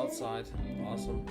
outside. Awesome.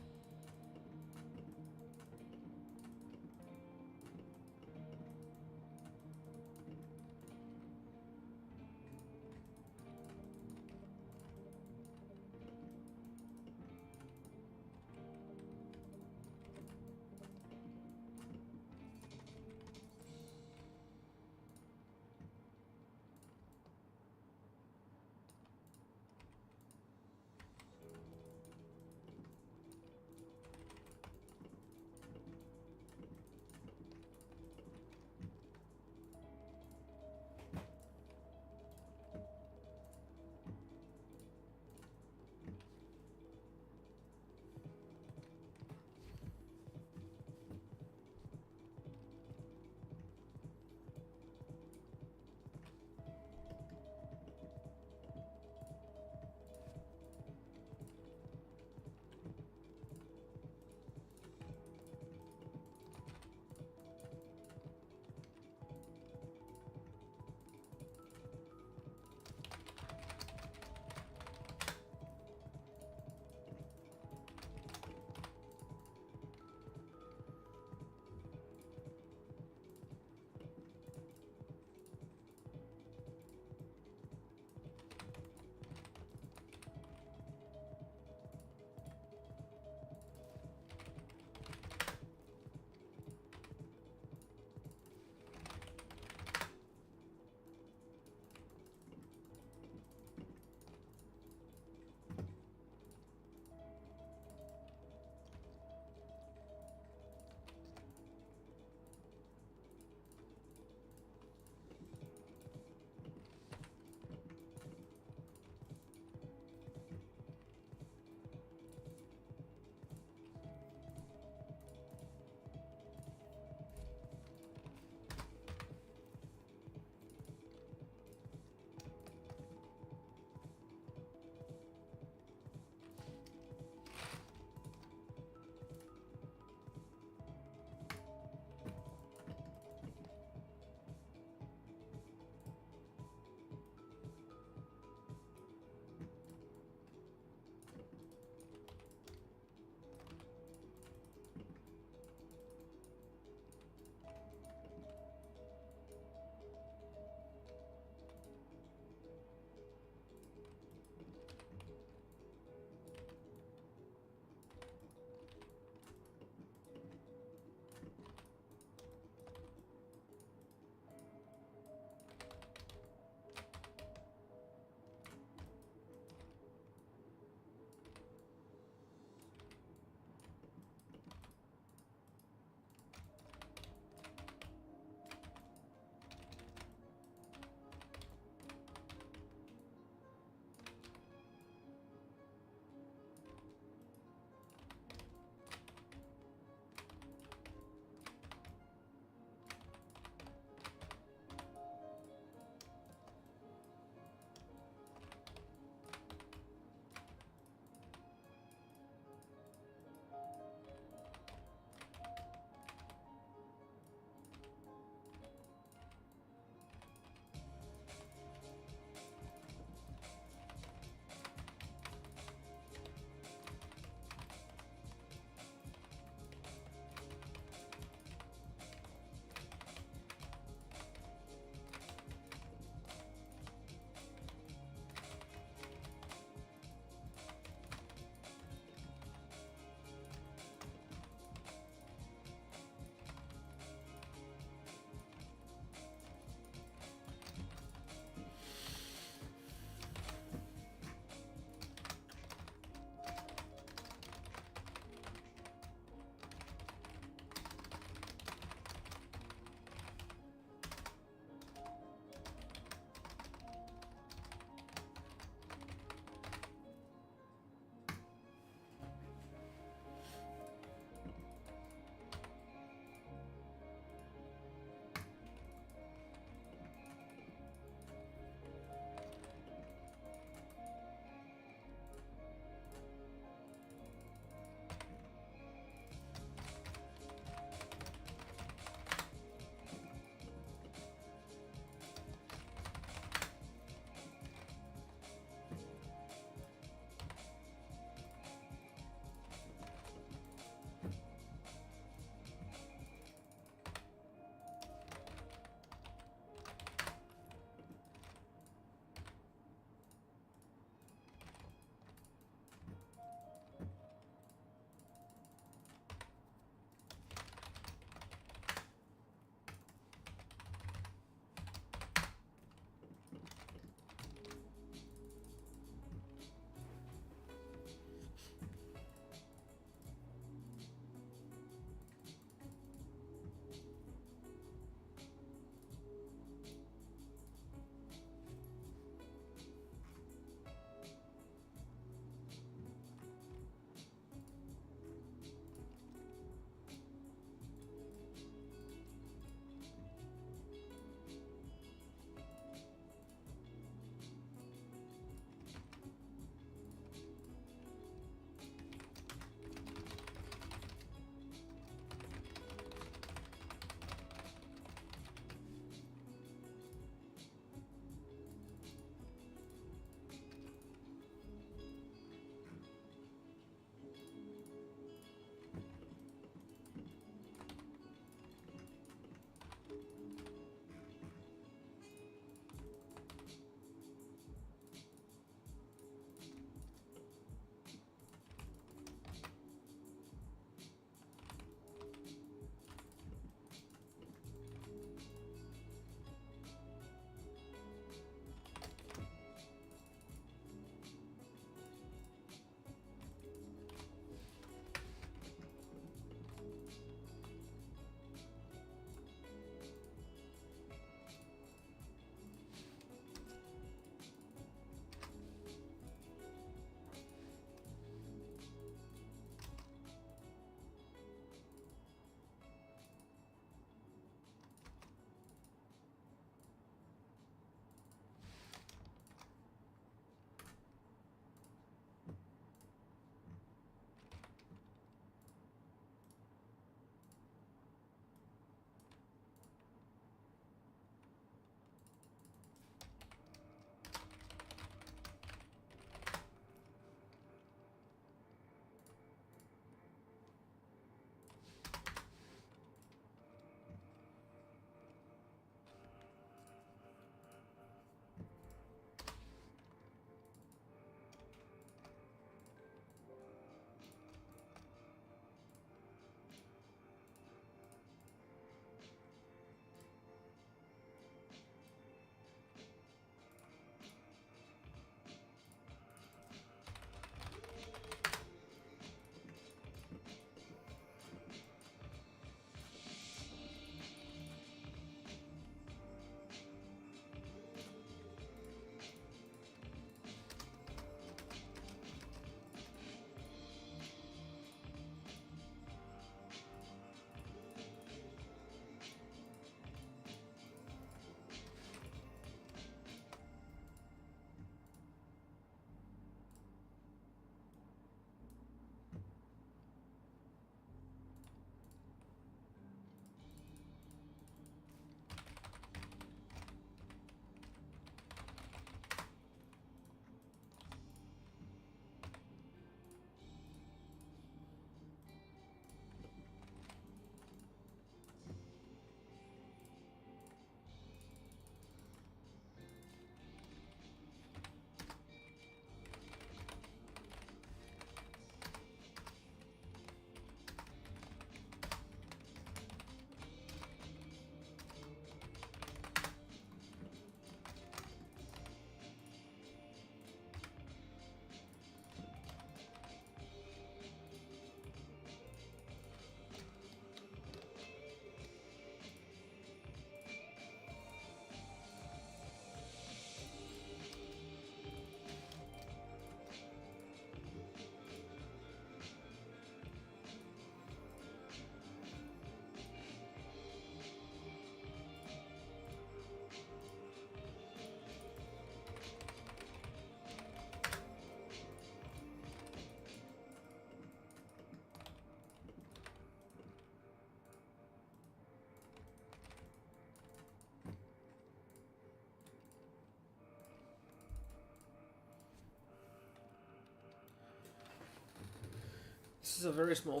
This is a very small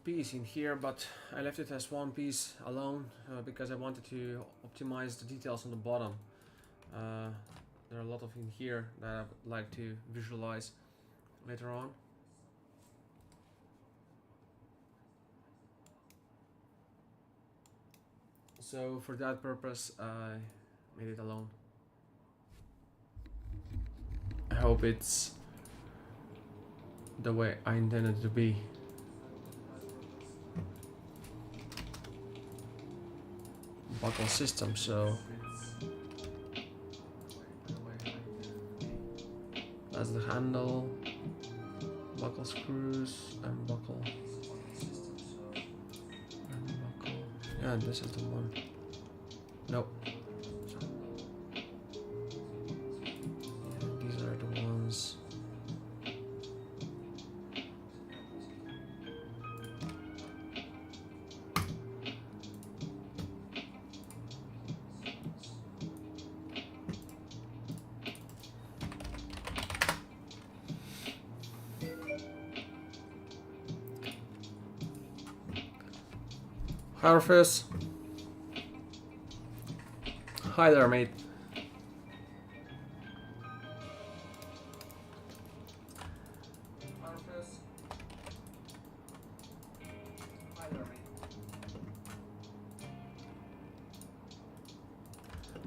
piece in here, but I left it as one piece alone because I wanted to optimize the details on the bottom. There are a lot of in here that I would like to visualize later on. So for that purpose, I made it alone. I hope it's the way I intended it to be. Buckle system, so that's the handle, buckle screws, and buckle. Yeah, this is the one. Nope. Yeah, these are the ones. Hi, Orpheus. Hi there, mate.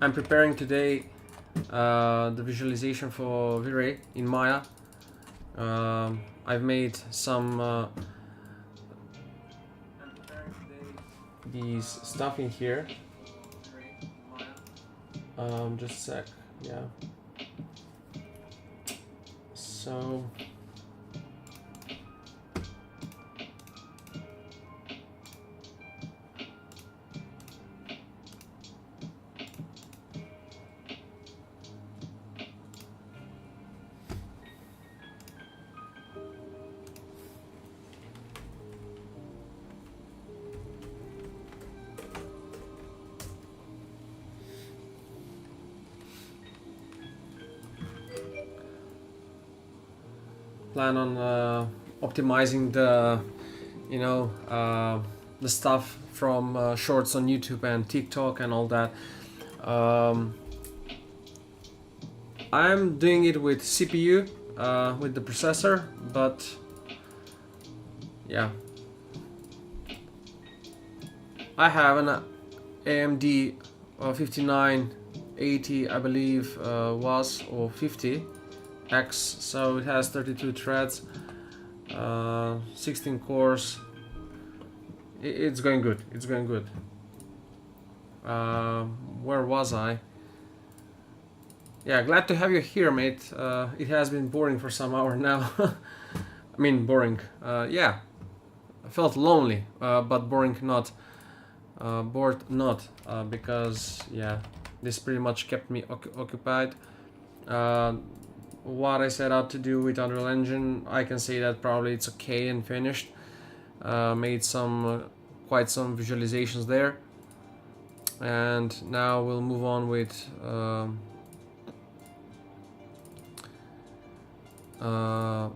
I'm preparing today the visualization for V-Ray in Maya. I've made some these stuff in here. Just a sec, yeah. So plan on optimizing the, the stuff from shorts on YouTube and TikTok and all that. I'm doing it with CPU, with the processor, but yeah, I have an AMD 5980, I believe, was, or 50 X, so it has 32 threads, 16 cores. It's going good. It's going good. Where was I? Yeah, glad to have you here, mate. It has been boring for some hour now. I mean, boring. Yeah, I felt lonely, but boring not. Bored not, because yeah, this pretty much kept me occupied. What I set out to do with Unreal Engine, I can say that probably it's okay and finished. Made some quite some visualizations there, and now we'll move on with the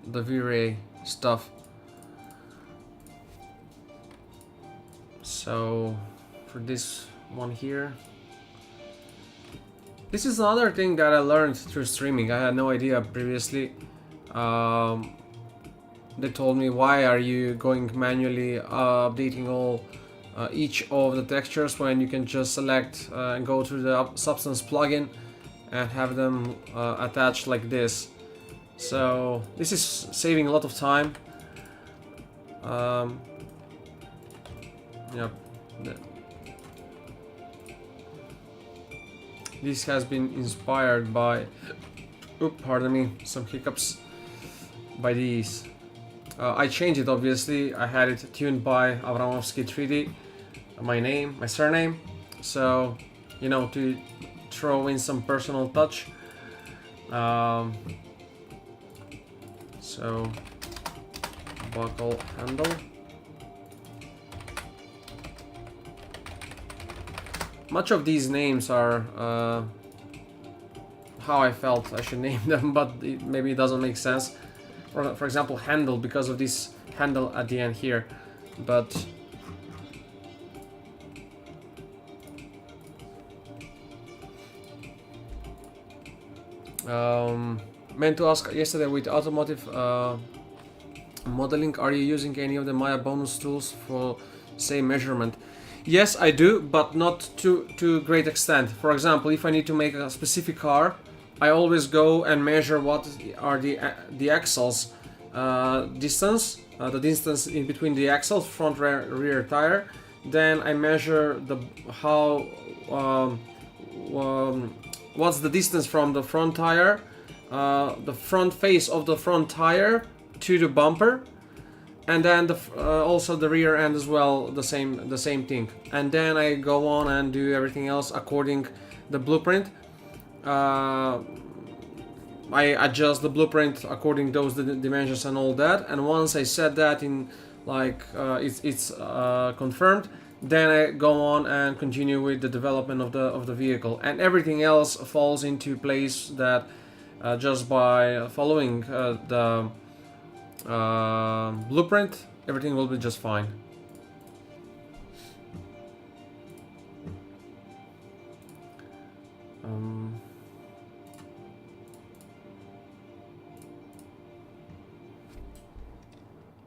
V-Ray stuff. So for this one here, this is another thing that I learned through streaming. I had no idea previously. They told me, why are you going manually updating all each of the textures when you can just select and go to the Substance plugin and have them attached like this. So this is saving a lot of time. Yep. This has been inspired by, pardon me, some hiccups, by these. I changed it, obviously. I had it tuned by Avramovsky 3D, my surname. So, to throw in some personal touch. So, buckle handle. Much of these names are how I felt I should name them, but maybe it doesn't make sense. for example, handle, because of this handle at the end here. But meant to ask yesterday with automotive modeling, are you using any of the Maya bonus tools for, say, measurement? Yes, I do, but not to great extent. For example, if I need to make a specific car, I always go and measure what are the axles distance, the distance in between the axles, front, rear tire. Then I measure the what's the distance from the front tire, the front face of the front tire to the bumper, and then also the rear end as well, the same thing. And then I go on and do everything else according the blueprint. I adjust the blueprint according those dimensions and all that. And once I set that in, like it's confirmed, then I go on and continue with the development of the vehicle. And everything else falls into place that just by following the blueprint, everything will be just fine.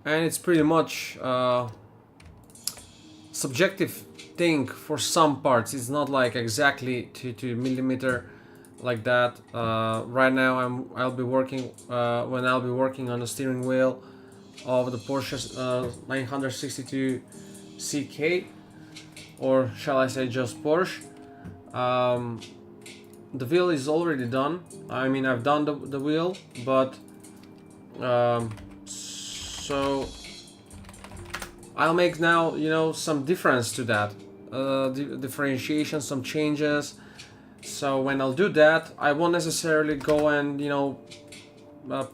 And it's pretty much subjective thing for some parts. It's not like exactly to millimeter like that. Right now I'll be working when I'll be working on the steering wheel of the Porsche 962 CK, or shall I say just Porsche. The wheel is already done. I mean, I've done the wheel, but so I'll make now, you know, some difference to that, differentiation, some changes. So when I'll do that, I won't necessarily go and, you know,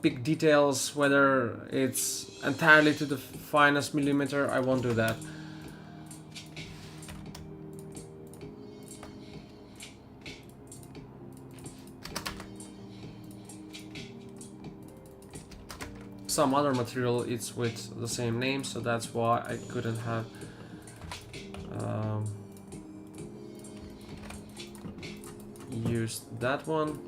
pick details, whether it's entirely to the finest millimeter. I won't do that. Some other material, it's with the same name, so that's why I couldn't have used that one.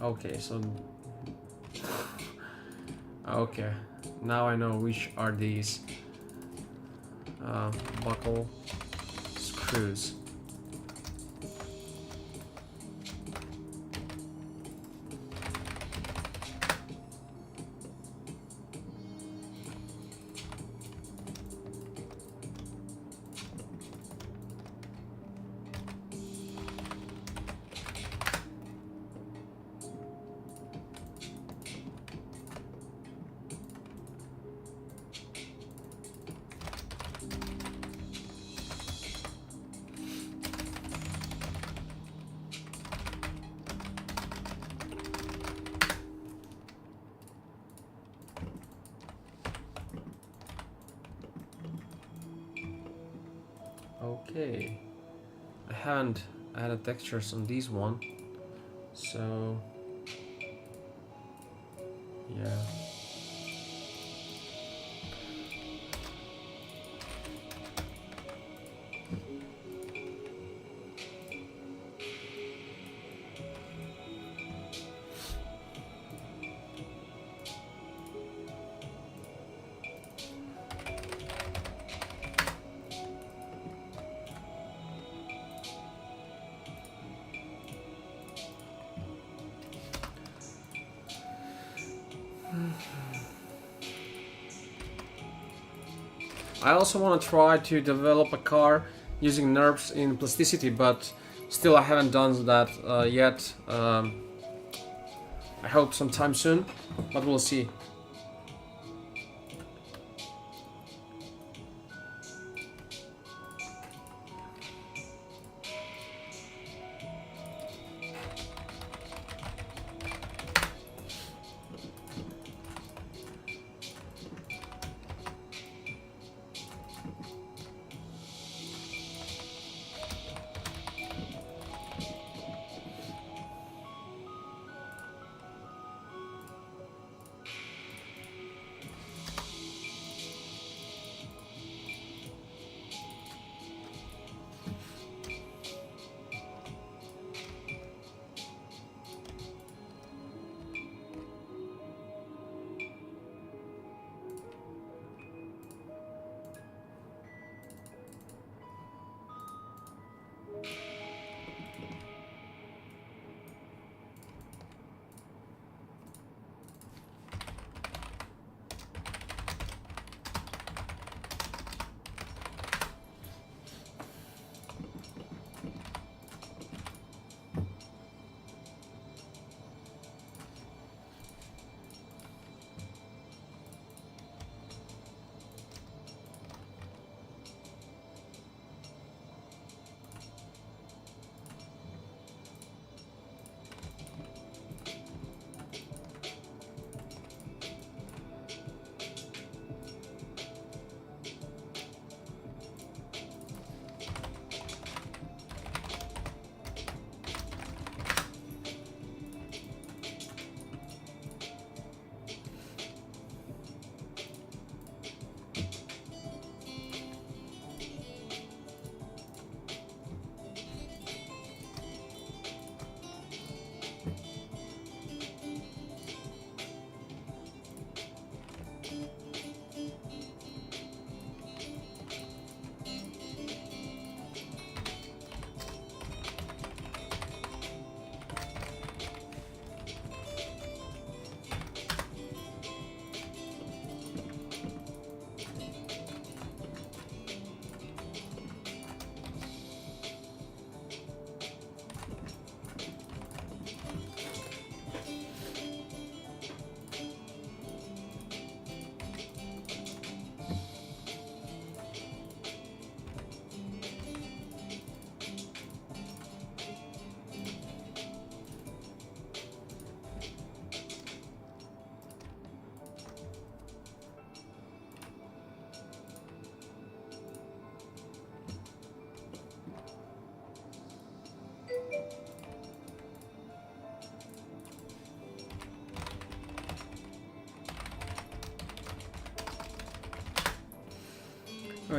Okay, so okay, now I know which are these buckle screws. Okay, I haven't added textures on these one, so yeah. I also want to try to develop a car using NURBS in plasticity, but still I haven't done that yet. I hope sometime soon, but we'll see.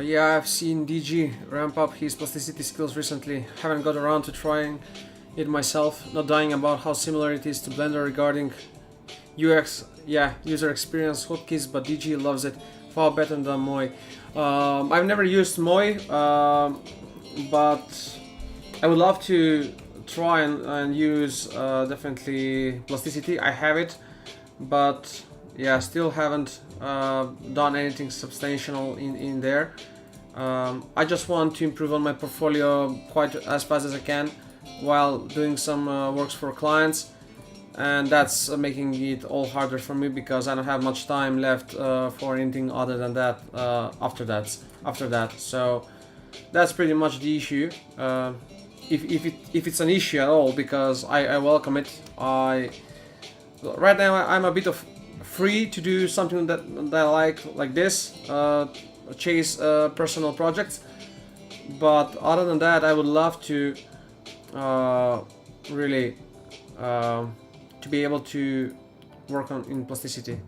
Yeah, I've seen DG ramp up his plasticity skills recently. Haven't got around to trying it myself. Not dying about how similar it is to Blender regarding UX, yeah, user experience hotkeys, but DG loves it far better than Moi. I've never used Moi, but I would love to try and use definitely plasticity. I have it, but yeah, still haven't done anything substantial in there. I just want to improve on my portfolio quite as fast as I can while doing some works for clients, and that's making it all harder for me because I don't have much time left for anything other than that after that. So that's pretty much the issue. If it's an issue at all, because I welcome it. Right now I'm a bit of free to do something that I like this, chase personal projects. But other than that, I would love to really to be able to work on in plasticity.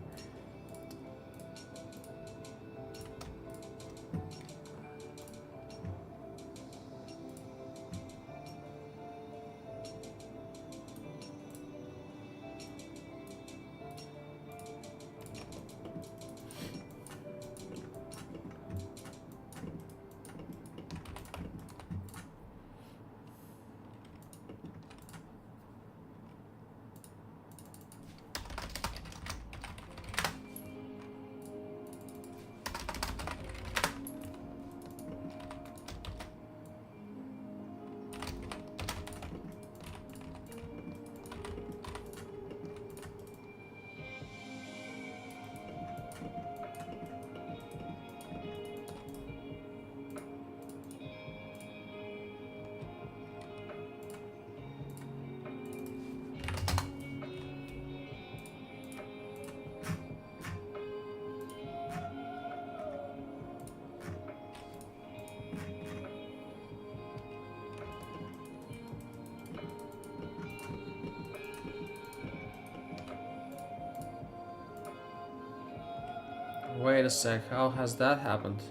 Wait a sec, how has that happened?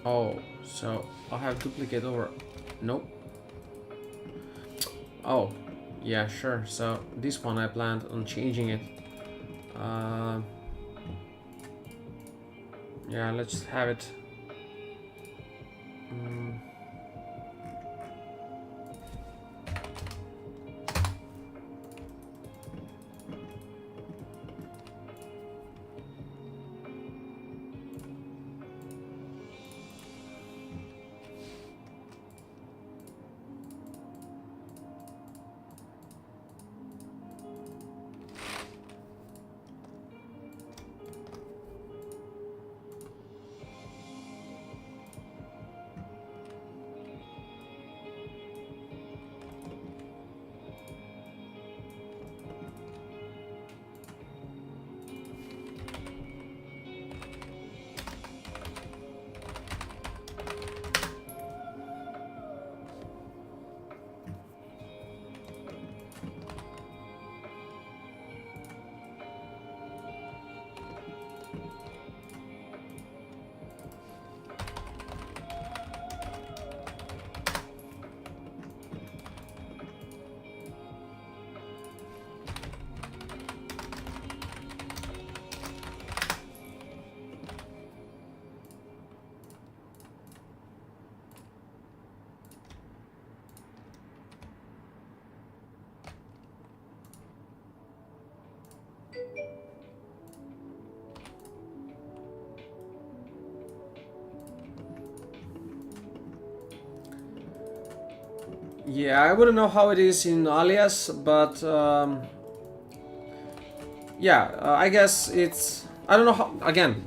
Oh, so I have duplicate over. Nope. Oh, yeah, sure. So this one I planned on changing it. Yeah, let's have it. Yeah, I wouldn't know how it is in Alias, but yeah, I guess it's. I don't know how. Again,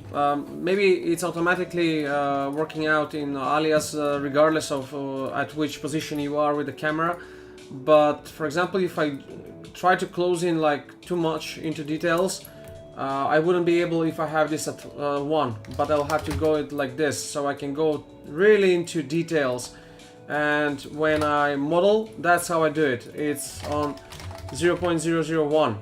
maybe it's automatically working out in Alias regardless of at which position you are with the camera. But for example, if I try to close in like too much into details, I wouldn't be able if I have this at 1, but I'll have to go it like this, so I can go really into details. And when I model, that's how I do it. It's on 0.001.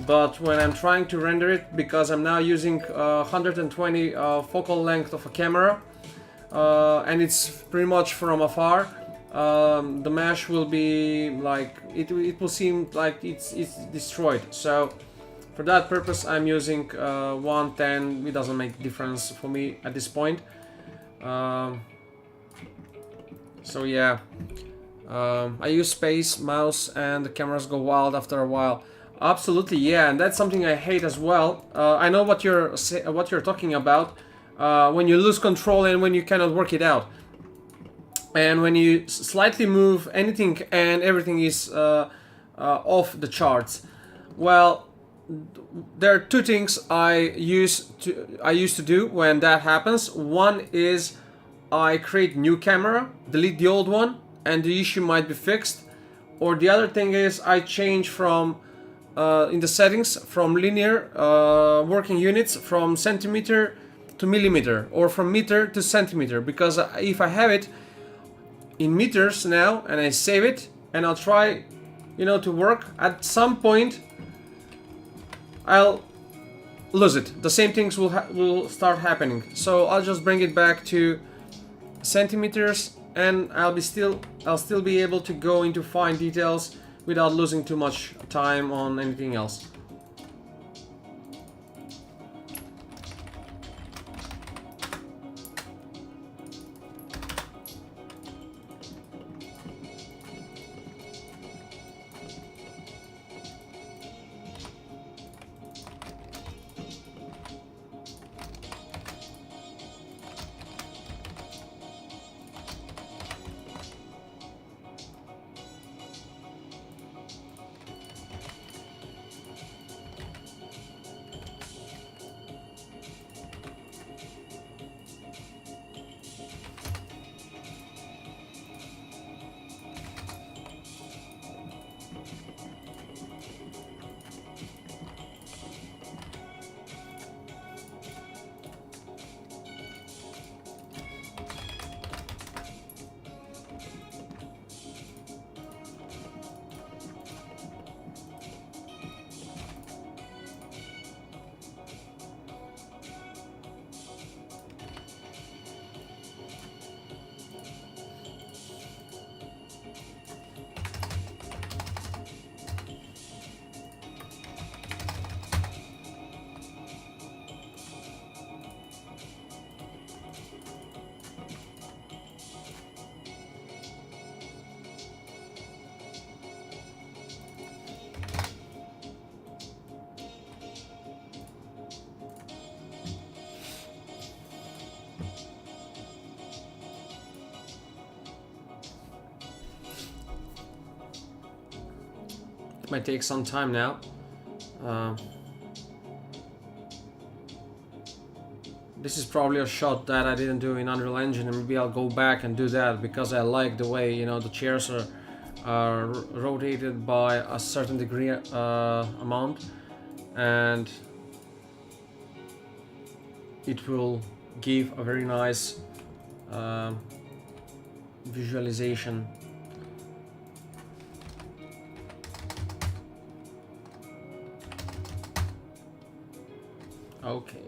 But when I'm trying to render it, because I'm now using 120 focal length of a camera, and it's pretty much from afar, the mesh will be like, it will seem like it's destroyed. So for that purpose I'm using 110. It doesn't make difference for me at this point. So yeah, I use space, mouse, and the cameras go wild after a while. Absolutely, yeah, and that's something I hate as well. I know what you're talking about. When you lose control and when you cannot work it out, and when you slightly move anything and everything is off the charts. Well, there are two things I used to do when that happens. One is I create new camera, delete the old one, and the issue might be fixed. Or the other thing is I change from in the settings from linear working units from centimeter to millimeter, or from meter to centimeter, because if I have it in meters now and I save it and I'll try, to work, at some point I'll lose it. The same things will start happening. So I'll just bring it back to centimeters, and I'll still be able to go into fine details without losing too much time on anything else. might take some time now. This is probably a shot that I didn't do in Unreal Engine, and maybe I'll go back and do that because I like the way, you know, the chairs are rotated by a certain degree amount, and it will give a very nice visualization. Okay.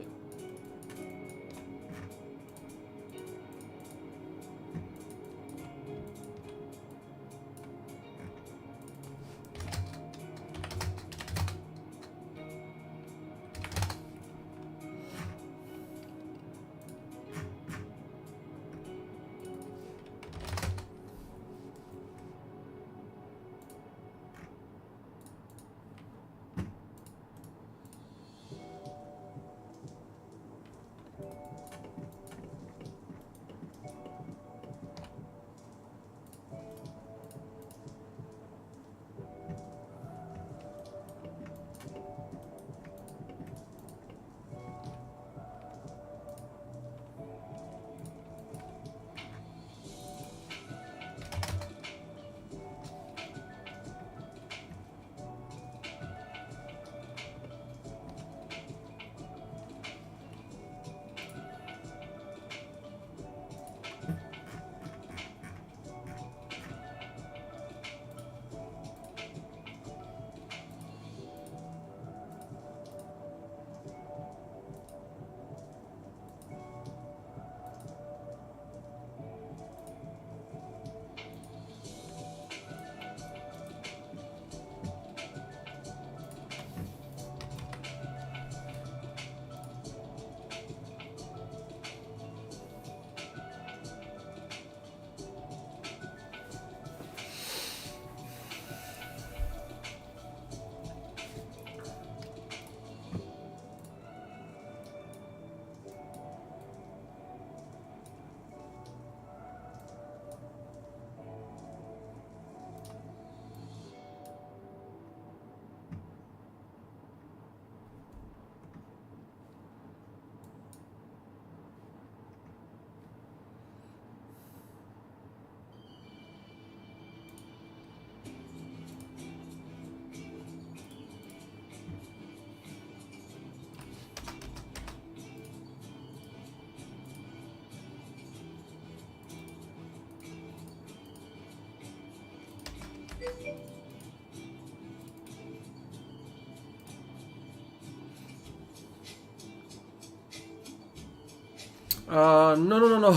No.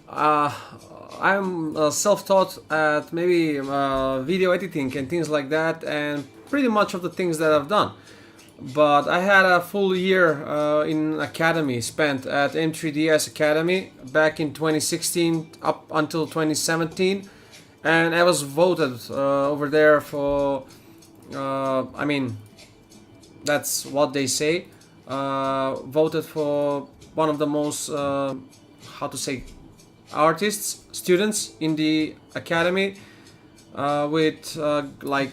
uh, I'm self-taught at maybe video editing and things like that, and pretty much of the things that I've done. But I had a full year in academy spent at M3DS Academy back in 2016 up until 2017, and I was voted over there for. I mean, that's what they say. Voted for one of the most how to say artists, students in the academy with like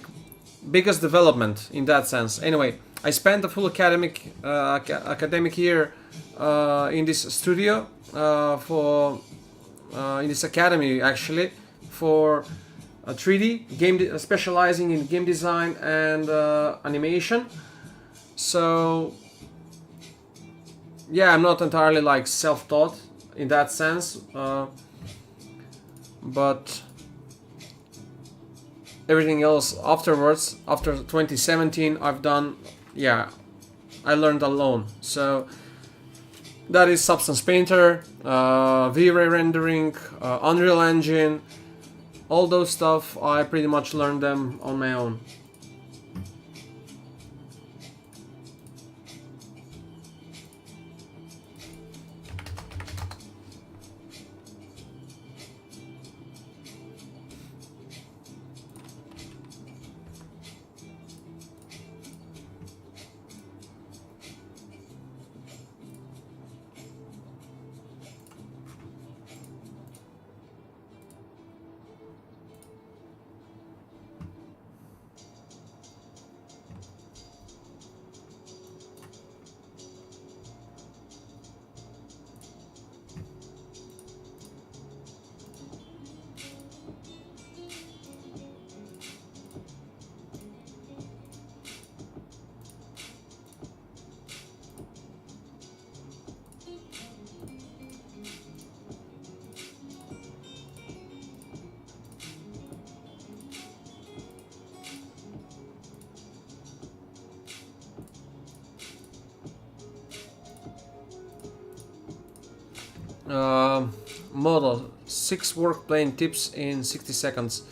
biggest development in that sense. Anyway, I spent a full academic year in this studio for in this academy actually for 3D game, specializing in game design and animation. So yeah, I'm not entirely like self-taught in that sense, but everything else afterwards, after 2017, I've done, yeah, I learned alone. So that is Substance Painter, V-Ray rendering, Unreal Engine, all those stuff. I pretty much learned them on my own. Um, Model 6 work plane tips in 60 seconds.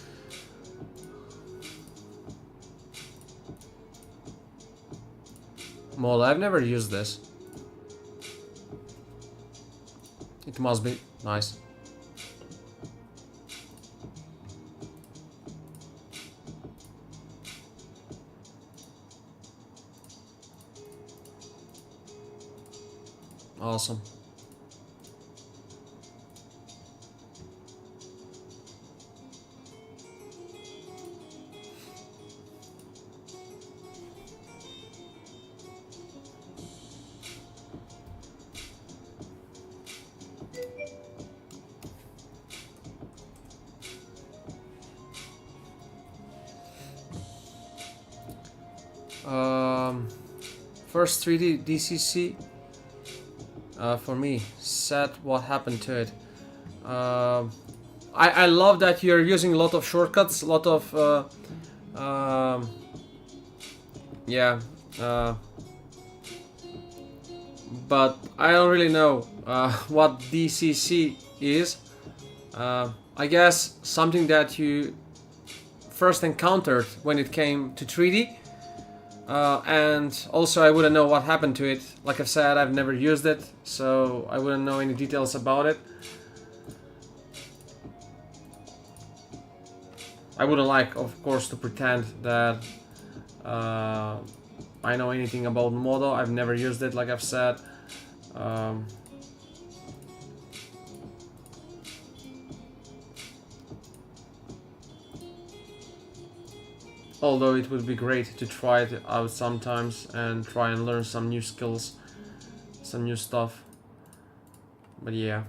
Model, I've never used this. It must be nice. Awesome. First 3D DCC for me. Sad what happened to it. I love that you're using a lot of shortcuts, a lot of yeah, but I don't really know what DCC is. I guess something that you first encountered when it came to 3D. And also I wouldn't know what happened to it. Like I've said, I've never used it, so I wouldn't know any details about it. I wouldn't like, of course, to pretend that I know anything about Modo. I've never used it, like I've said. Although it would be great to try it out sometimes and try and learn some new skills, some new stuff. But yeah.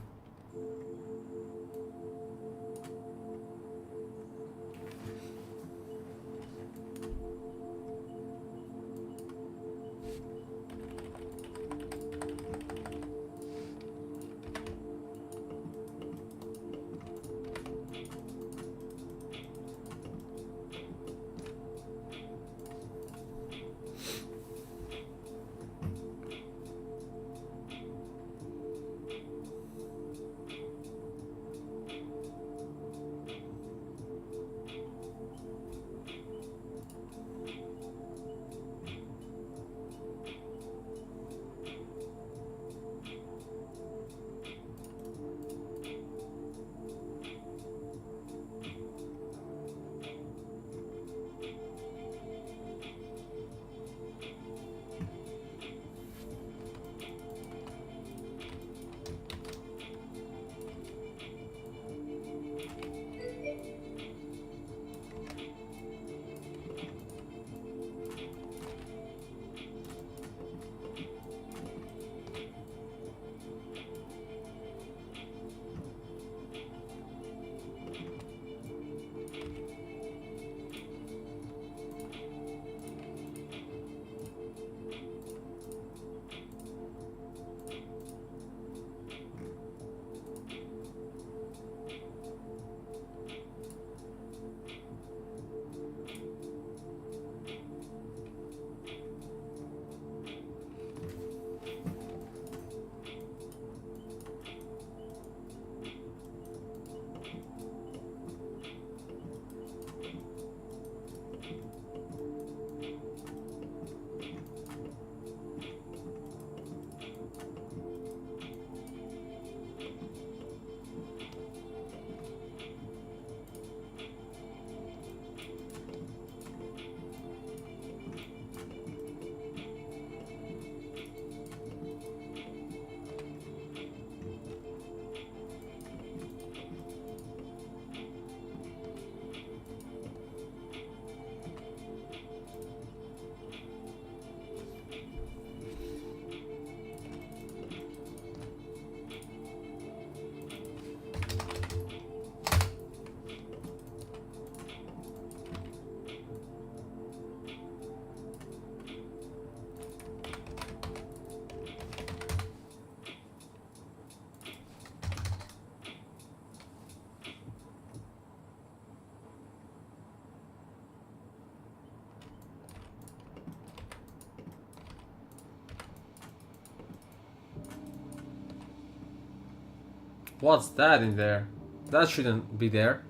What's that in there? That shouldn't be there.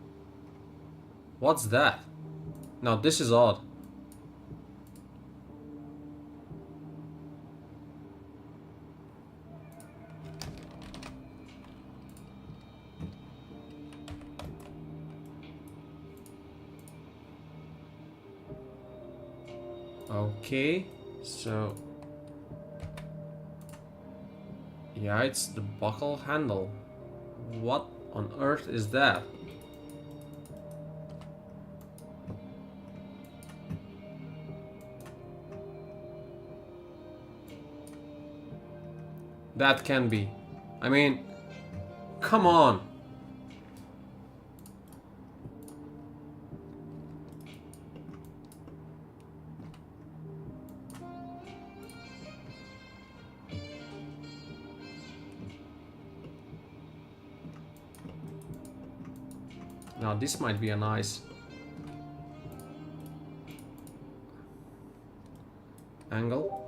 What's that? Now this is odd. Okay, so yeah, it's the buckle handle. What on earth is that? That can be. I mean, come on. Now this might be a nice angle.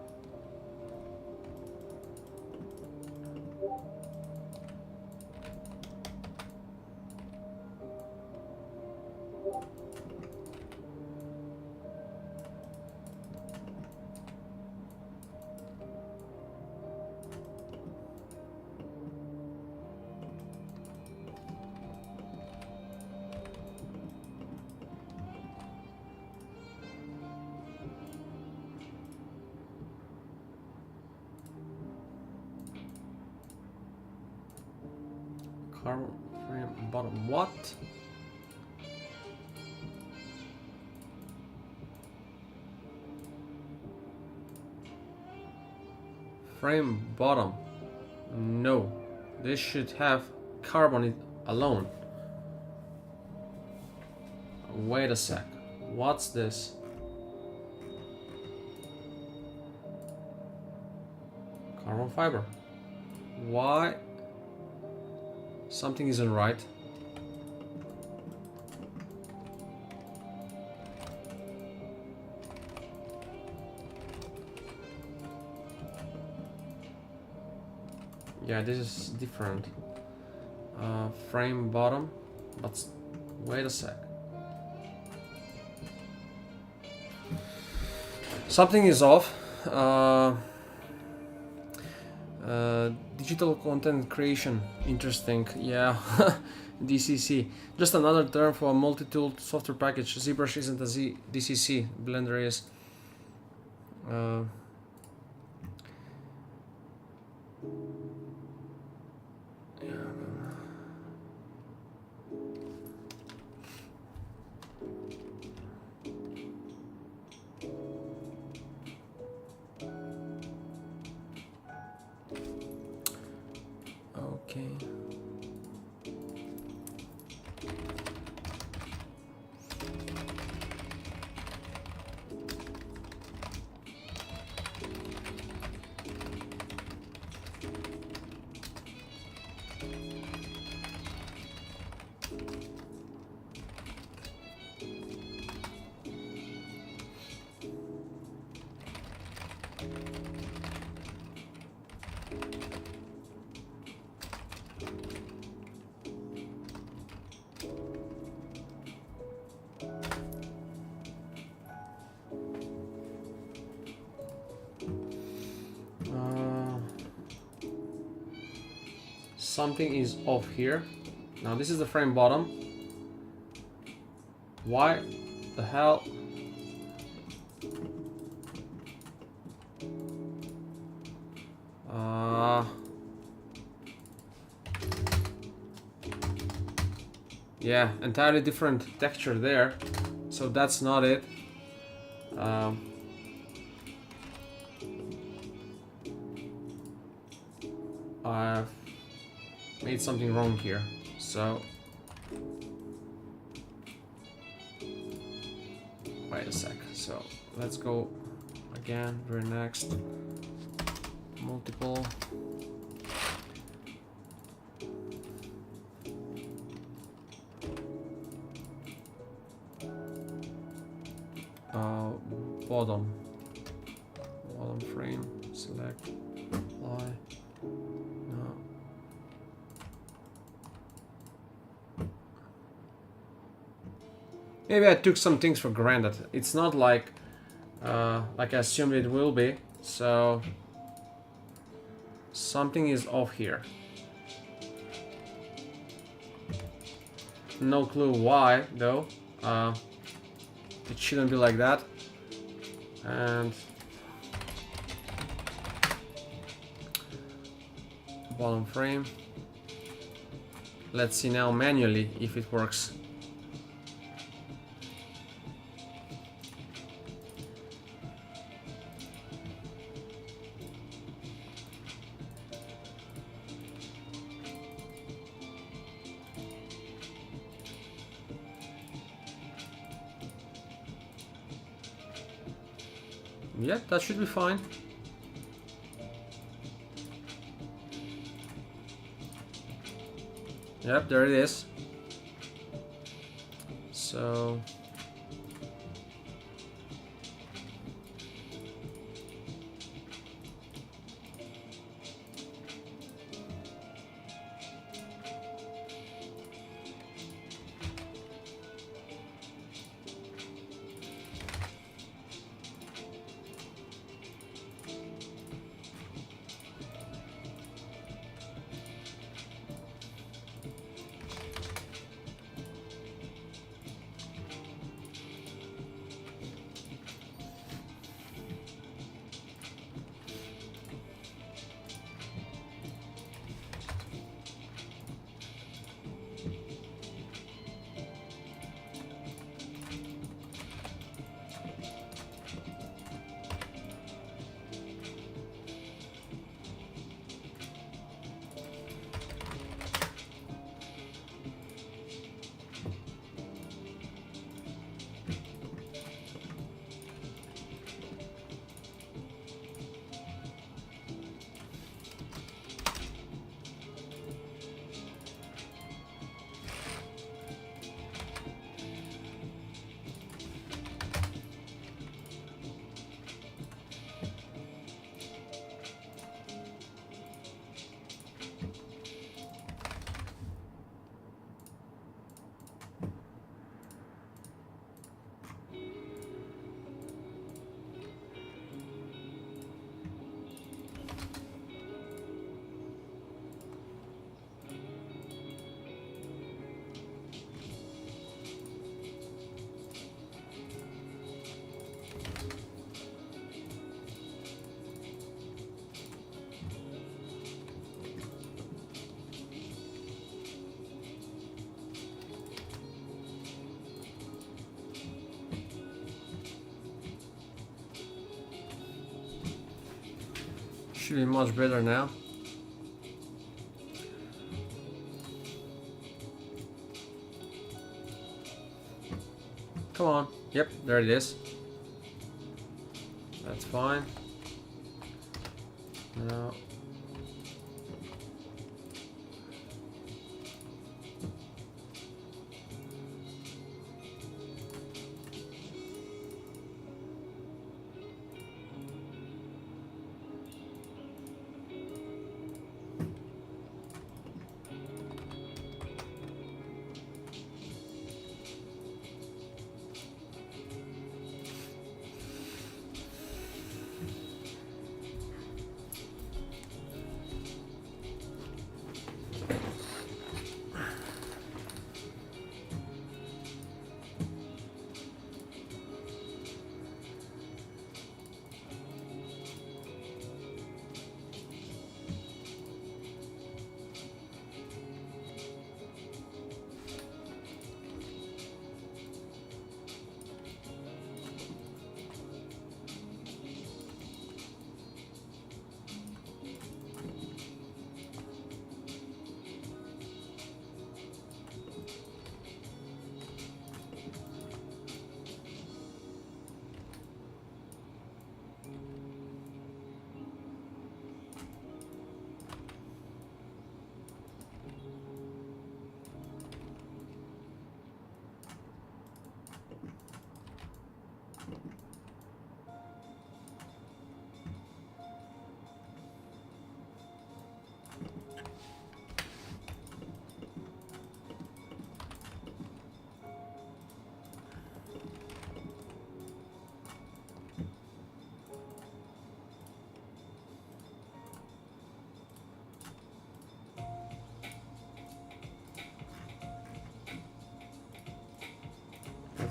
Carbon frame bottom. What? Frame bottom. No. This should have carbon alone. Wait a sec. What's this? Carbon fiber. Why? Something isn't right. Yeah, this is different. Frame bottom, but wait a sec. Something is off. Digital content creation. Interesting. Yeah. DCC. Just another term for a multi-tool software package. ZBrush isn't a DCC. Blender is. Okay. Something is off here. Now this is the frame bottom. Why the hell? Yeah, entirely different texture there. So that's not it. I've made something wrong here. So wait a sec. So let's go again. Very next. Multiple. Bottom frame, select, apply, no, Maybe I took some things for granted. It's not like I assumed it will be. So something is off here. No clue why though. It shouldn't be like that. And bottom frame. Let's see now manually if it works. Yeah, that should be fine. Yep, there it is. So should be much better now. Come on. Yep, there it is. That's fine. Now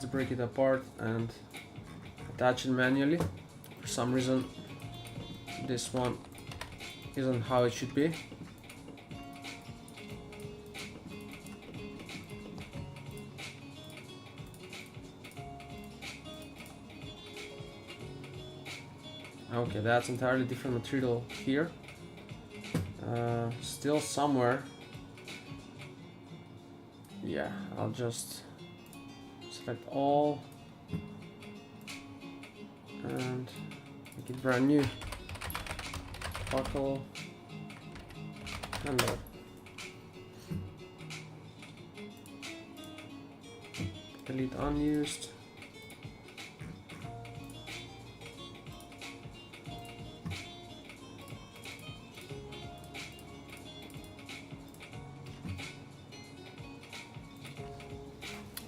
to break it apart and attach it manually. For some reason this one isn't how it should be. Okay, that's entirely different material here. Still somewhere. Yeah, I'll just select all and make it brand new. Buckle handle. Delete unused.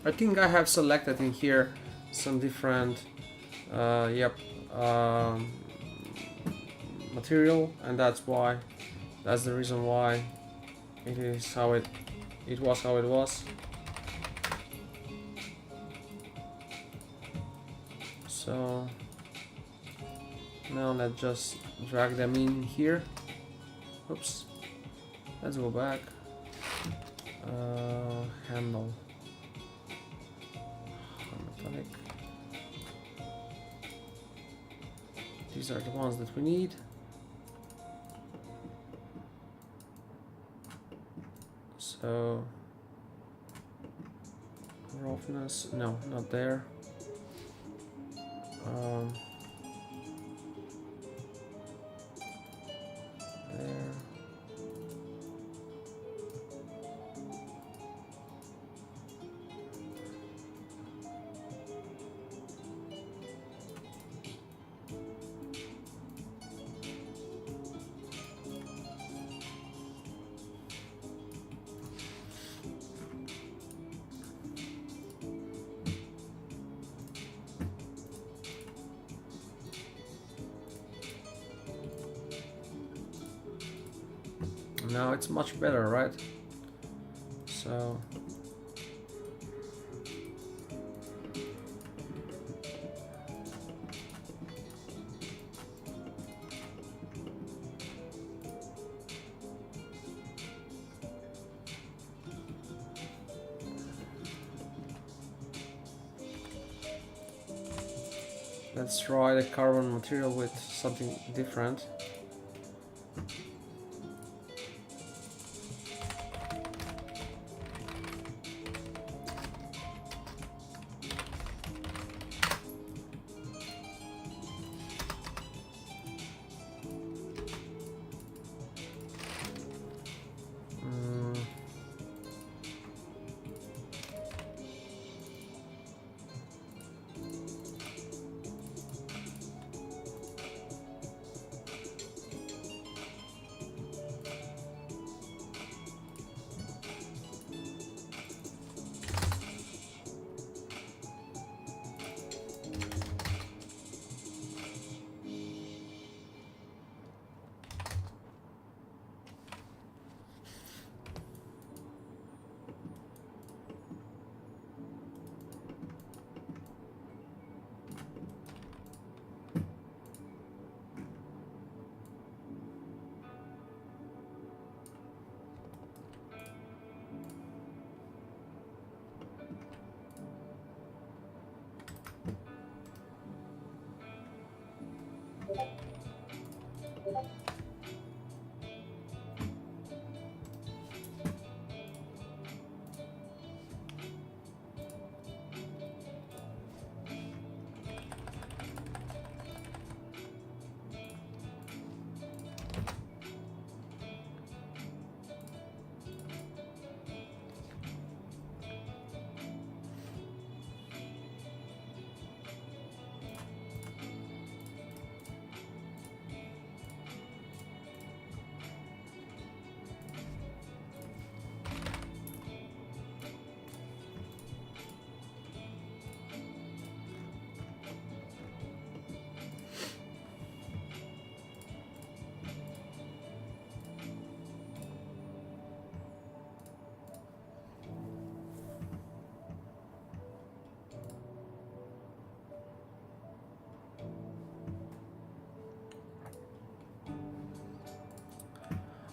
I think I have selected in here some different material, and that's the reason why it is how it was. So now let's just drag them in here. Oops, let's go back. Handle metallic. These are the ones that we need. So roughness, no, not there. There. Now it's much better, right? So let's try the carbon material with something different.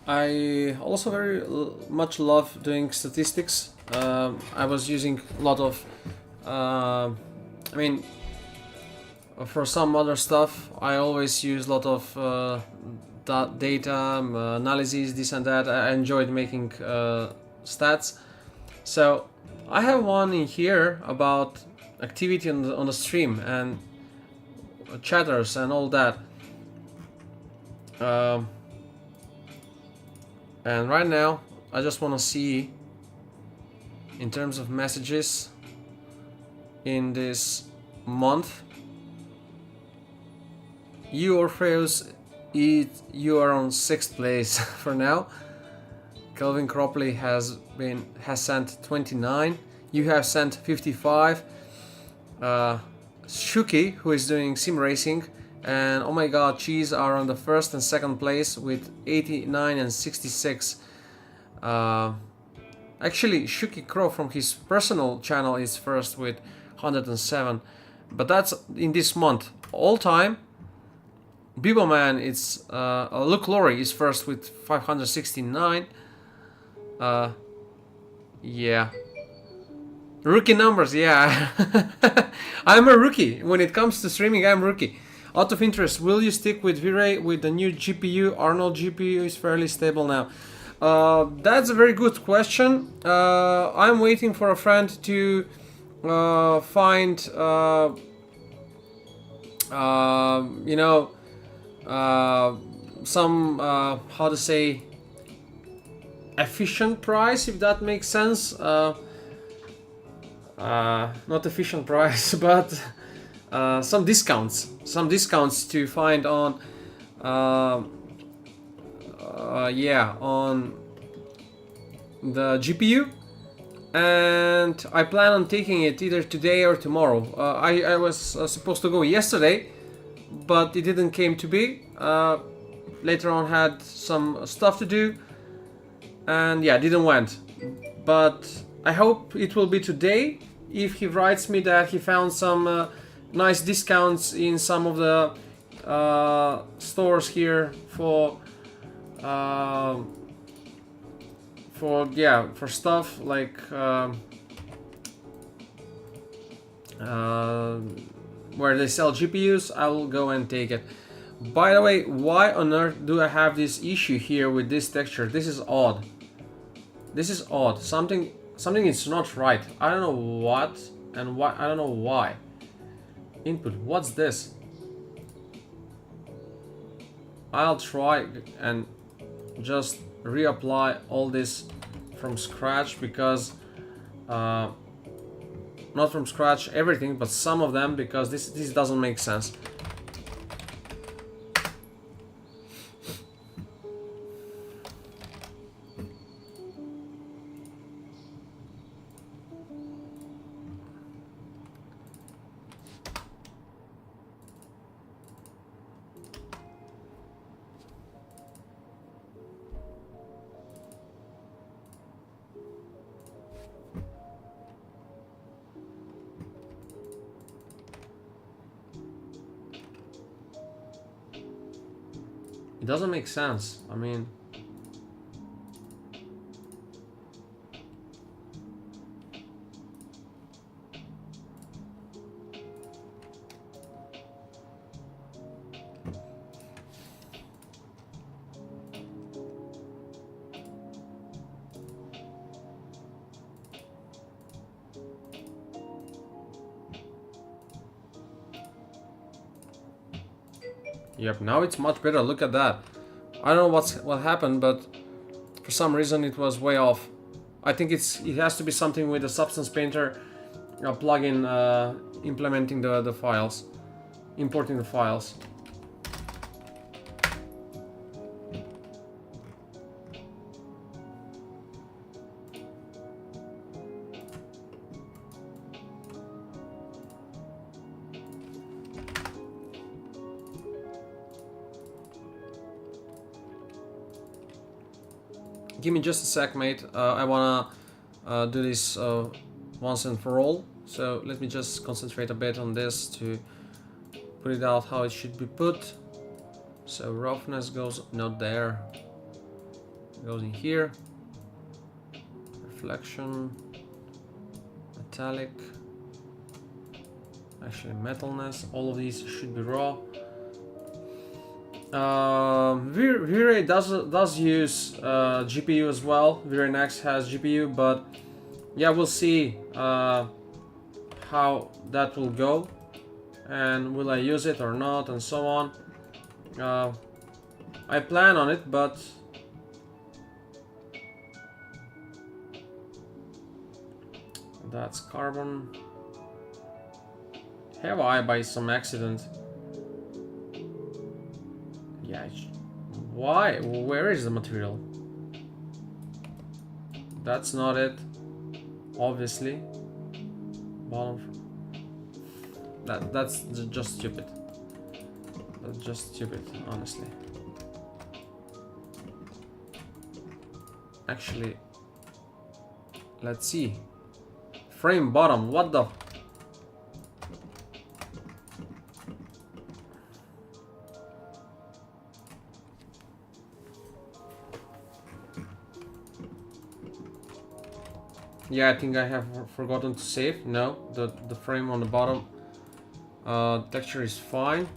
I also very much love doing statistics. I was using a lot of, I mean, for some other stuff, I always use a lot of data analysis, this and that. I enjoyed making stats. So I have one in here about activity on the stream and chatters and all that. And right now, I just want to see, in terms of messages, in this month, you, Orpheus, you are on 6th place for now. Kelvin Cropley has sent 29. You have sent 55. Shuki, who is doing sim racing, and oh my god, Cheese are on the 1st and 2nd place with 89 and 66. Actually, Shuki Crow from his personal channel is first with 107, but that's in this month. All time, Biboman, it's Luke Laurie is first with 569. Yeah. Rookie numbers, yeah. I'm a rookie. When it comes to streaming, I'm a rookie. Out of interest, will you stick with V-Ray with the new GPU? Arnold GPU is fairly stable now. That's a very good question. I'm waiting for a friend to find, you know, some, how to say, efficient price, if that makes sense. Not efficient price, but some discounts to find on yeah, on the GPU, and I plan on taking it either today or tomorrow. I was supposed to go yesterday, but it didn't came to be. Later on had some stuff to do, and yeah, didn't went. But I hope it will be today. If he writes me that he found some nice discounts in some of the stores here for stuff like where they sell GPUs, I will go and take it. By the way, why on earth do I have this issue here with this texture? This is odd. This is odd. Something is not right. I don't know what and why. I don't know why. Input. What's this? I'll try and just reapply all this from scratch, because not from scratch everything, but some of them, because this doesn't make sense. It doesn't make sense. I mean, yep, now it's much better. Look at that. I don't know what happened, but for some reason it was way off. I think it has to be something with the Substance Painter plugin implementing the files, importing the files. Give me just a sec, mate. I wanna do this once and for all. So let me just concentrate a bit on this to put it out how it should be put. So roughness goes not there. goes in here. Reflection, metallic, actually metalness. All of these should be raw. V-Ray does use GPU as well. V-Ray Next has GPU, but yeah, we'll see how that will go, and will I use it or not, and so on. I plan on it, but that's carbon. Have I by some accident? Yeah. Why? Where is the material? That's not it. Obviously. Bottom. That's just stupid. That's just stupid, honestly. Actually, let's see. Frame bottom. What the? Yeah, I think I have forgotten to save. No, the frame on the bottom texture is fine.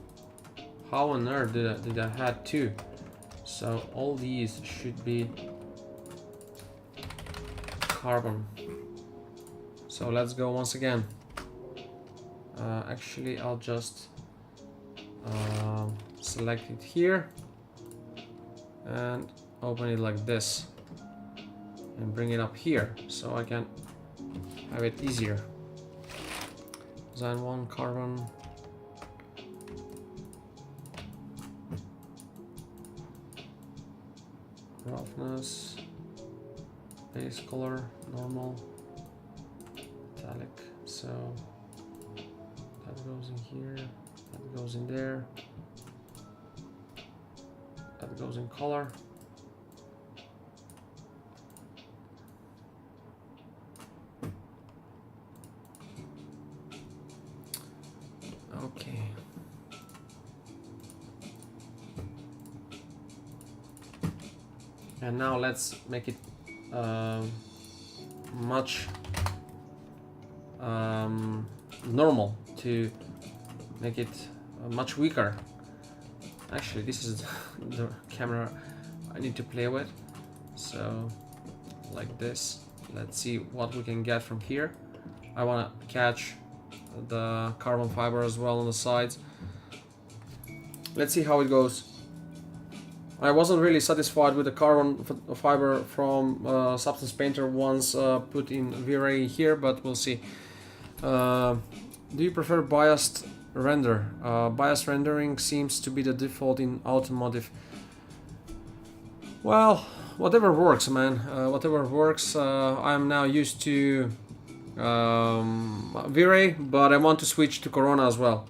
How on earth did I had two? So all these should be carbon. So let's go once again. Actually, I'll just select it here and open it like this and bring it up here so I can have it easier. Design 1, carbon. Roughness, base color, normal, metallic. So that goes in here, that goes in there, that goes in color. Okay. And now let's make it much normal to make it much weaker. Actually, this is the camera I need to play with. So like this. Let's see what we can get from here. I want to catch the carbon fiber as well on the sides. Let's see how it goes. I wasn't really satisfied with the carbon fiber from Substance Painter once put in V-Ray here, but we'll see. Do you prefer biased render? Biased rendering seems to be the default in automotive. Well, whatever works, man. Whatever works. I'm now used to V-Ray, but I want to switch to Corona as well.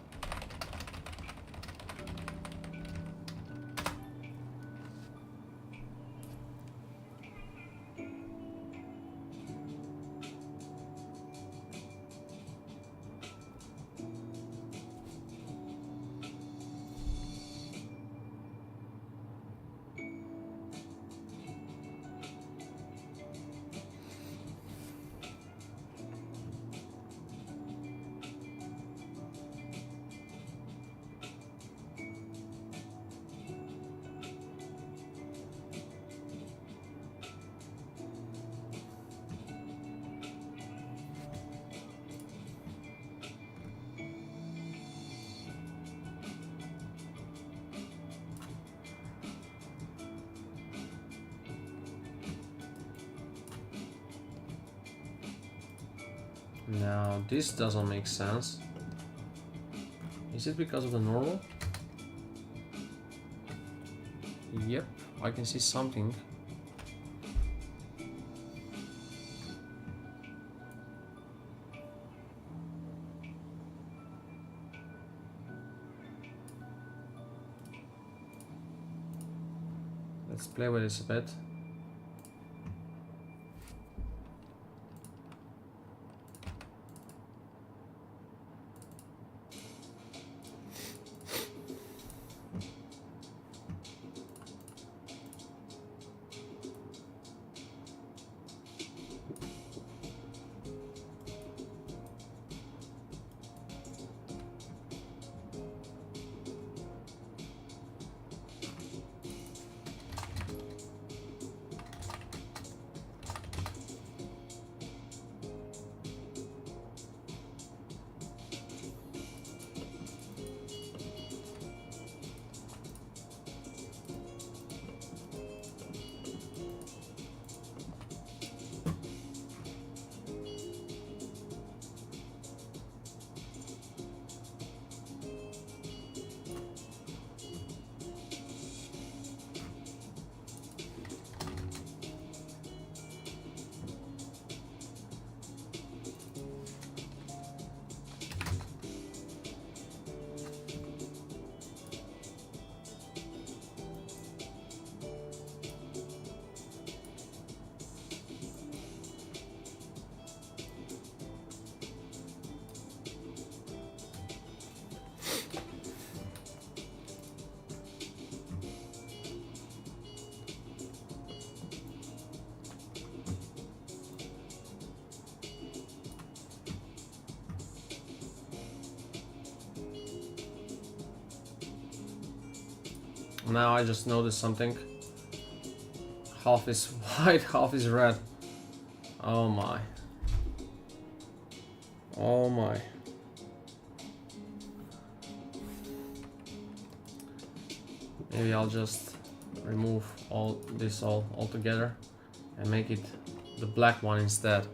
Now this doesn't make sense. Is it because of the normal? Yep, I can see something. Let's play with this a bit. Now I just noticed something. Half is white, half is red. Oh my. Oh my. Maybe I'll just remove all this altogether and make it the black one instead.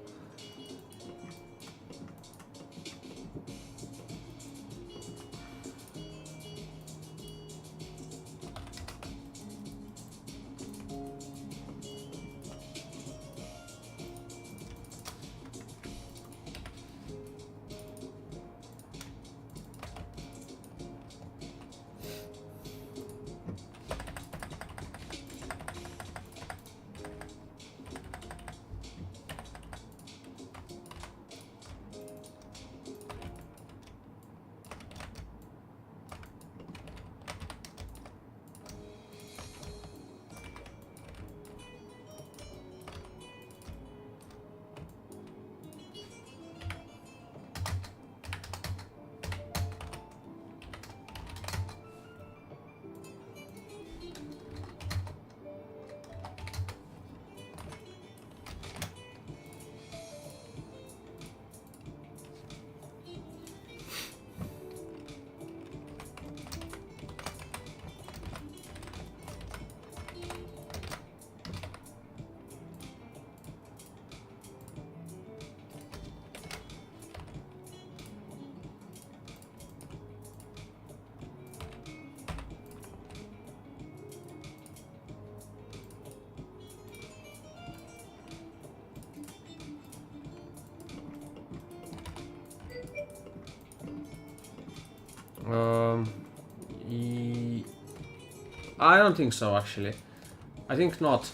Um, I don't think so, actually. I think not.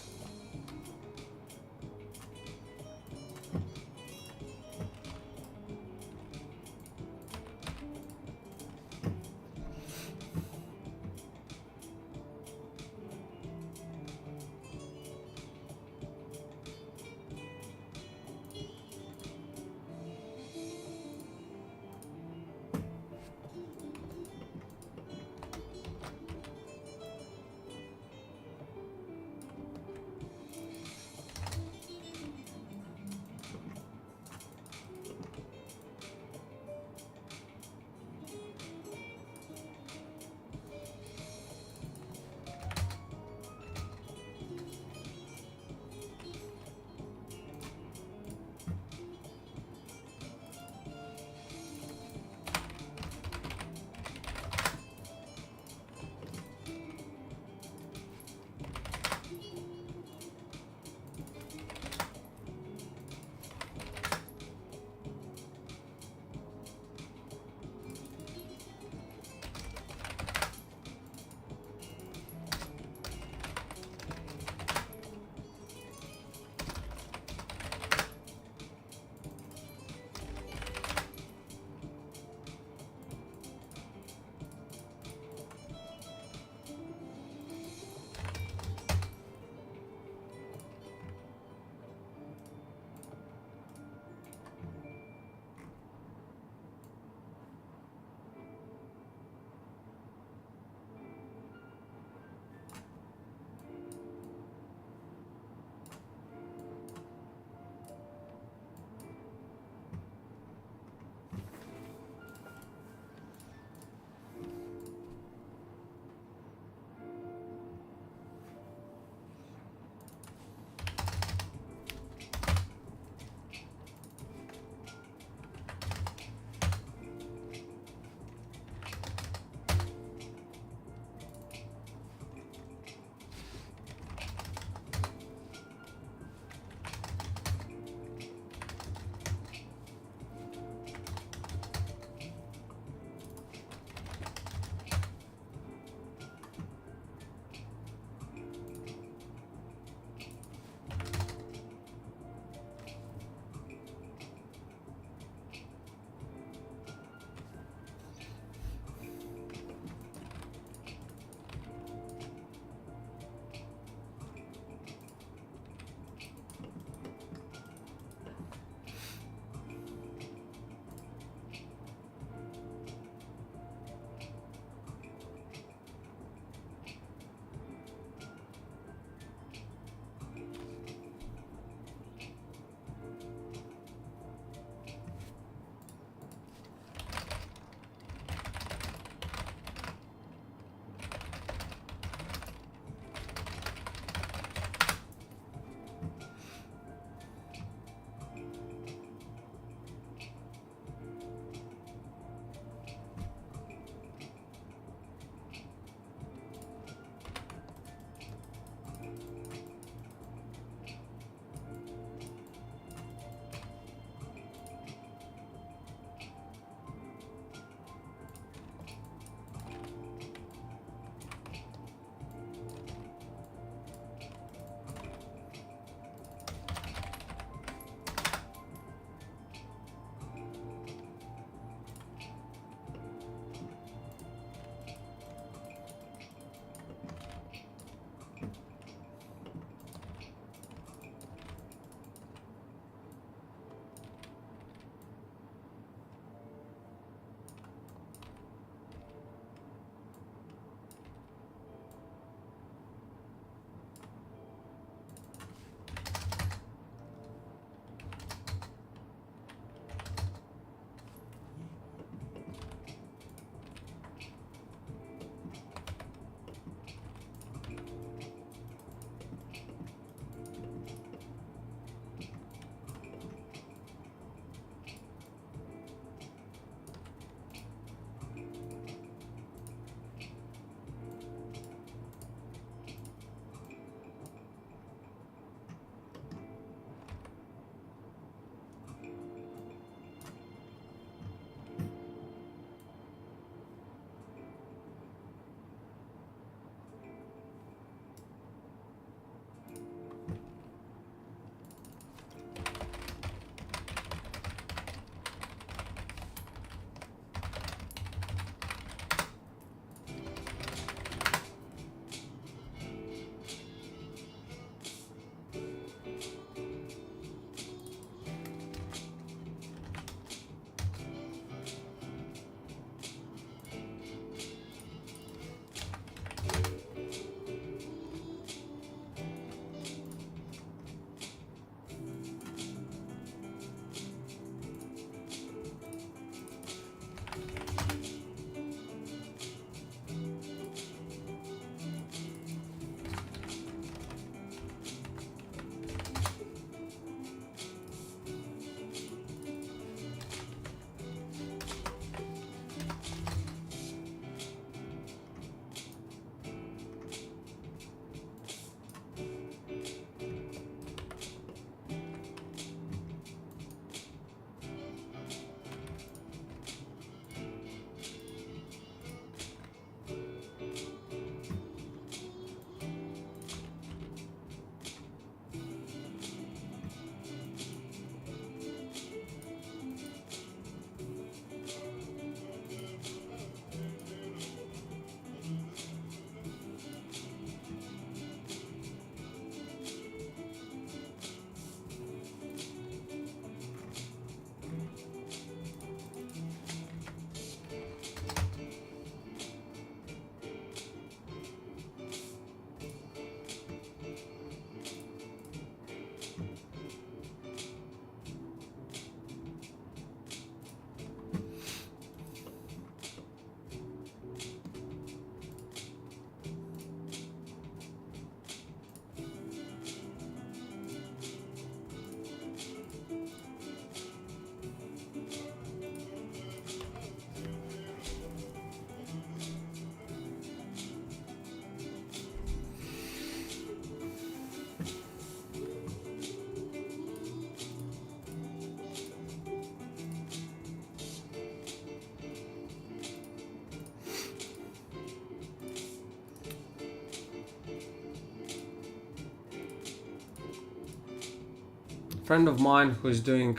friend of mine who is doing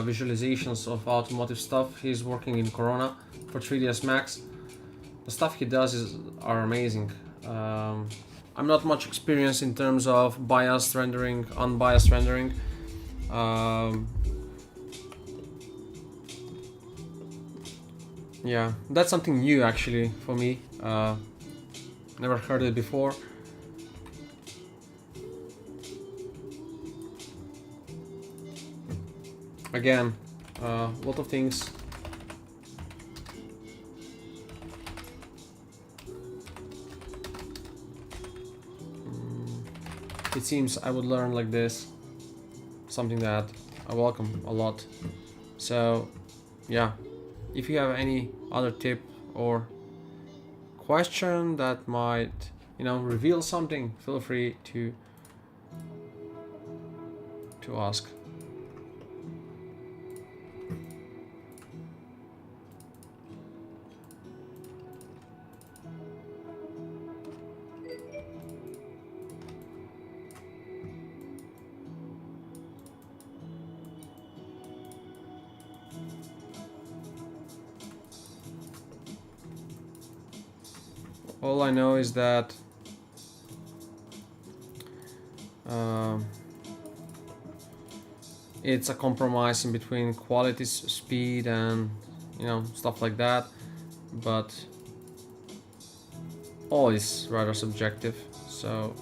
visualizations of automotive stuff. He's working in Corona for 3ds Max. The stuff he does are amazing. I'm not much experienced in terms of biased rendering, unbiased rendering. Yeah, that's something new actually for me. Never heard it before. Again, a lot of things. It seems I would learn like this. Something that I welcome a lot. So, yeah. If you have any other tip or question that might, reveal something, feel free to ask. All I know is that it's a compromise in between quality, speed, and stuff like that, but all is rather subjective. So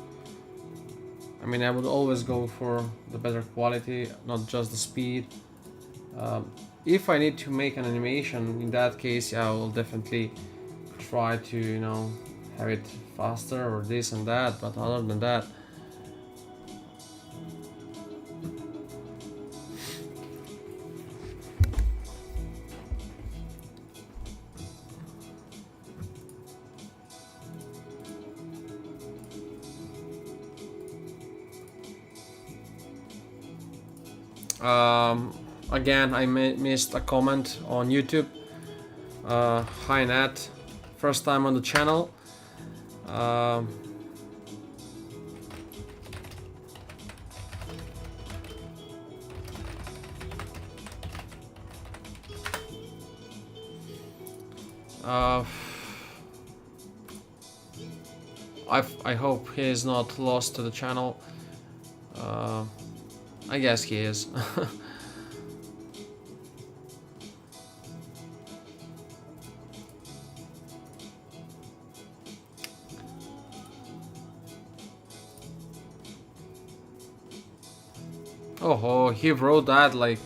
I mean, I would always go for the better quality, not just the speed. If I need to make an animation, in that case, yeah, I will definitely try to have it faster or this and that, but other than that, again, I missed a comment on YouTube. Hi Nat, first time on the channel. I hope he is not lost to the channel. I guess he is. Oh, he wrote that like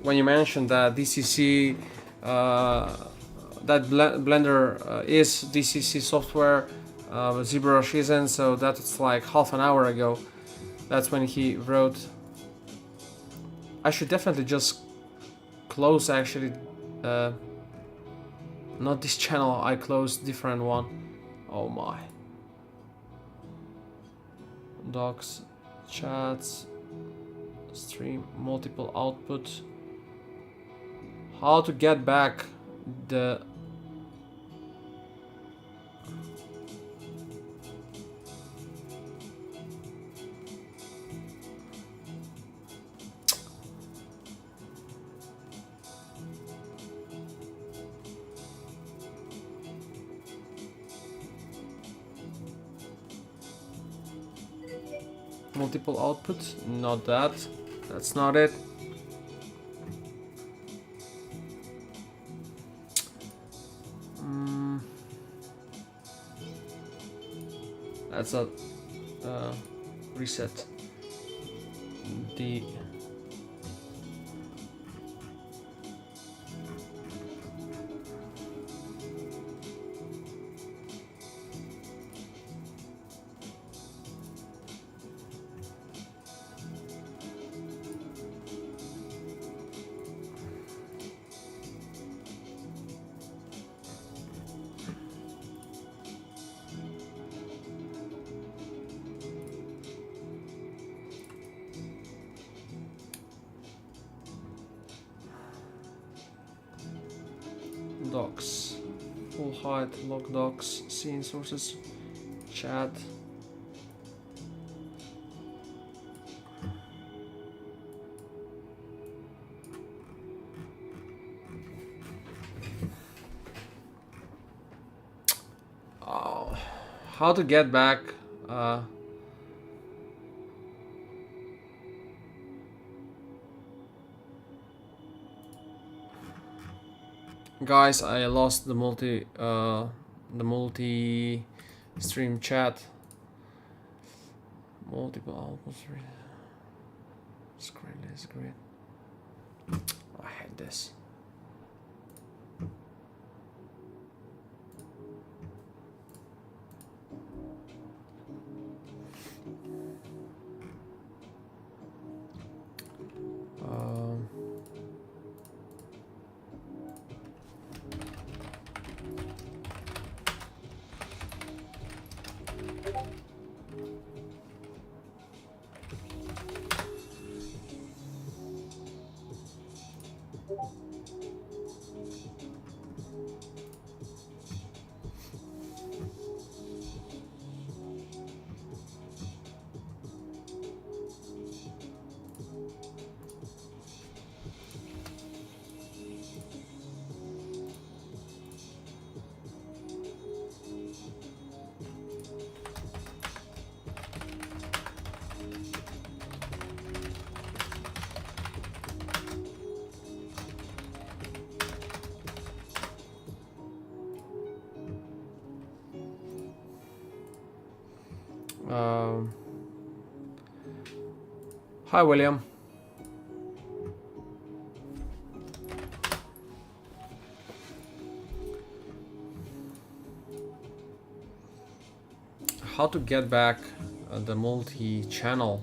when you mentioned that DCC, that Blender is DCC software, ZBrush isn't, so that's like half an hour ago. That's when he wrote. I should definitely just close actually, not this channel, I closed different one. Oh my. Docs, chats, stream, multiple output. How to get back the multiple output? Not that. That's not it. That's a reset. The docs, full height, log docs, scene sources, chat. how to get back. Guys, I lost the multi stream chat. Multiple albums. Screen is great. I hate this. Hi, William. How to get back the multi-channel?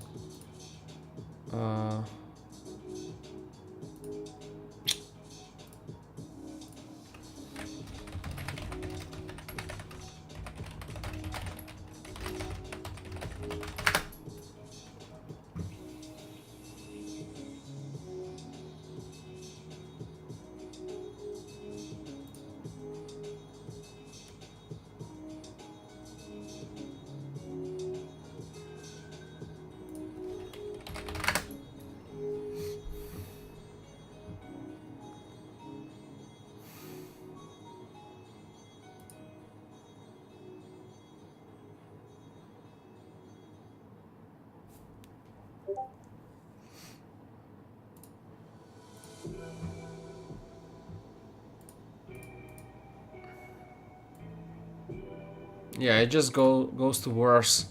Yeah, it just goes to worse.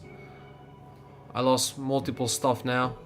I lost multiple stuff now.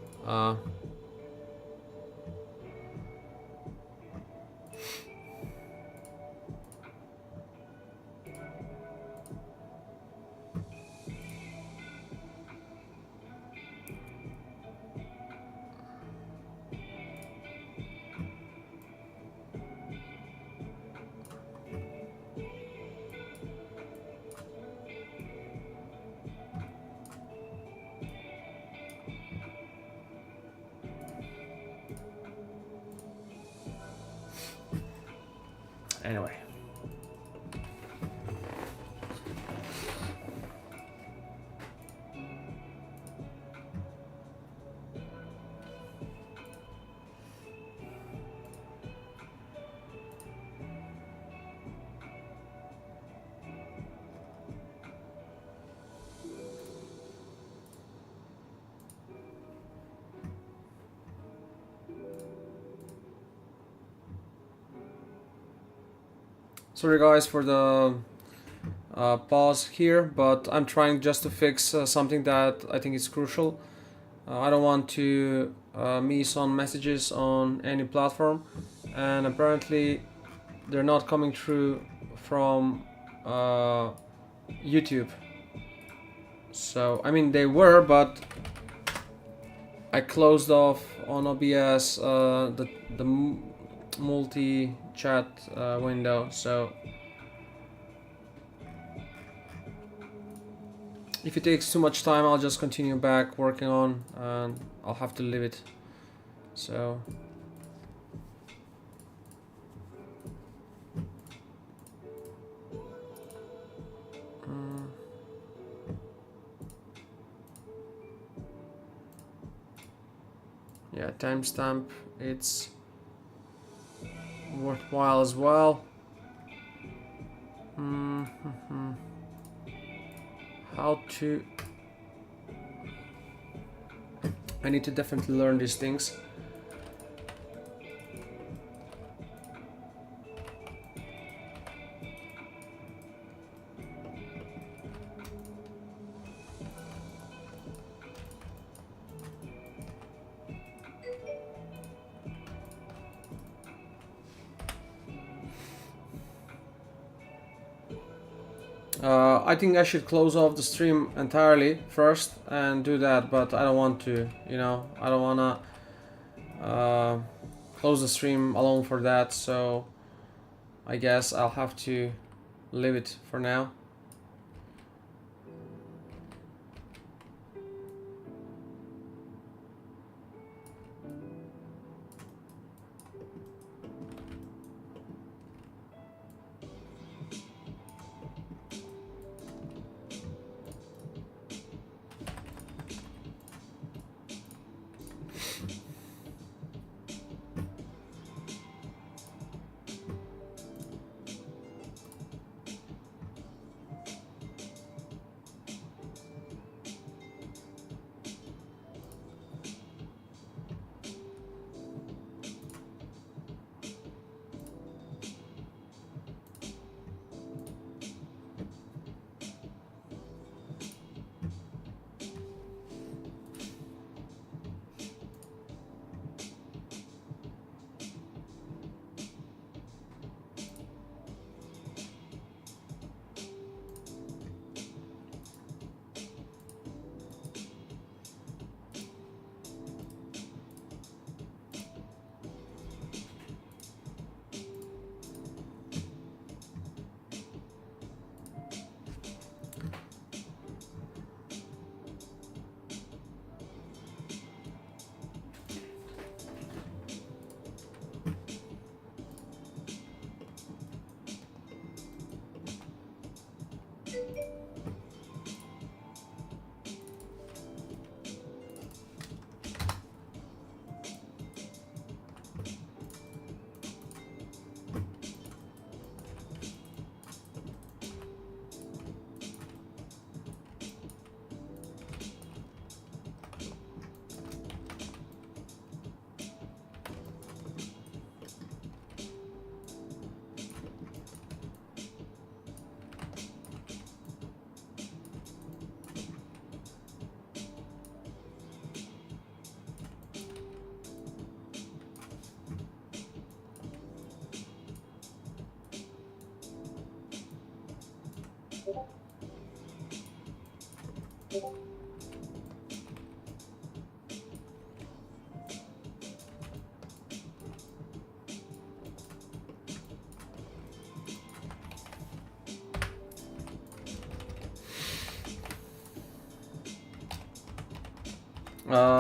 Anyway. Sorry guys for the pause here, but I'm trying just to fix something that I think is crucial. I don't want to miss on messages on any platform, and apparently they're not coming through from YouTube. So I mean they were, but I closed off on OBS the multi-chat window, so if it takes too much time I'll just continue back working on and I'll have to leave it. So yeah, timestamp, it's worthwhile as well. how to... I need to definitely learn these things. I think I should close off the stream entirely first and do that, but I don't want to, you know, I don't wanna close the stream alone for that, so I guess I'll have to leave it for now.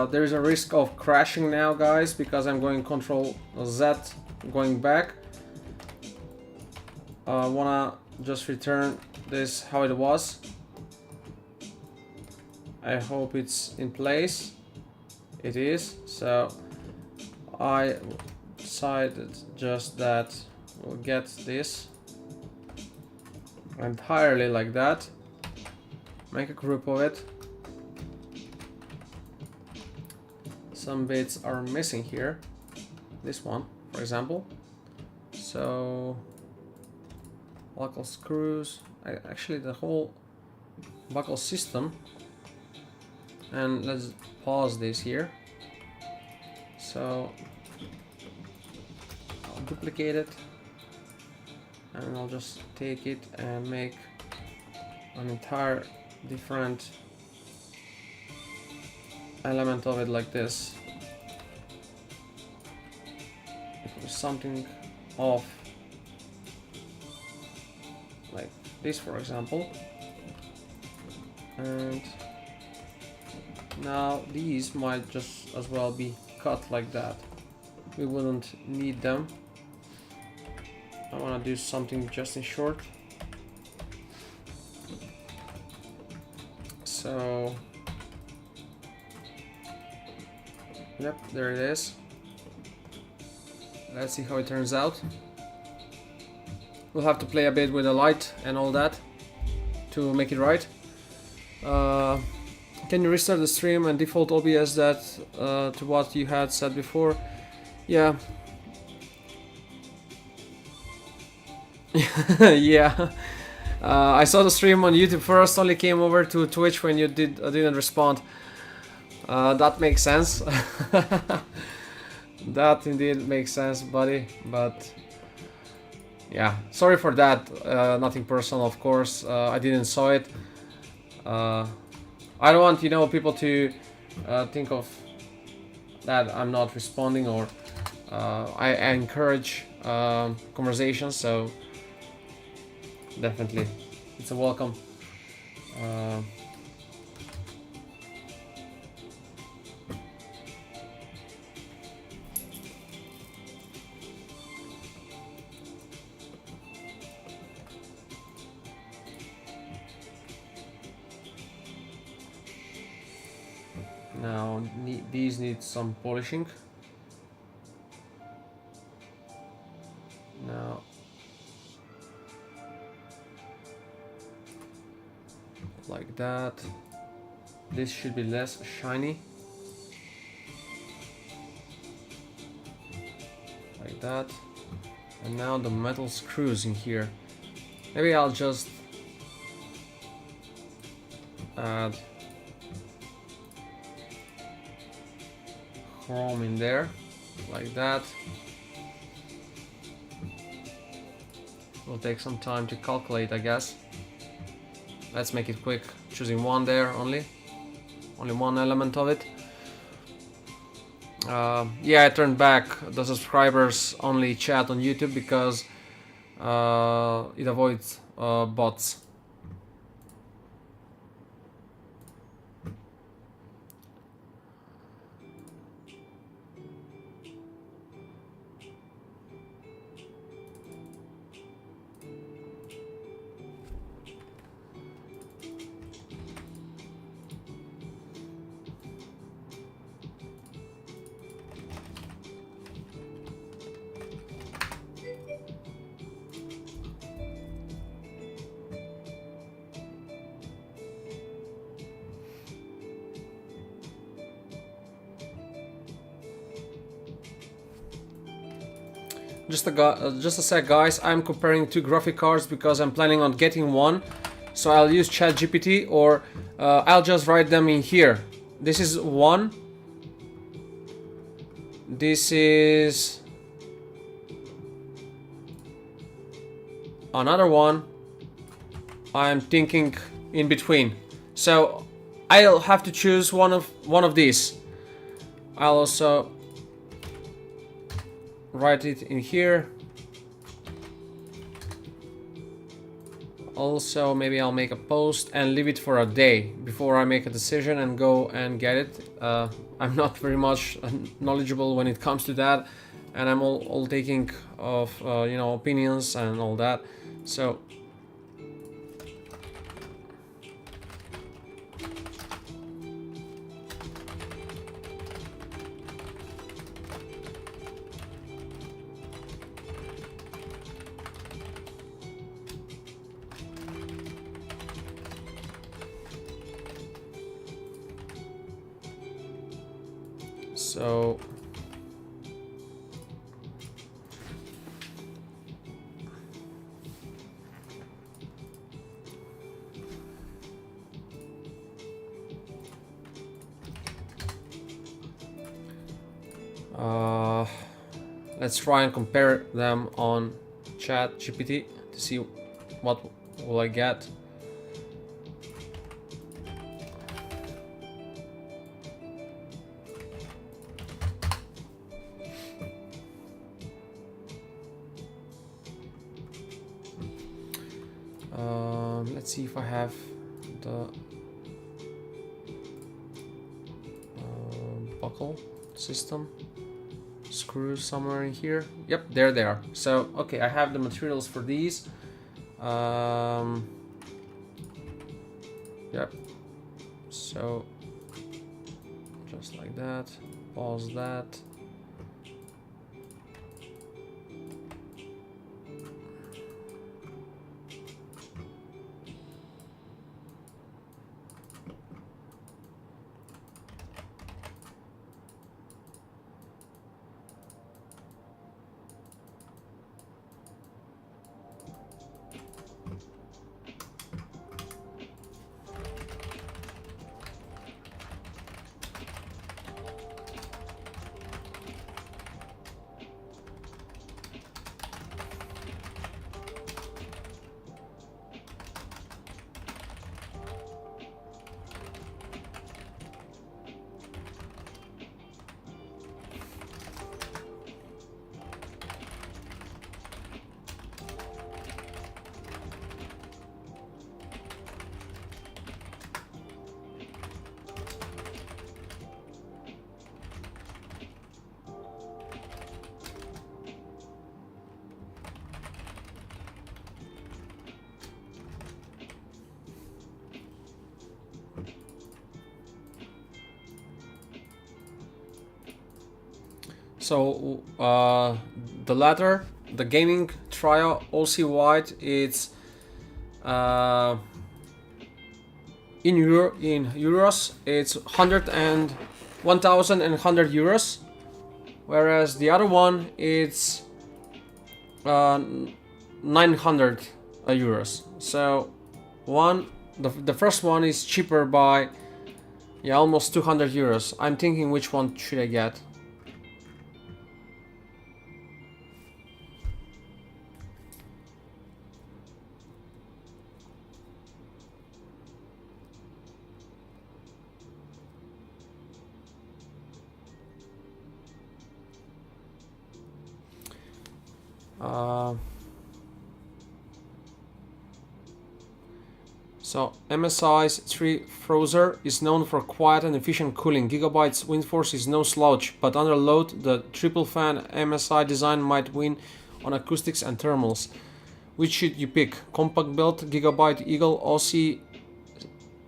There is a risk of crashing now, guys, because I'm going Control Z, going back. I wanna just return this how it was. I hope it's in place. It is. So I decided just that we'll get this entirely like that. Make a group of it. Some bits are missing here. This one, for example. So buckle screws. Actually, the whole buckle system. And let's pause this here. So I'll duplicate it, and I'll just take it and make an entire different element of it like this. If there's something off, like this, for example, and now these might just as well be cut like that. We wouldn't need them. I want to do something just in short. So yep, there it is. Let's see how it turns out. We'll have to play a bit with the light and all that to make it right. Uh, can you restart the stream and default OBS that to what you had said before? Yeah. Yeah. I saw the stream on YouTube first, only came over to Twitch when you didn't respond. That makes sense. That indeed makes sense, buddy. But yeah, sorry for that. Nothing personal, of course. I didn't saw it. I don't want, you know, people to think of that I'm not responding, or I encourage conversations, so definitely it's a welcome. Now these need some polishing. Now like that. This should be less shiny. Like that. And now the metal screws in here. Maybe I'll just add chrome in there, like that. Will take some time to calculate, I guess. Let's make it quick, choosing one there only one element of it. Yeah, I turned back the subscribers only chat on YouTube because it avoids bots. Just a sec, guys. I'm comparing two graphic cards because I'm planning on getting one. So I'll use ChatGPT, or I'll just write them in here. This is one. This is another one. I'm thinking in between. So I'll have to choose one of these. I'll also write it in here. Also, maybe I'll make a post and leave it for a day before I make a decision and go and get it. I'm not very much knowledgeable when it comes to that, and I'm all taking of you know, opinions and all that. So let's try and compare them on ChatGPT to see what will I get. Let's see if I have the buckle system screws somewhere in here. Yep, there they are. So okay, I have the materials for these. Yep, so just like that. Pause that. So the latter, the gaming Trio OC White, it's in euros, it's 1,100 euros, whereas the other one it's 900 euros. So the first one is cheaper by almost 200 euros. I'm thinking which one should I get. So MSI's 3 Frozer is known for quiet and efficient cooling. Gigabyte's Windforce is no slouch, but under load, the triple fan MSI design might win on acoustics and thermals. Which should you pick? Compact built Gigabyte Eagle OC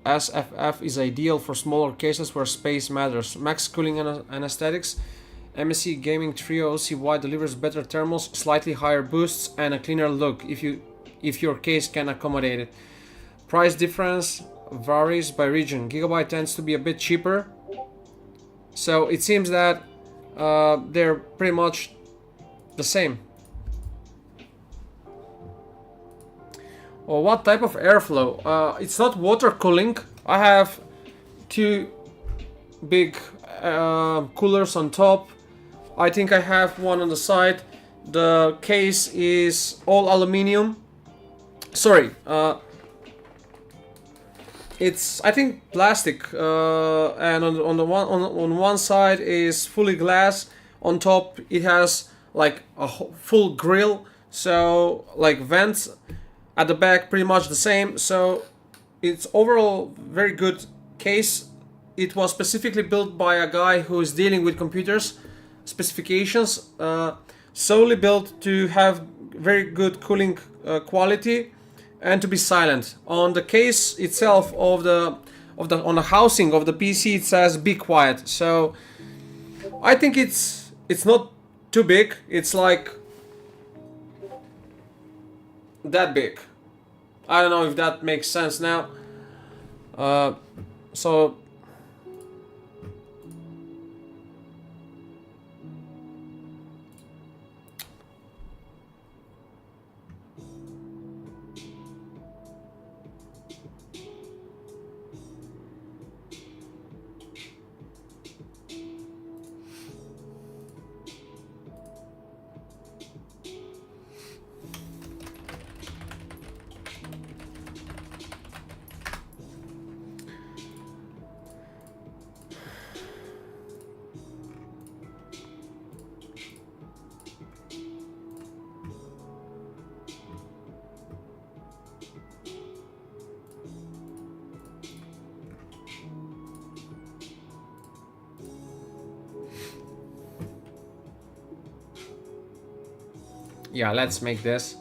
SFF is ideal for smaller cases where space matters. Max cooling and aesthetics. MSI Gaming Trio OC-White delivers better thermals, slightly higher boosts, and a cleaner look if your case can accommodate it. Price difference varies by region. Gigabyte tends to be a bit cheaper, so it seems that they're pretty much the same. Well, what type of airflow? It's not water cooling. I have 2 big coolers on top. I think I have one on the side. The case is all aluminum. Sorry, it's I think plastic, and on one side is fully glass. On top it has like a full grill, so like vents. At the back pretty much the same, so it's overall very good case. It was specifically built by a guy who is dealing with computers specifications, solely built to have very good cooling quality and to be silent. On the case itself on the housing of the PC, it says be quiet. So I think it's not too big. It's like that big. I don't know if that makes sense now. So yeah, let's make this.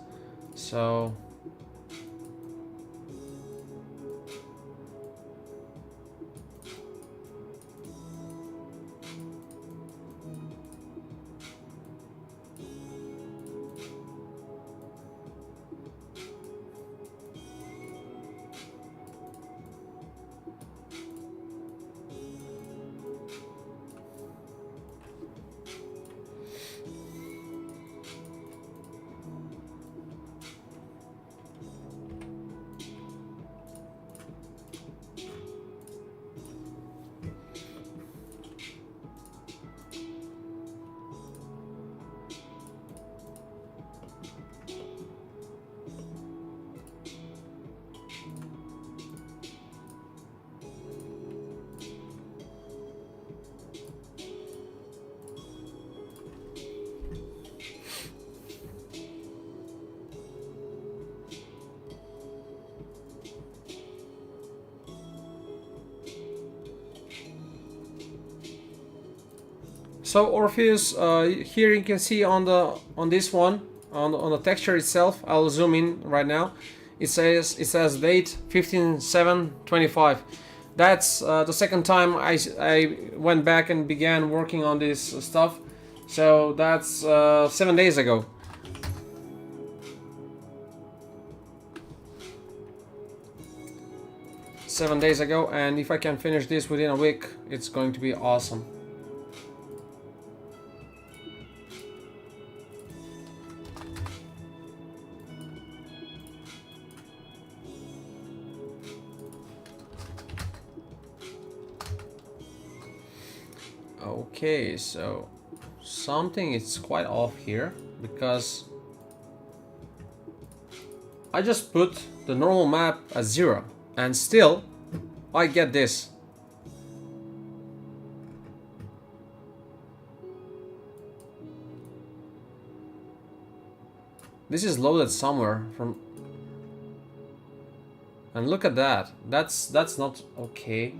So Orpheus, here you can see on this one on the texture itself. I'll zoom in right now. It says date 15/7/25. That's the second time I went back and began working on this stuff. So that's 7 days ago. And if I can finish this within a week, it's going to be awesome. Okay, so something is quite off here because I just put the normal map as 0 and still I get this. This is loaded somewhere from, and look at that. That's not okay.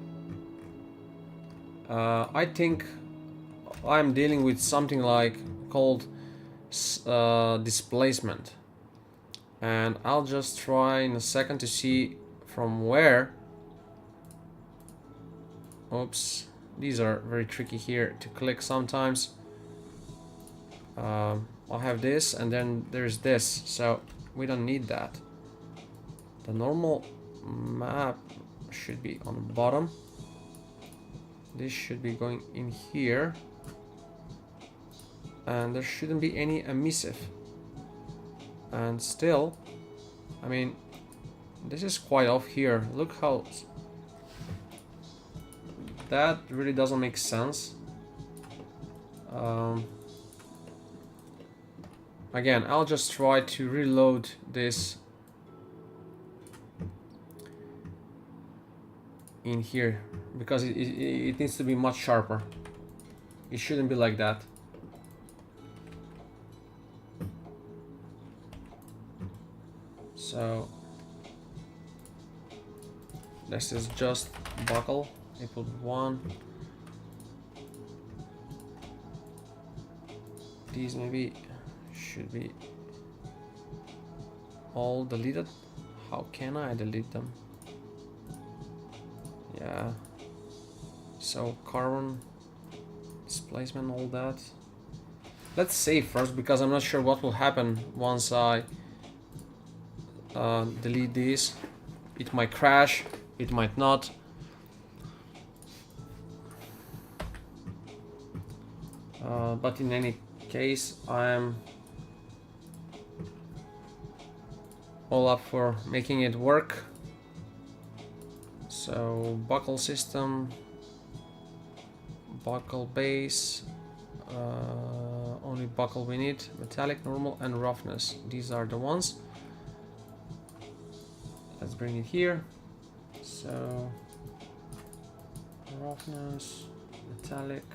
I think I'm dealing with something like called displacement, and I'll just try in a second to see from where. Oops, these are very tricky here to click sometimes. I'll have this, and then there's this, so we don't need that. The normal map should be on the bottom. This should be going in here, and there shouldn't be any emissive. And still, I mean, this is quite off here. Look how that really doesn't make sense. Again, I'll just try to reload this in here because it needs to be much sharper. It shouldn't be like that. So this is just buckle. I put 1. These maybe should be all deleted. How can I delete them? Yeah. So carbon displacement, all that. Let's save first because I'm not sure what will happen once I delete these. It might crash, it might not. But in any case, I'm all up for making it work. So buckle system, buckle base, only buckle we need, metallic, normal, and roughness. These are the ones. Let's bring it here. So roughness, metallic,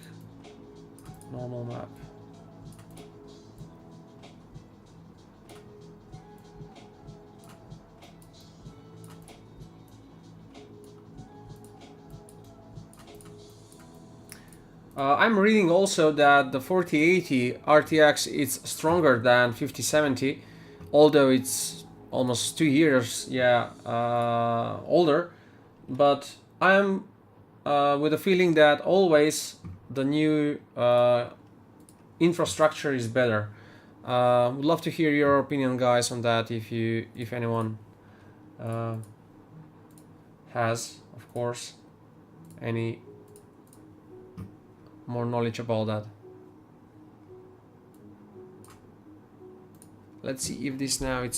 normal map. I'm reading also that the 4080 RTX is stronger than 5070, although it's almost 2 years, older. But I'm with a feeling that always the new infrastructure is better. Would love to hear your opinion, guys, on that. If anyone has, of course, any more knowledge about that. Let's see if this now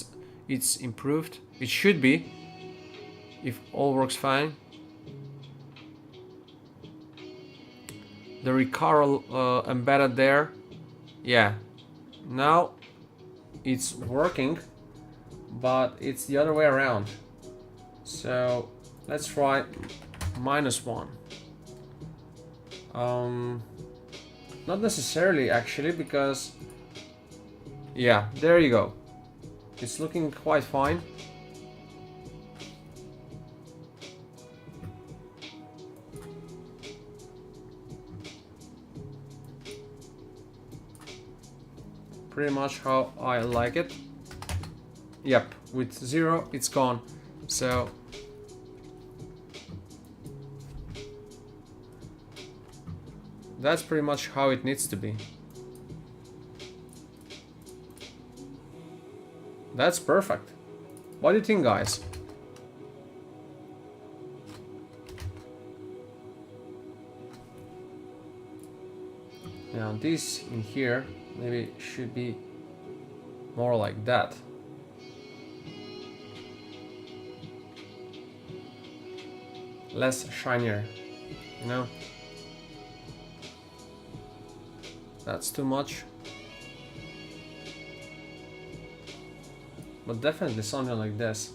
it's improved. It should be, if all works fine. The Recaro embedded there. Yeah, now it's working, but it's the other way around. So let's try -1. Not necessarily actually, because yeah, there you go. It's looking quite fine. Pretty much how I like it. Yep, with 0 it's gone. So that's pretty much how it needs to be. That's perfect. What do you think, guys? Now this in here maybe should be more like that. Less shinier, you know? That's too much. But definitely something like this.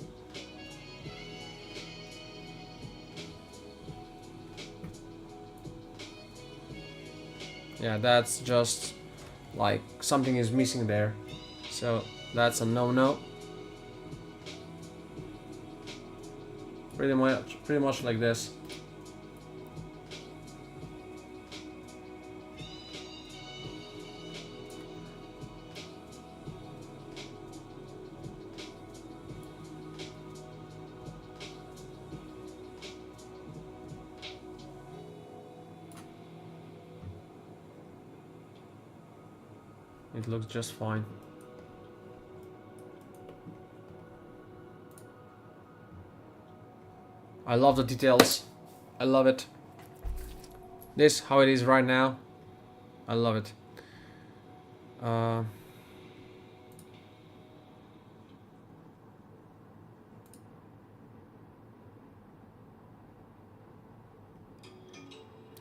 Yeah, that's just like something is missing there. So that's a no-no. Pretty much like this. It looks just fine. I love the details. I love it. This, how it is right now. I love it.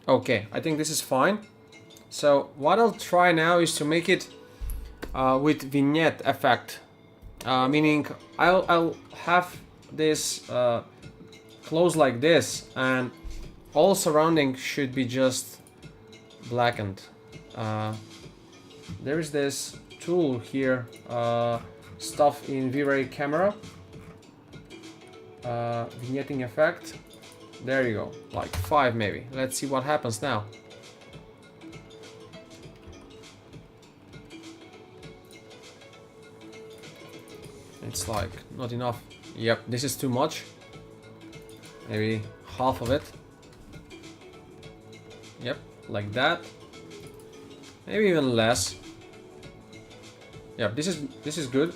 Okay, I think this is fine. So what I'll try now is to make it with vignette effect, meaning I'll have this close like this, and all surrounding should be just blackened. There is this tool here, stuff in V-Ray camera, vignetting effect. There you go, like 5 maybe. Let's see what happens now. It's like not enough. Yep, this is too much. Maybe half of it. Yep, like that. Maybe even less. Yep, this is good.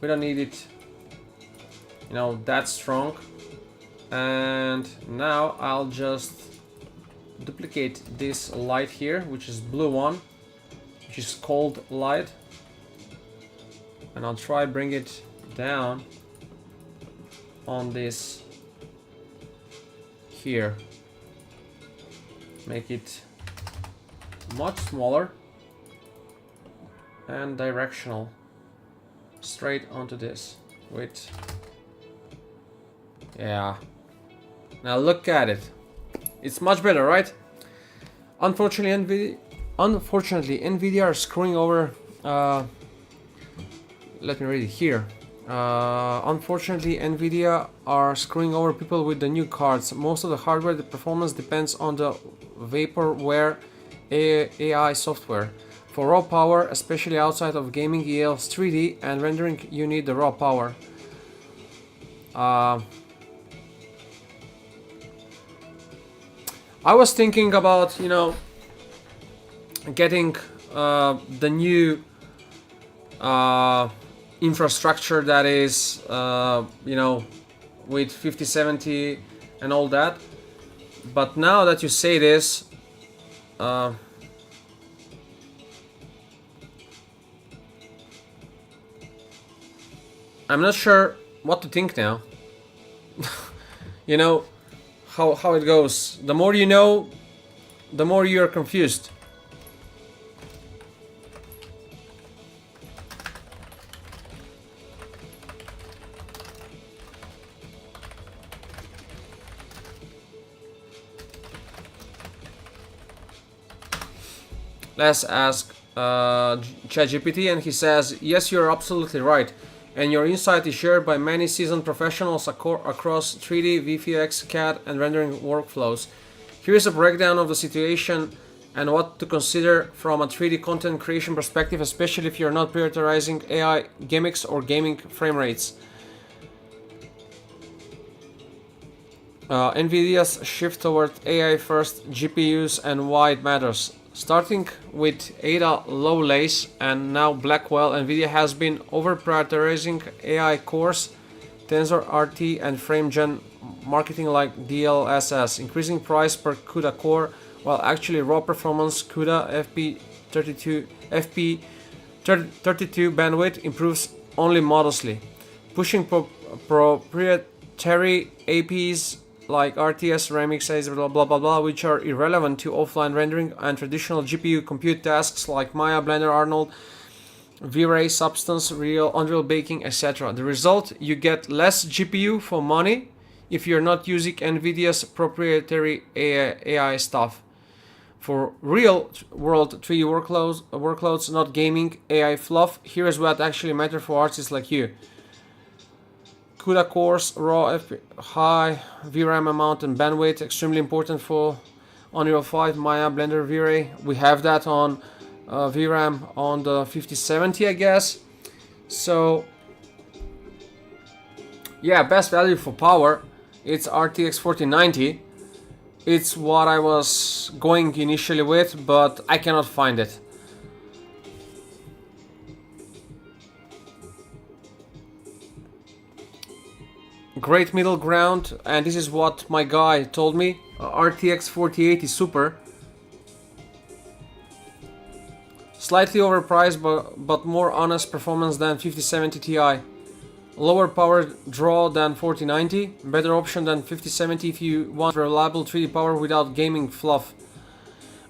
We don't need it, you know, that strong. And now I'll just duplicate this light here, which is blue one, which is cold light. And I'll try bring it down on this here. Make it much smaller and directional. Straight onto this with, yeah. Now look at it. It's much better, right? Unfortunately, NVIDIA are screwing over. Let me read it here. Unfortunately, NVIDIA are screwing over people with the new cards. Most of the hardware, the performance depends on the vaporware AI software. For raw power, especially outside of gaming, EL's 3D and rendering, you need the raw power. I was thinking about, you know, getting the new infrastructure that is, you know, with 5070 and all that. But now that you say this, I'm not sure what to think now. You know how it goes. The more you know, the more you're confused. Let's ask ChatGPT, and he says, yes, you're absolutely right. And your insight is shared by many seasoned professionals across 3D, VFX, CAD, and rendering workflows. Here is a breakdown of the situation and what to consider from a 3D content creation perspective, especially if you're not prioritizing AI gimmicks or gaming frame rates. NVIDIA's shift toward AI first GPUs and why it matters. Starting with Ada Lovelace and now Blackwell, Nvidia has been over-prioritizing AI cores, Tensor RT and FrameGen marketing like DLSS, increasing price per CUDA core, while actually raw performance CUDA FP32 bandwidth improves only modestly, pushing proprietary APs like RTS, Remix, blah blah blah blah, which are irrelevant to offline rendering and traditional GPU compute tasks like Maya, Blender, Arnold, V-Ray, Substance, Unreal Baking, etc. The result, you get less GPU for money if you're not using Nvidia's proprietary AI stuff. For real world 3D workloads, not gaming, AI fluff, here's what actually matters for artists like you. CUDA cores, raw high VRAM amount and bandwidth, extremely important for Unreal 5, Maya, Blender, V-Ray. We have that on VRAM on the 5070, I guess. So yeah, best value for power, it's RTX 4090. It's what I was going initially with, but I cannot find it. Great middle ground, and this is what my guy told me. RTX 4080 Super. Slightly overpriced, but more honest performance than 5070 Ti. Lower power draw than 4090. Better option than 5070 if you want reliable 3D power without gaming fluff.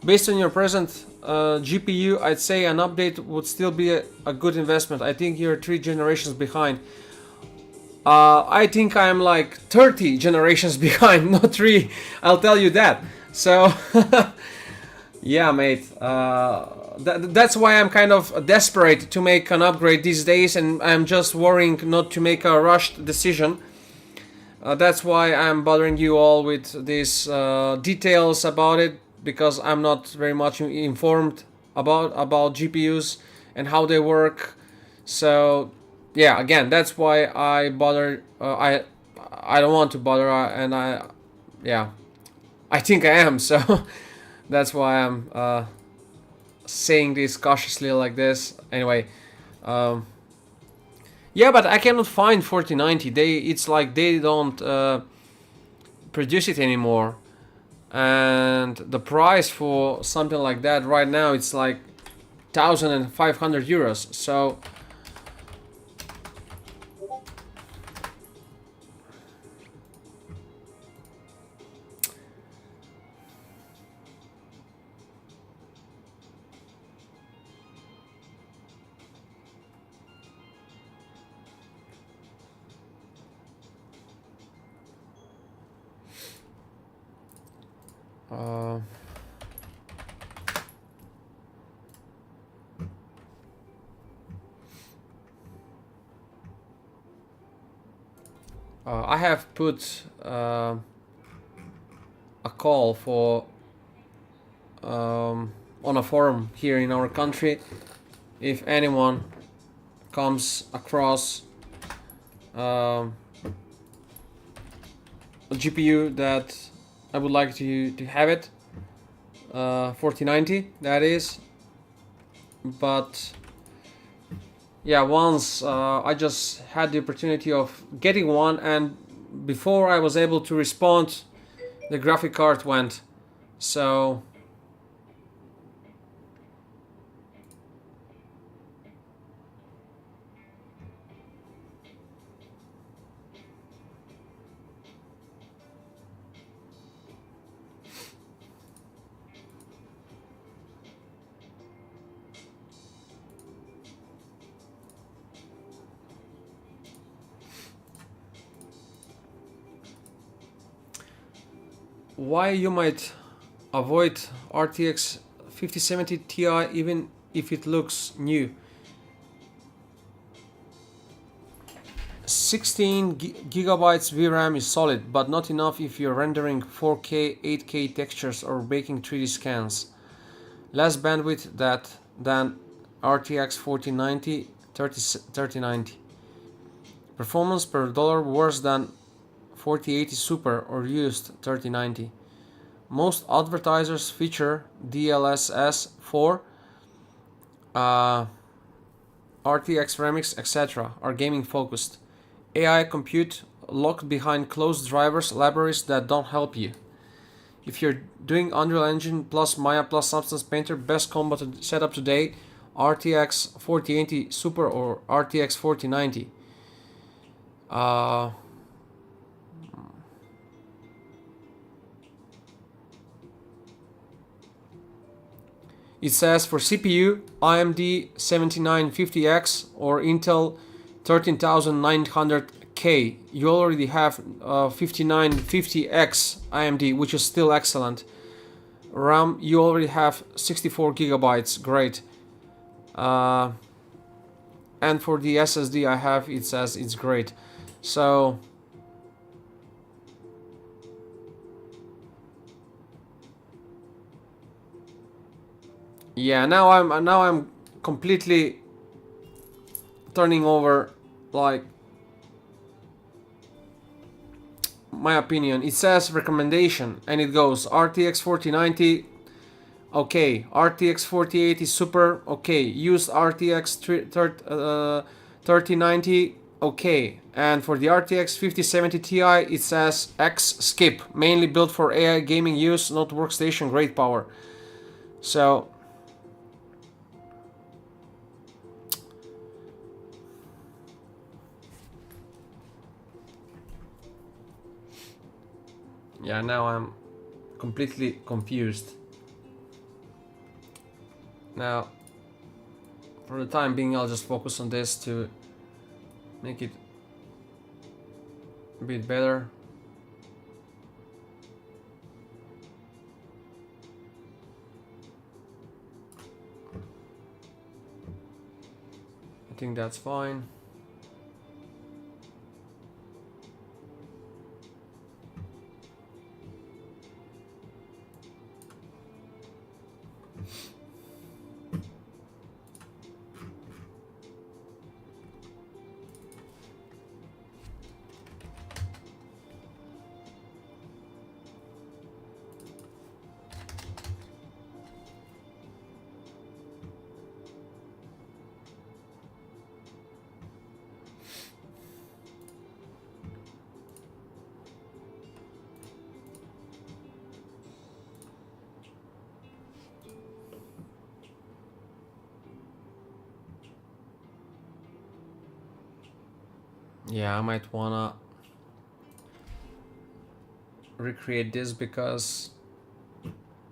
Based on your present GPU, I'd say an update would still be a good investment. I think you're 3 generations behind. I think I'm like 30 generations behind, not 3. I'll tell you that. So, yeah, mate. That's why I'm kind of desperate to make an upgrade these days, and I'm just worrying not to make a rushed decision. That's why I'm bothering you all with these details about it, because I'm not very much informed about GPUs and how they work. So yeah, again, that's why I bother. I don't want to bother, and I think I am. So that's why I'm saying this cautiously like this. Anyway, yeah, but I cannot find 4090. It's like they don't produce it anymore, and the price for something like that right now it's like 1,500 euros. So. I have put a call for on a forum here in our country. If anyone comes across a GPU that I would like to have it, 4090 that is, but yeah, once I just had the opportunity of getting one, and before I was able to respond, the graphic card went. So why you might avoid RTX 5070 Ti even if it looks new. 16 gigabytes VRAM is solid, but not enough if you're rendering 4K, 8K textures or making 3D scans. Less bandwidth than RTX 4090, 3090. Performance per dollar worse than 4080 Super or used 3090. Most advertisers feature DLSS 4, RTX Remix, etc. are gaming focused. AI compute locked behind closed drivers libraries that don't help you. If you're doing Unreal Engine plus Maya plus Substance Painter, best combo setup today, RTX 4080 Super or RTX 4090. It says for CPU, AMD 7950X or Intel 13900K. You already have 5950X AMD, which is still excellent. RAM, you already have 64 gigabytes, great. And for the SSD I have, it says it's great. So yeah, now I'm completely turning over like my opinion. It says recommendation and it goes RTX 4090, okay, RTX 4080 Super, okay, use RTX 3090, okay, and for the RTX 5070 Ti it says X skip, mainly built for AI gaming use, not workstation, great power. So yeah, now I'm completely confused. Now, for the time being, I'll just focus on this to make it a bit better. I think that's fine. Yeah, I might wanna recreate this because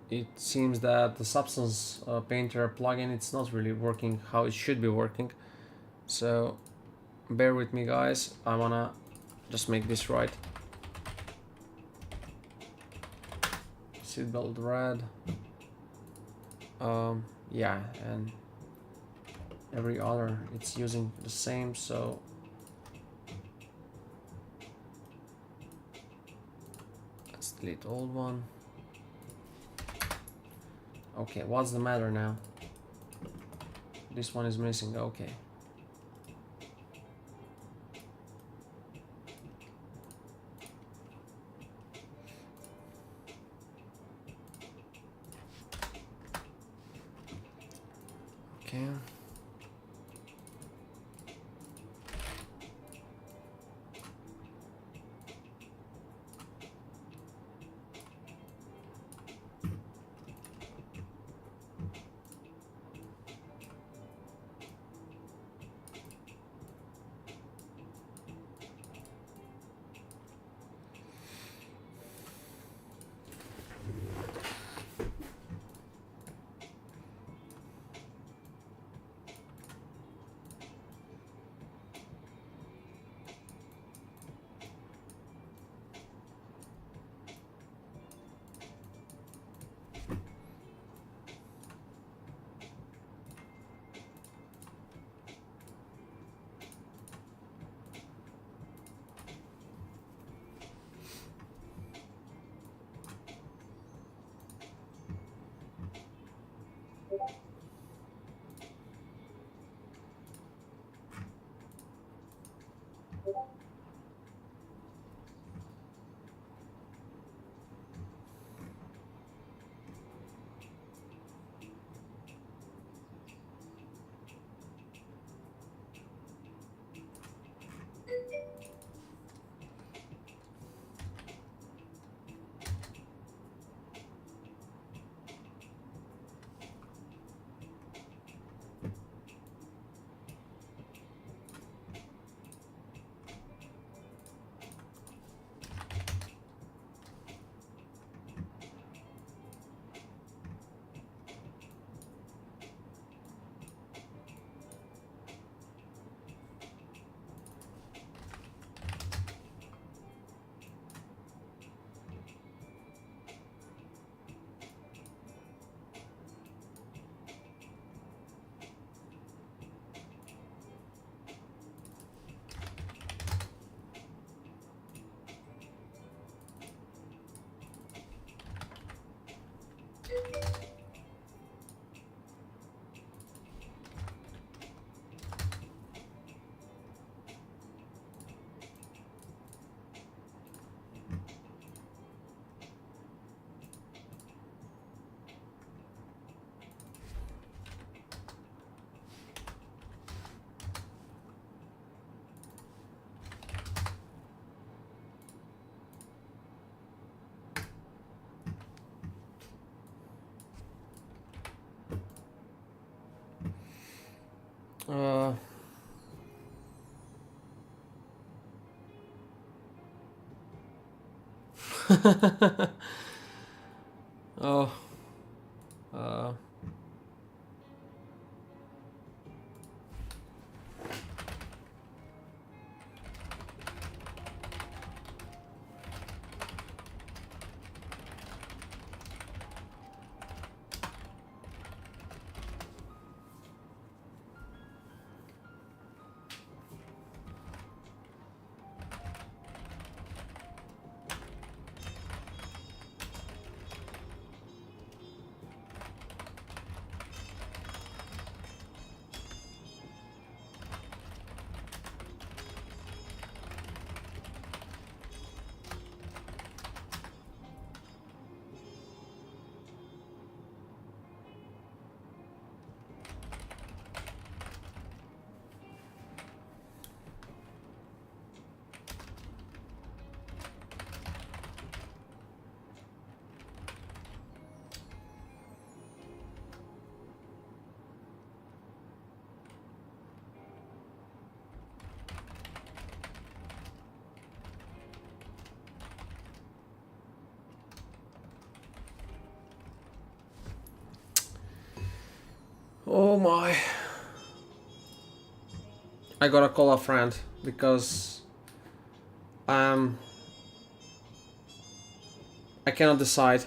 it seems that the Substance Painter plugin, it's not really working how it should be working. So bear with me guys, I wanna just make this right. Seatbelt red. Yeah, and every other it's using the same, so let's delete old one. Okay, what's the matter now? This one is missing, okay. Okay. Uh, oh. Uh, oh my. I gotta call a friend because I cannot decide.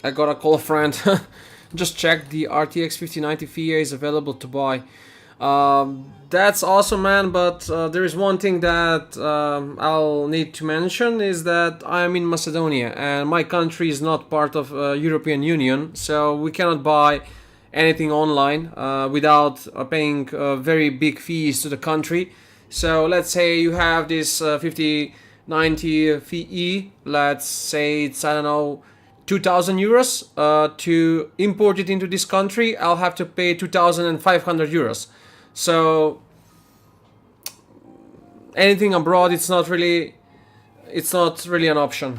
I gotta call a friend. Just check the RTX 5090 FIA is available to buy. That's awesome, man, but there is one thing that I'll need to mention is that I'm in Macedonia and my country is not part of European Union, so we cannot buy anything online without paying very big fees to the country. So let's say you have this 5090 FE, let's say it's, I don't know, 2,000 euros to import it into this country. I'll have to pay 2,500 euros. So anything abroad, it's not really an option.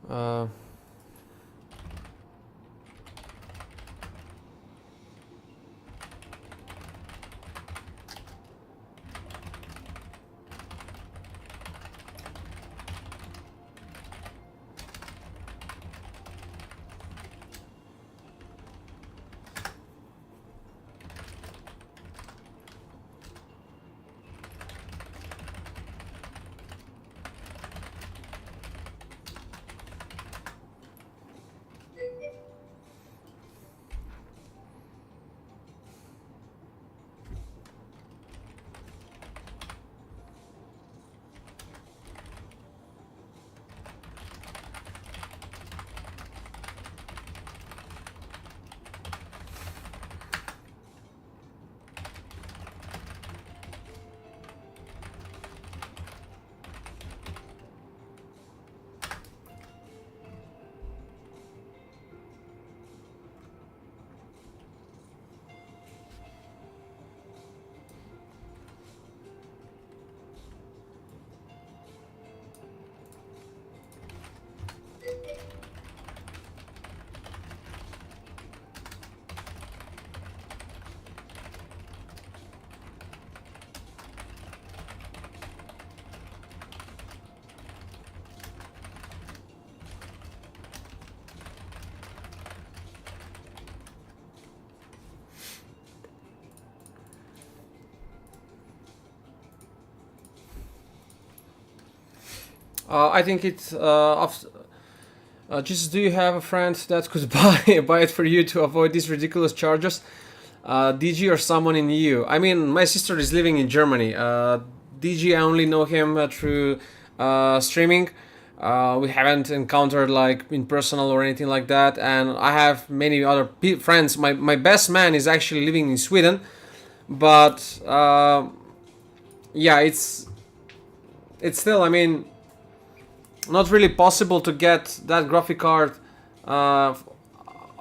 Uh, I think it. Jesus, do you have a friend that could buy it for you to avoid these ridiculous charges? DG or someone in EU? I mean, my sister is living in Germany. DG, I only know him through streaming. We haven't encountered like in personal or anything like that. And I have many other friends. My best man is actually living in Sweden, but yeah, it's still. I mean, not really possible to get that graphic card uh,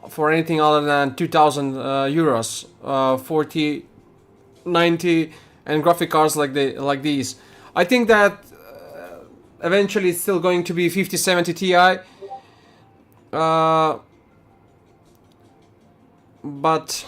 for anything other than 2000 euros, 40, 90, and graphic cards like these. I think that eventually it's still going to be 5070 Ti, but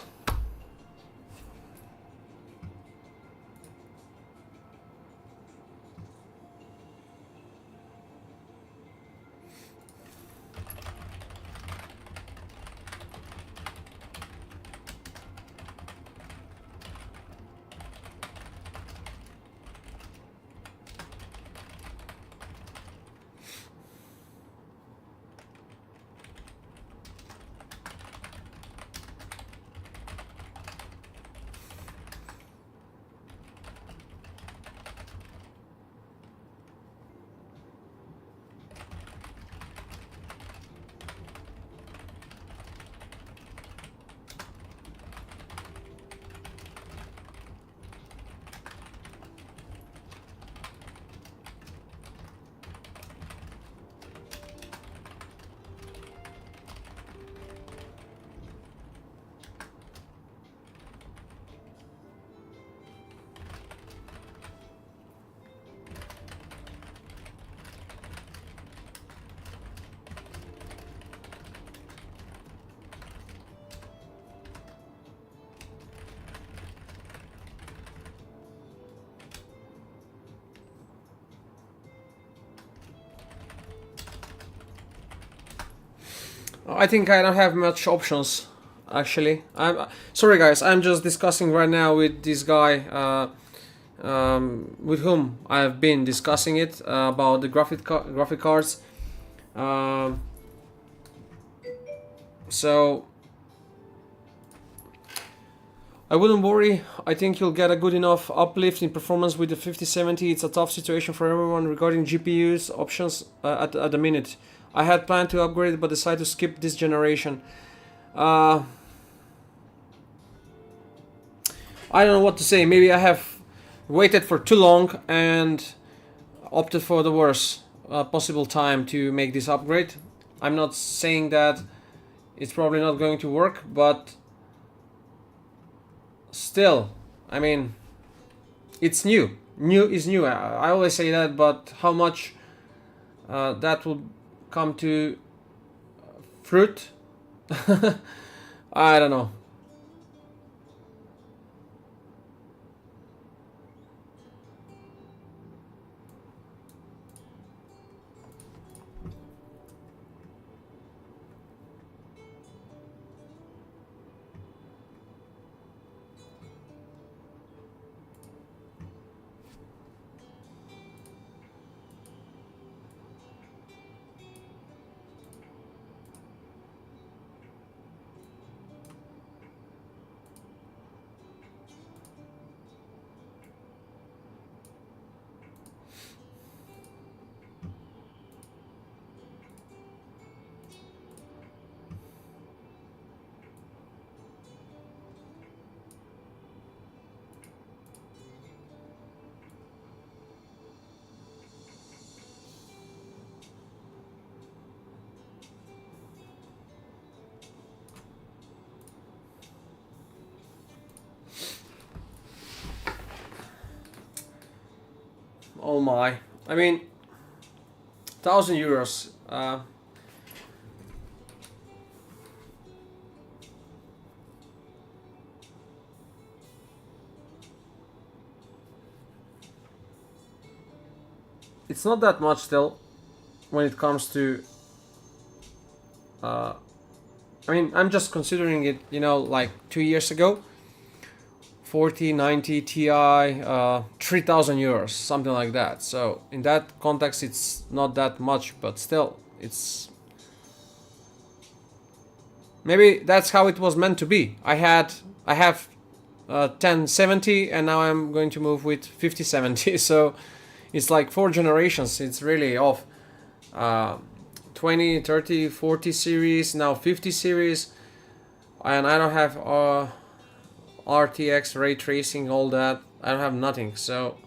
I think I don't have much options. Actually, I'm sorry, guys. I'm just discussing right now with this guy, with whom I've been discussing it about the graphic cards. Um, so I wouldn't worry. I think you'll get a good enough uplift in performance with the 5070. It's a tough situation for everyone regarding GPUs options at the minute. I had planned to upgrade it, but decided to skip this generation. Uh, I don't know what to say. Maybe I have waited for too long and opted for the worst possible time to make this upgrade. I'm not saying that it's probably not going to work, but still, I mean, it's new. New is new. I always say that, but how much that will come to fruit, I don't know. Oh my! I mean, 1,000 euros. It's not that much still when it comes to. I mean, I'm just considering it. Like 2 years ago, 4090 Ti, 3000 euros, something like that. So in that context, it's not that much, but still, it's maybe that's how it was meant to be. I have 1070, and now I'm going to move with 5070. So it's like 4 generations. It's really off. 20, 30, 40 series, now 50 series, and I don't have RTX, ray tracing, all that. I don't have nothing, so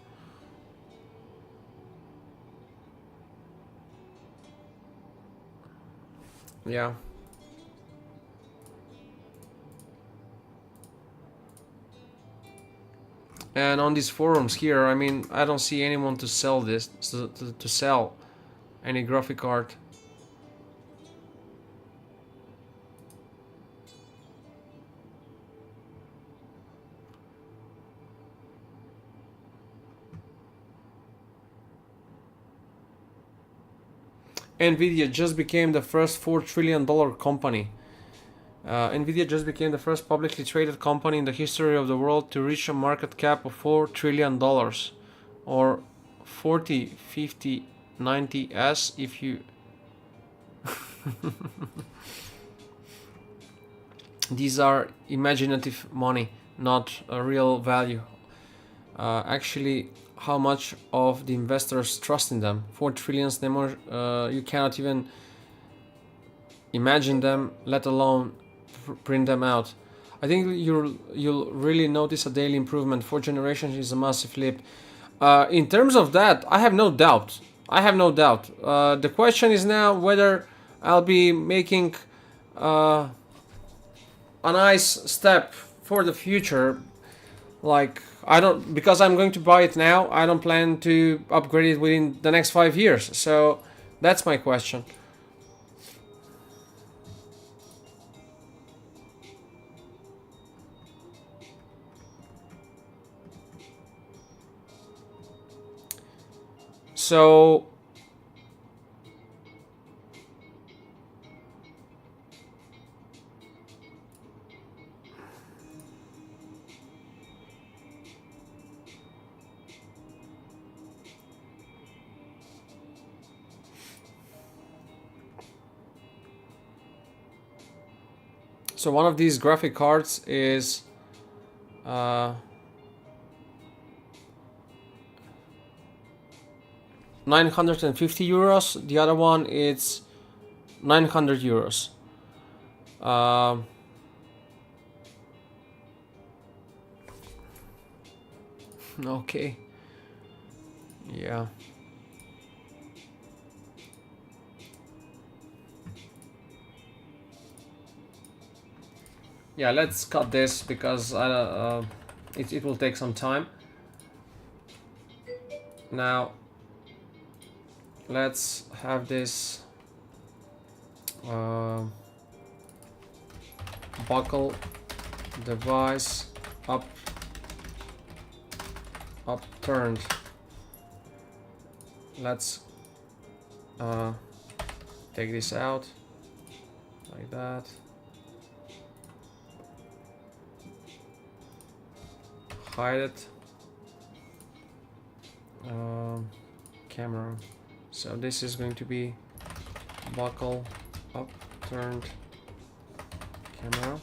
yeah. And on these forums here, I mean, I don't see anyone to sell this, to sell any graphic card. Nvidia just became the first $4 trillion company. Nvidia just became the first publicly traded company in the history of the world to reach a market cap of $4 trillion, or 40, 50, 90s if you... These are imaginative money, not a real value. Actually, how much of the investors trust in them? 4 trillions, you cannot even imagine them, let alone print them out. I think you'll really notice a daily improvement. 4 generations is a massive leap. In terms of that, I have no doubt. The question is now whether I'll be making a nice step for the future. Like, I don't, because I'm going to buy it now, I don't plan to upgrade it within the next 5 years. So that's my question. So one of these graphic cards is 950 euros. The other one is 900 euros. Okay. Yeah. Yeah, let's cut this because it will take some time. Now, let's have this buckle device upturned. Let's take this out like that. Hide it. Camera. So this is going to be buckle upturned camera.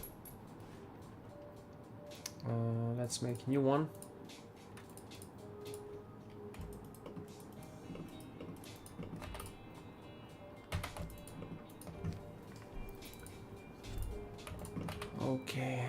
Let's make a new one. Okay.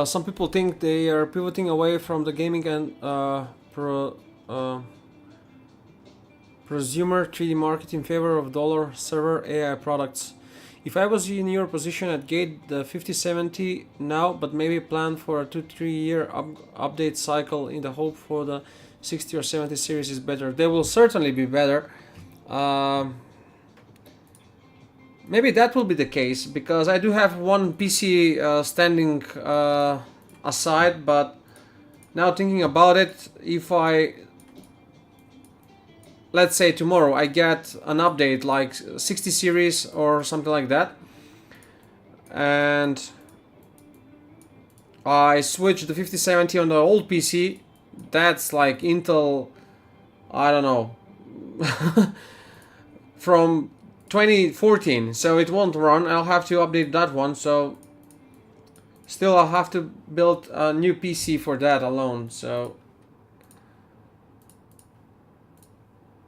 Some people think they are pivoting away from the gaming and uh, prosumer 3D market in favor of dollar server AI products. If I was in your position, I'd gate the 5070 now, but maybe plan for a 2-3 year update cycle in the hope for the 60 or 70 series is better. They will certainly be better. Maybe that will be the case, because I do have one PC standing aside, but now thinking about it, if I, let's say tomorrow I get an update like 60 series or something like that, and I switch the 5070 on the old PC, that's like Intel, I don't know, from 2014, so it won't run. I'll have to update that one, so still I'll have to build a new PC for that alone. So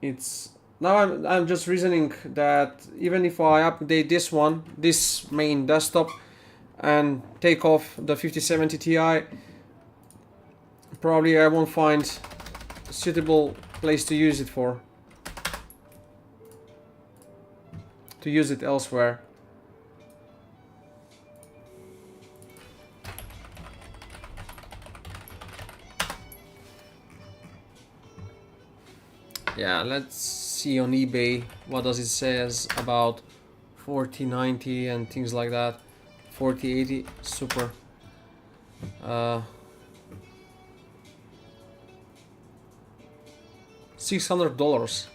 it's now I'm just reasoning that even if I update this main desktop, and take off the 5070 Ti, probably I won't find a suitable place to use it for. To use it elsewhere. Yeah, let's see on eBay what does it says about 4090 and things like that. 4080 super. $600.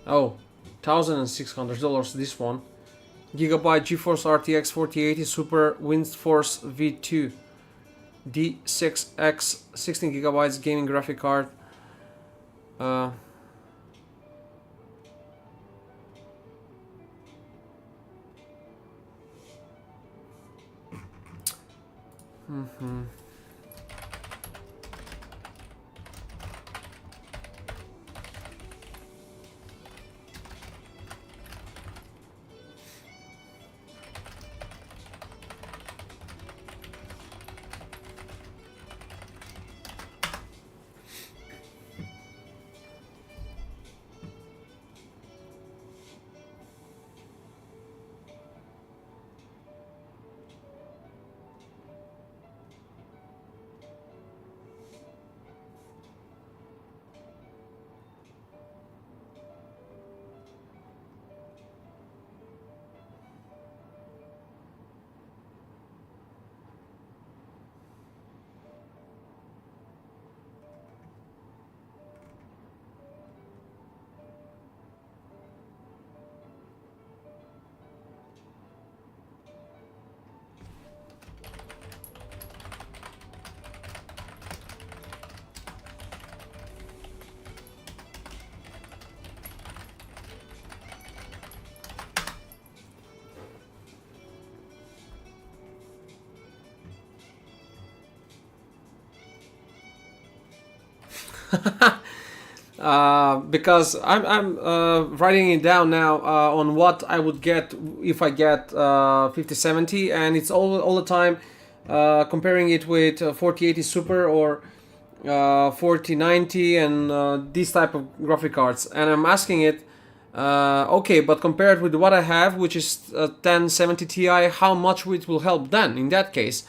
Oh, $1,600 this one. Gigabyte GeForce RTX 4080 Super WindForce V2 D6X 16 gigabytes gaming graphic card. Because I'm writing it down now on what I would get if I get 5070, and it's all the time comparing it with 4080 Super or 4090 and these type of graphic cards, and I'm asking it, okay, but compared with what I have, which is 1070 Ti, how much it will help then in that case?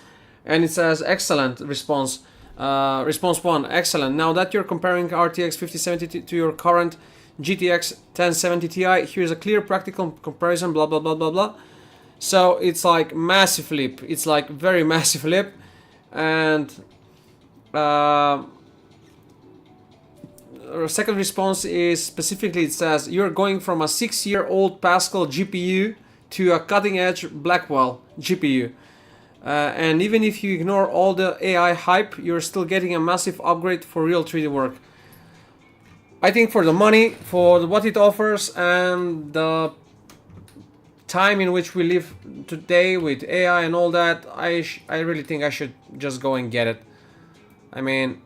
And it says excellent response. Response 1, excellent. Now that you're comparing RTX 5070 to your current GTX 1070 Ti, here's a clear practical comparison, blah blah blah blah blah. So it's like massive leap. It's like very massive leap. And second response is specifically, it says you're going from a 6-year-old Pascal GPU to a cutting-edge Blackwell GPU. And even if you ignore all the AI hype, you're still getting a massive upgrade for real 3D work. I think for the money, for what it offers, and the time in which we live today with AI and all that, I really think I should just go and get it. I mean,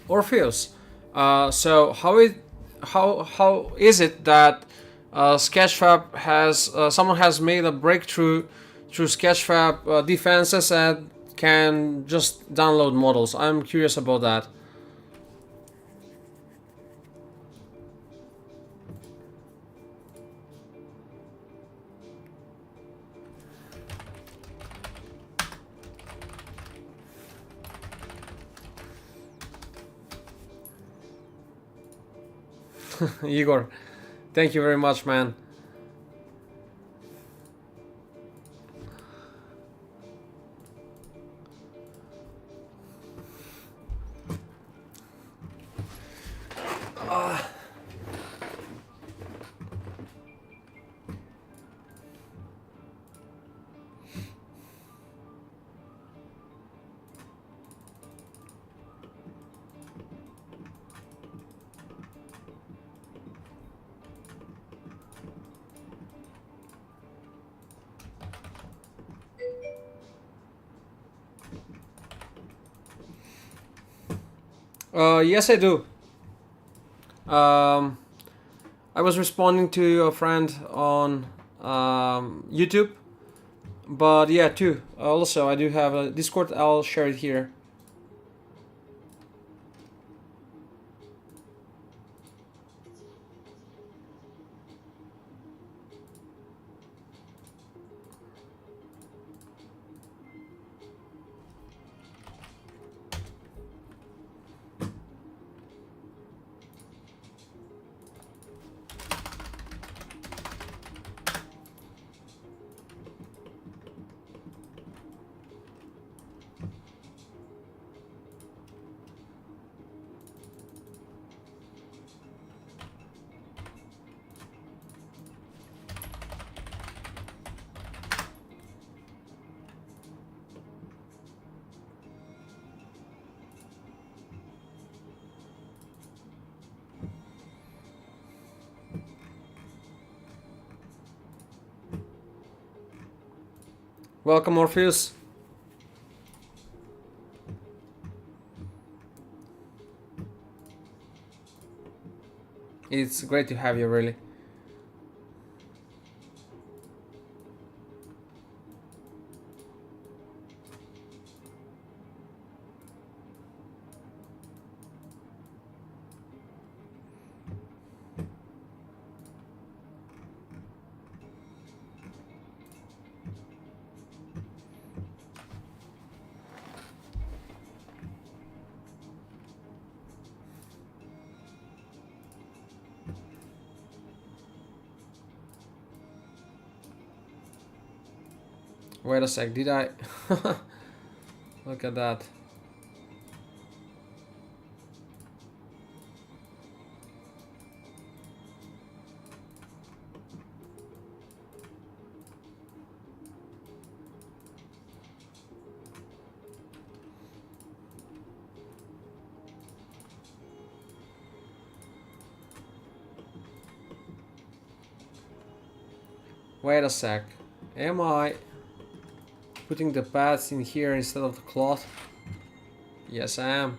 Orpheus. So how is it that Sketchfab has someone has made a breakthrough through Sketchfab defenses and can just download models? I'm curious about that. Igor, thank you very much, man. Yes, I do. Um, I was responding to a friend on YouTube, but yeah, too. Also, I do have a Discord. I'll share it here. Welcome, Orpheus. It's great to have you, really. Wait a sec, did I? Look at that. Wait a sec. Am I putting the pads in here instead of the cloth? Yes, I am.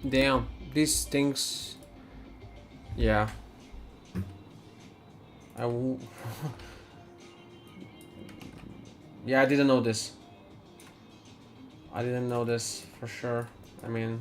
Damn, these things. Yeah. Yeah, I didn't know this. I didn't know this for sure. I mean,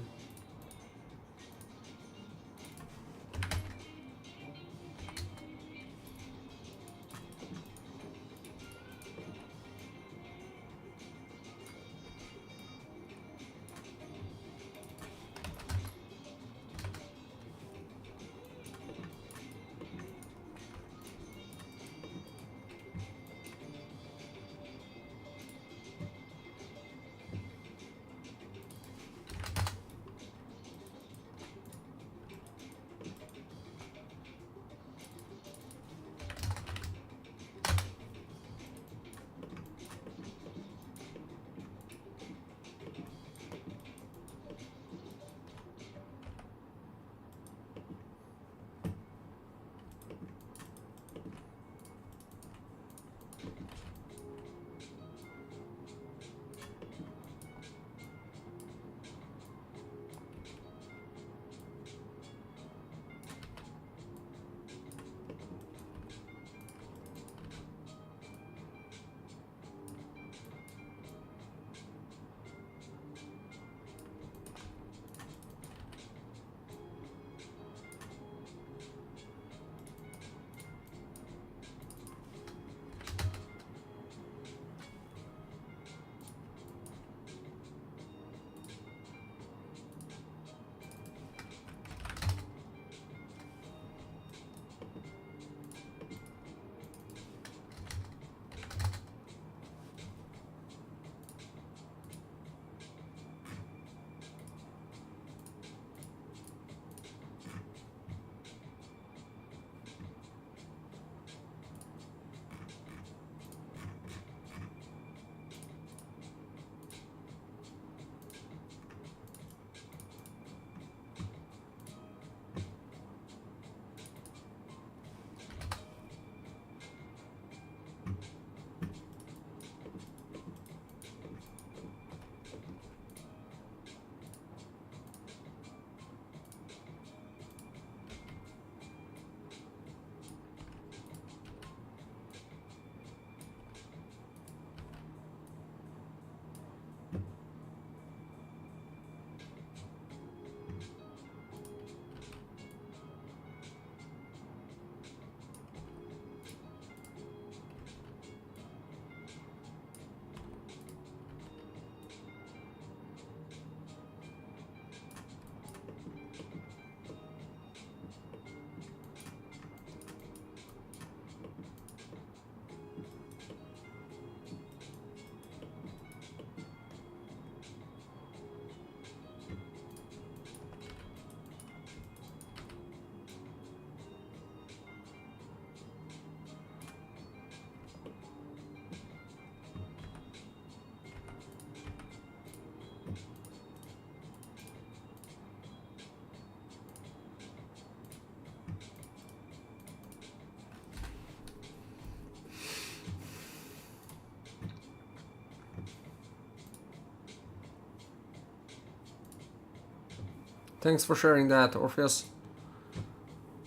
thanks for sharing that, Orpheus.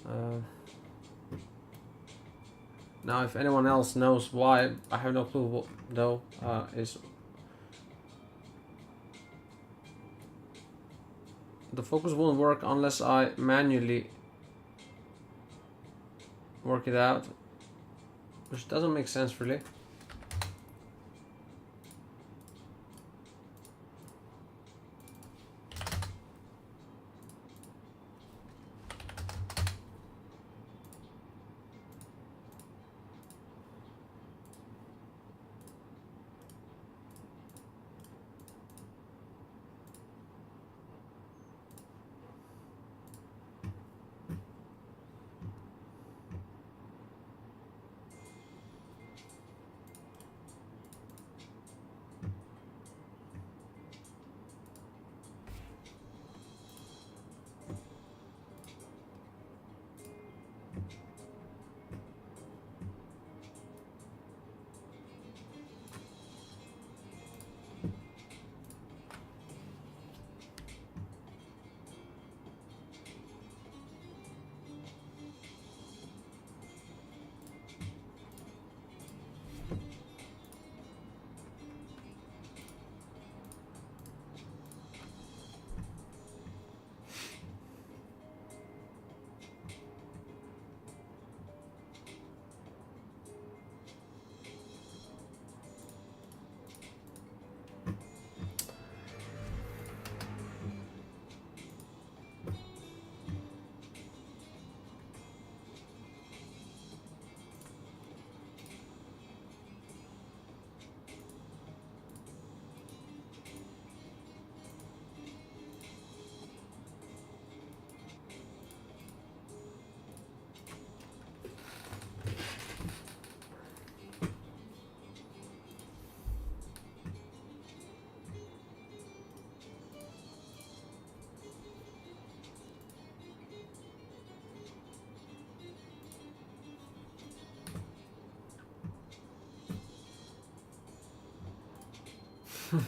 Uh, Now, if anyone else knows why, I have no clue though, is the focus won't work unless I manually work it out, which doesn't make sense really.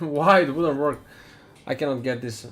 Why it wouldn't work? I cannot get this.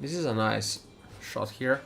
This is a nice shot here.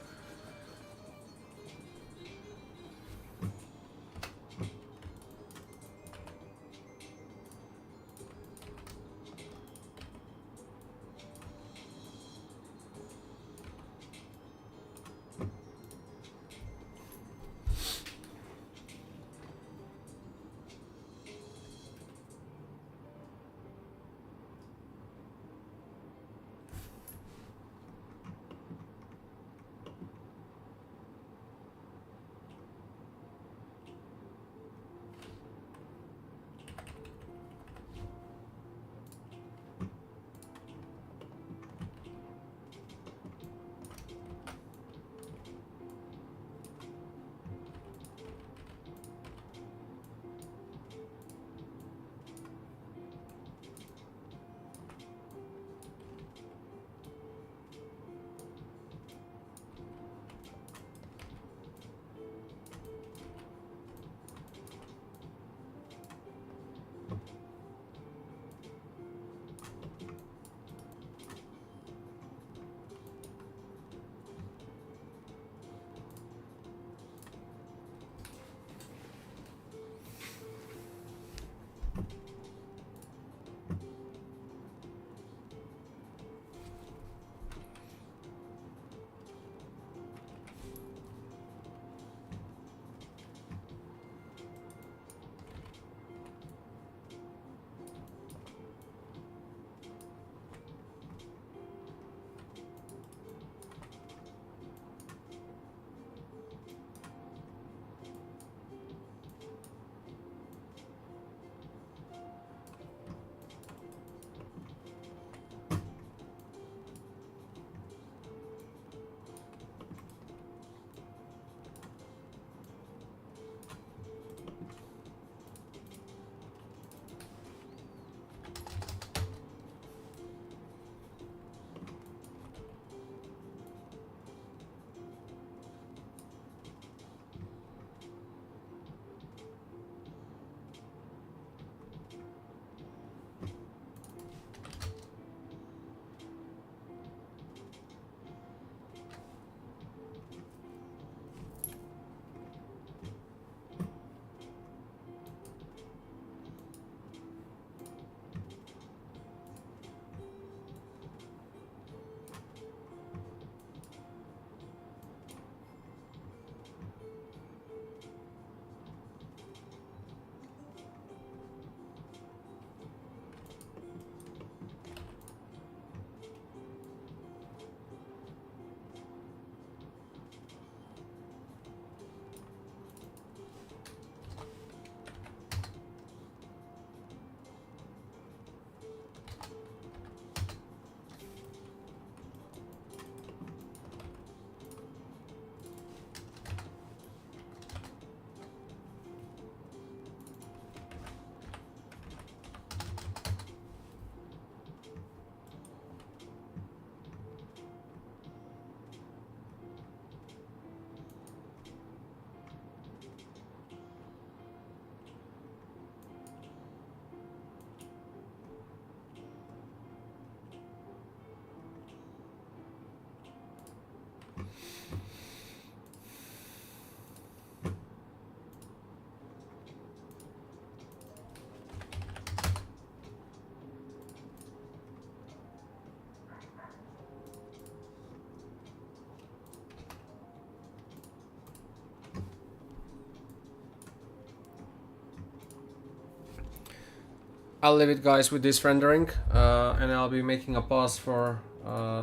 I'll leave it, guys, with this rendering, and I'll be making a pause for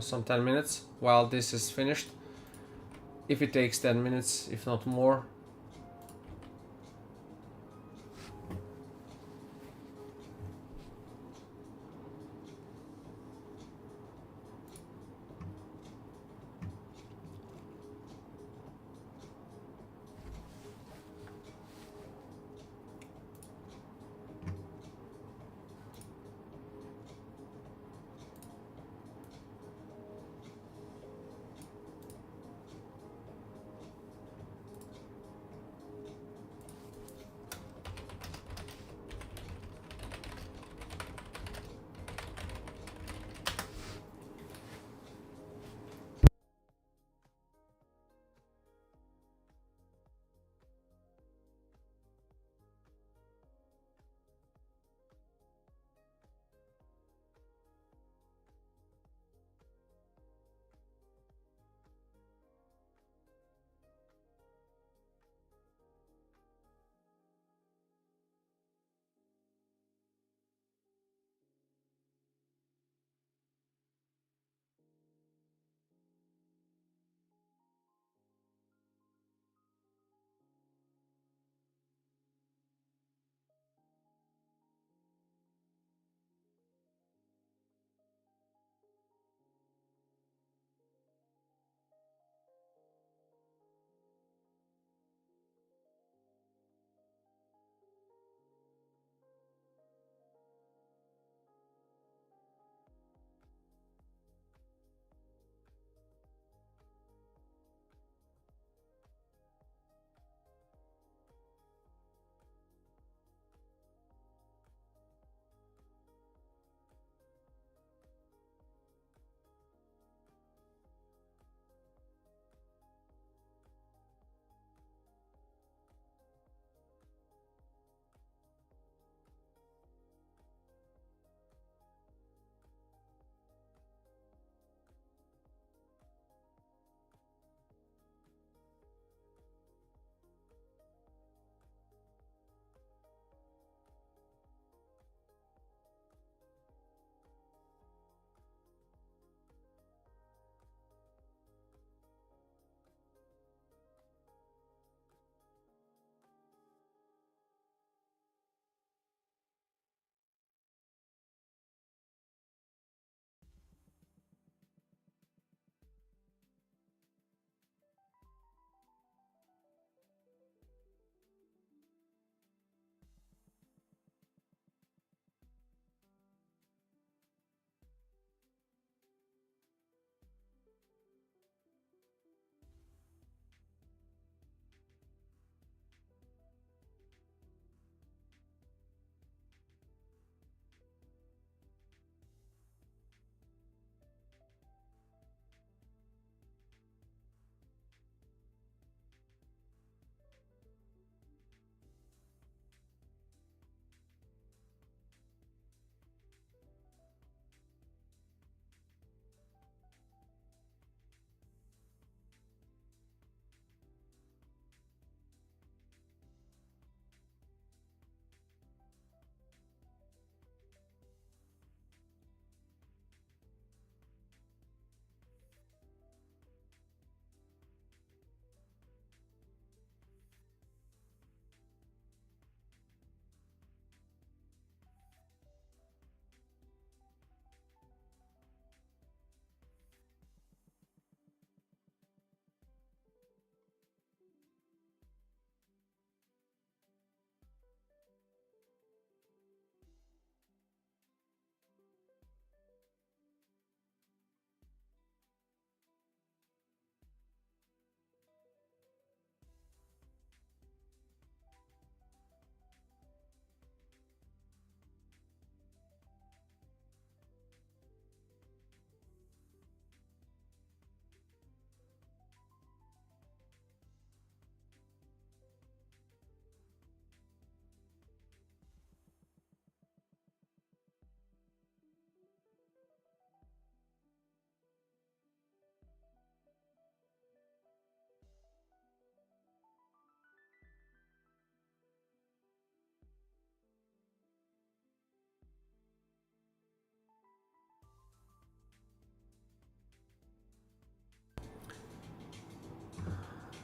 some 10 minutes while this is finished. If it takes 10 minutes, if not more.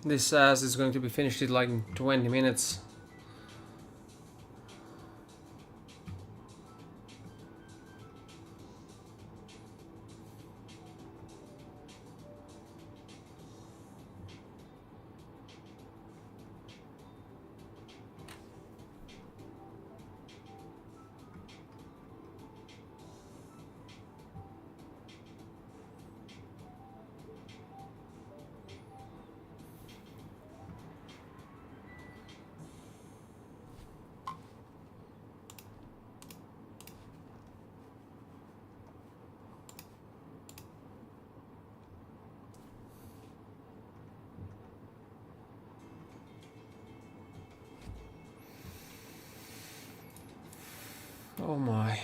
This says it's going to be finished in like 20 minutes. Oh my.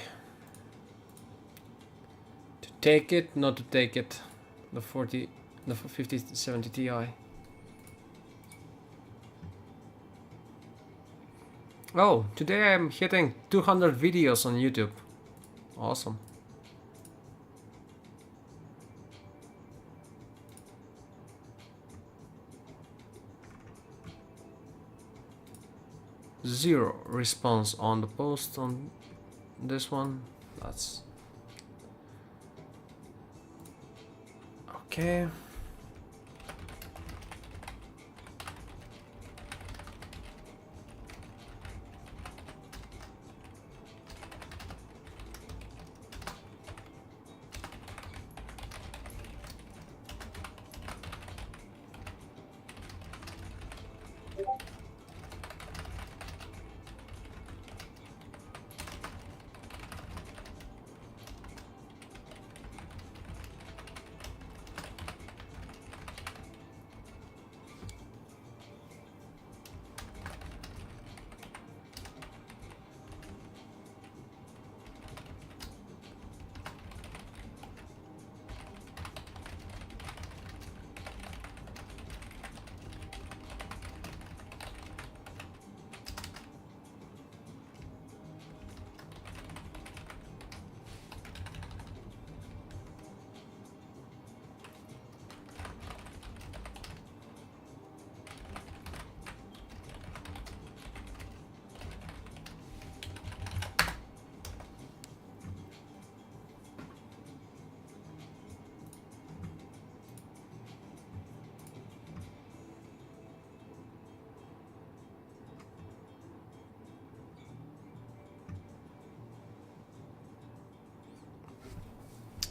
To take it, not to take it. The 5070 Ti. Oh, today I'm hitting 200 videos on YouTube. Awesome. Zero response on the post on this one. That's okay.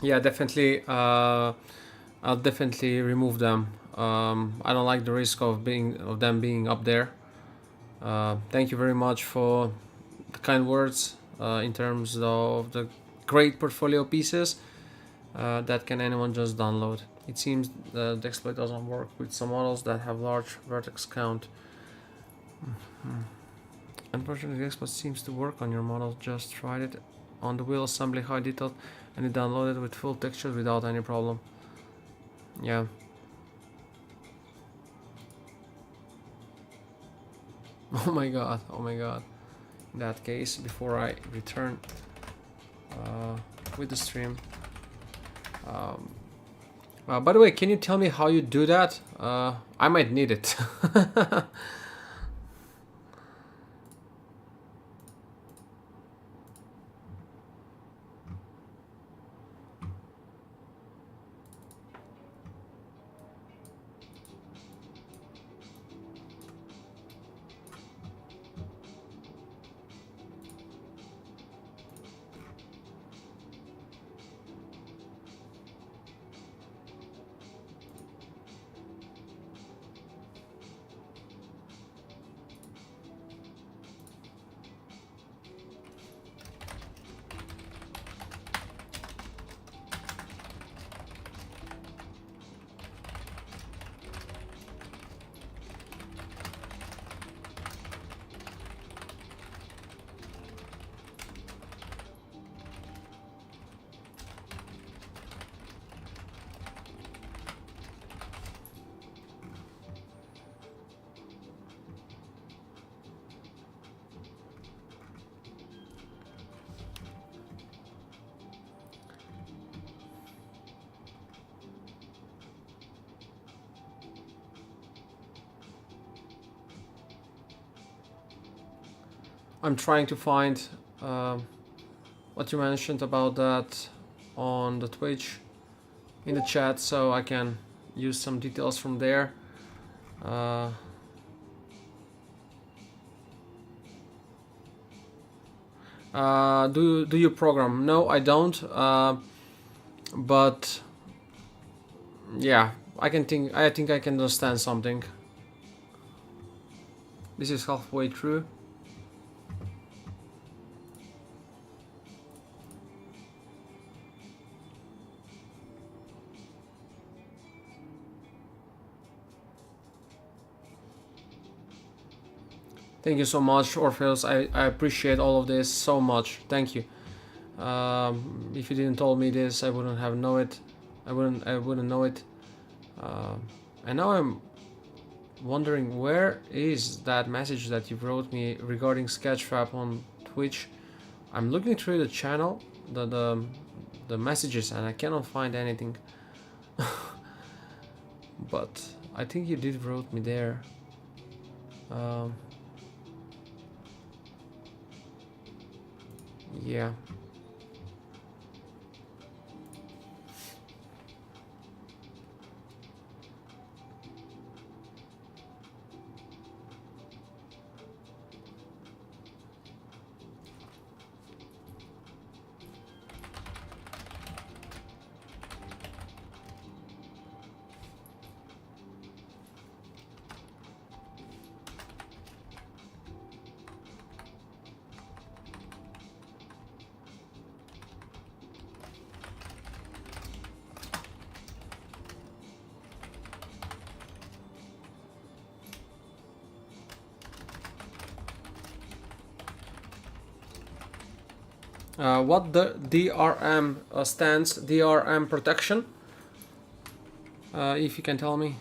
Yeah, definitely. I'll definitely remove them. I don't like the risk of them being up there. Thank you very much for the kind words in terms of the great portfolio pieces that can anyone just download. It seems the exploit doesn't work with some models that have large vertex count. Unfortunately, the exploit seems to work on your model. Just tried it on the wheel assembly high detailed and it downloaded with full textures without any problem. Yeah. Oh my god, oh my god. In that case, before I return with the stream. By the way, can you tell me how you do that? I might need it. I'm trying to find what you mentioned about that on the Twitch in the chat, so I can use some details from there. Do you program? No, I don't. But yeah, I think I can understand something. This is halfway through. Thank you so much, Orpheus. I appreciate all of this so much. Thank you. If you didn't told me this, I wouldn't have know it. I wouldn't know it. And now I'm wondering, where is that message that you wrote me regarding Sketchfab on Twitch? I'm looking through the channel, the messages, and I cannot find anything. But I think you did wrote me there. Yeah. What the DRM stands? DRM protection? If you can tell me.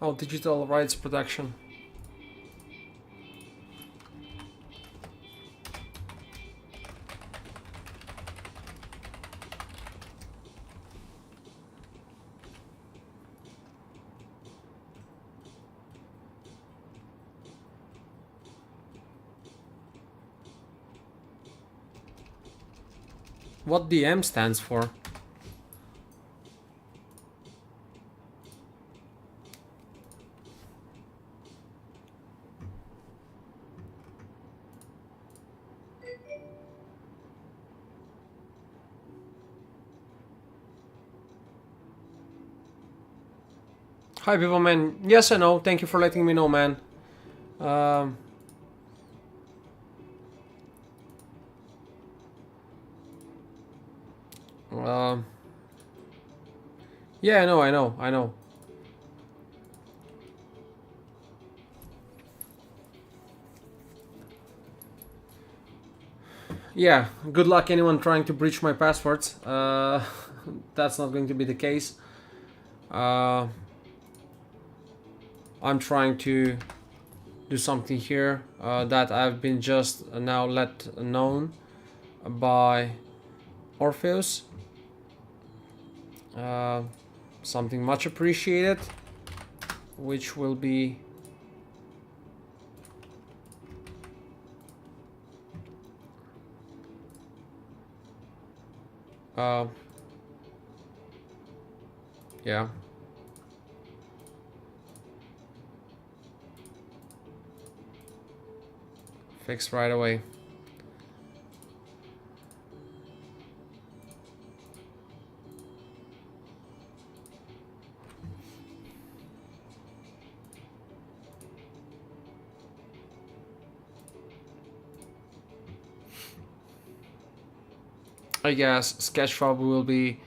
Oh, digital rights protection. What the M stands for? Hi, people, man. Yes, I know. Thank you for letting me know, man. Um, yeah, I know. Yeah, good luck anyone trying to breach my passwords. That's not going to be the case. Uh, I'm trying to do something here that I've been just now let known by Orpheus. Uh, Something much appreciated, which will be uh, yeah. Fixed right away. I guess Sketchfab will be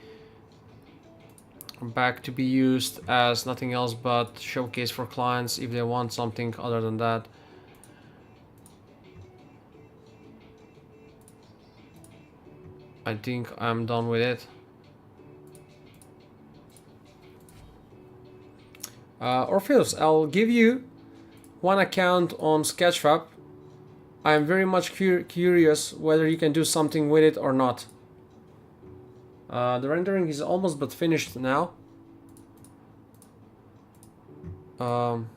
back to be used as nothing else but showcase for clients if they want something other than that. I think I'm done with it. Orpheus, I'll give you one account on Sketchfab. I'm very much curious whether you can do something with it or not. The rendering is almost but finished now. Um,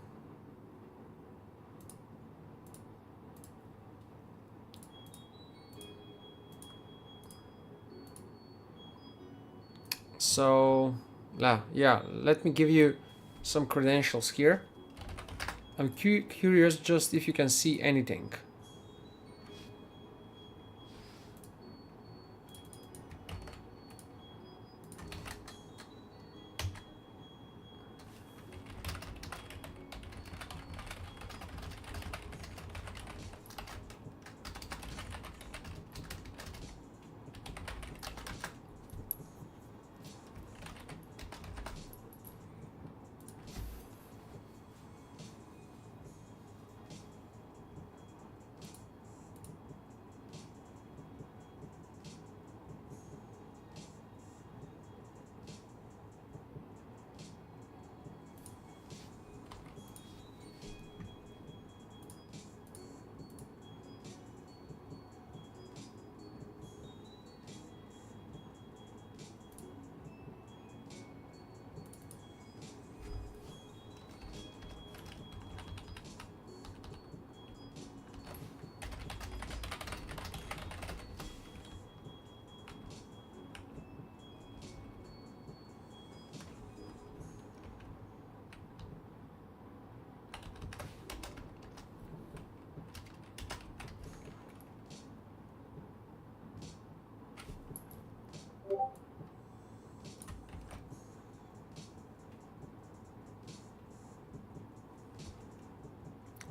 so, yeah, let me give you some credentials here. I'm curious just if you can see anything.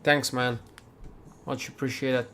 Thanks, man. Much appreciated.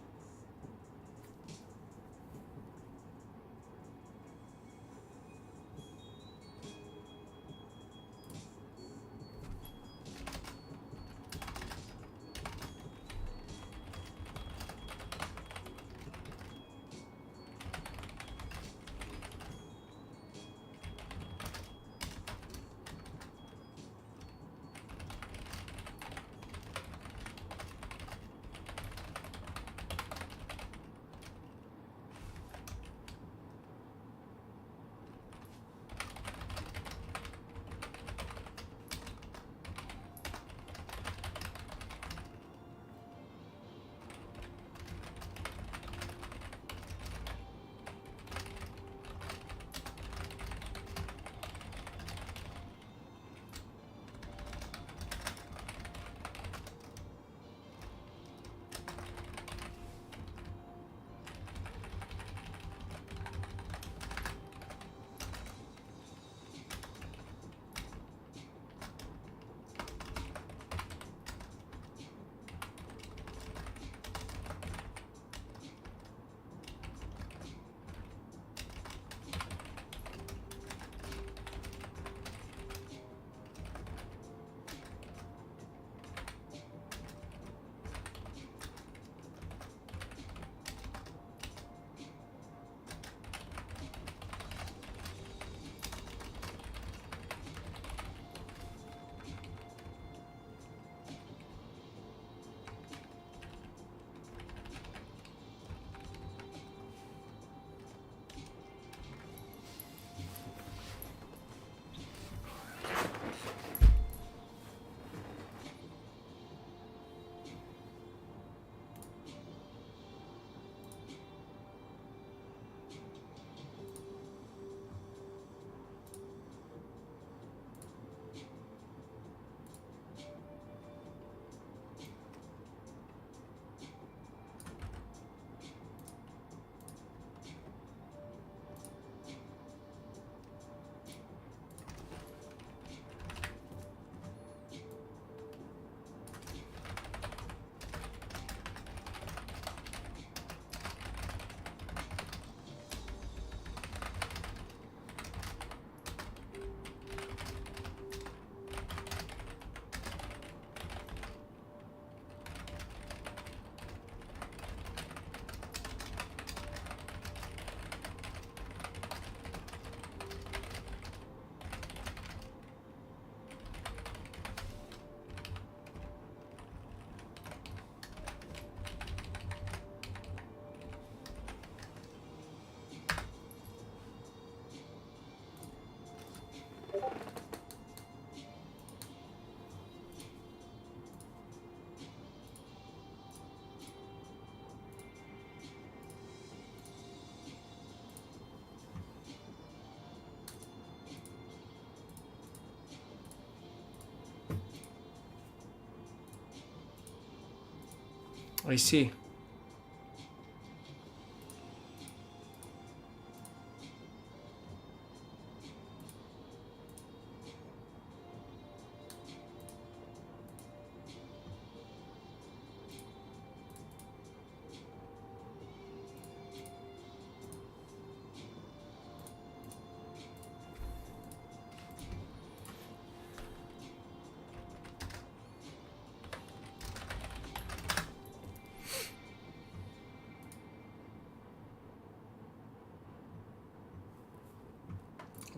I see.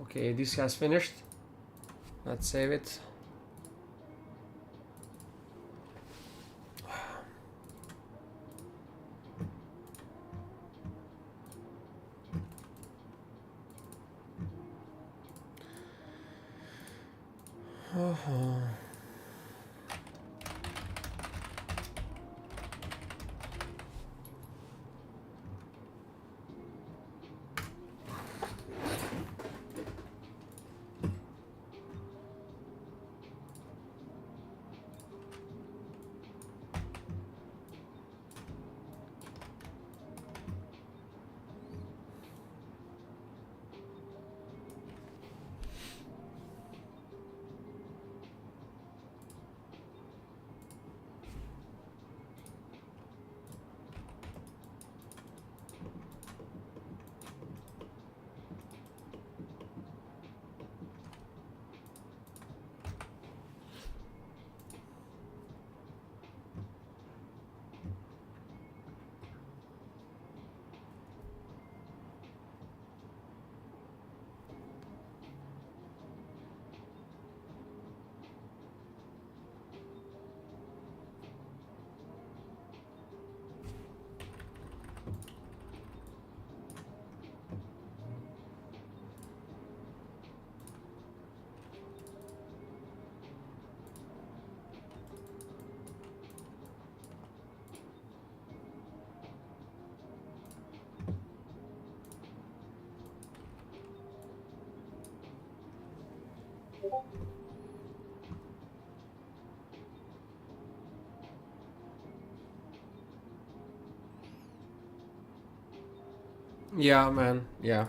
Okay, this has finished. Let's save it. Yeah, man. Yeah.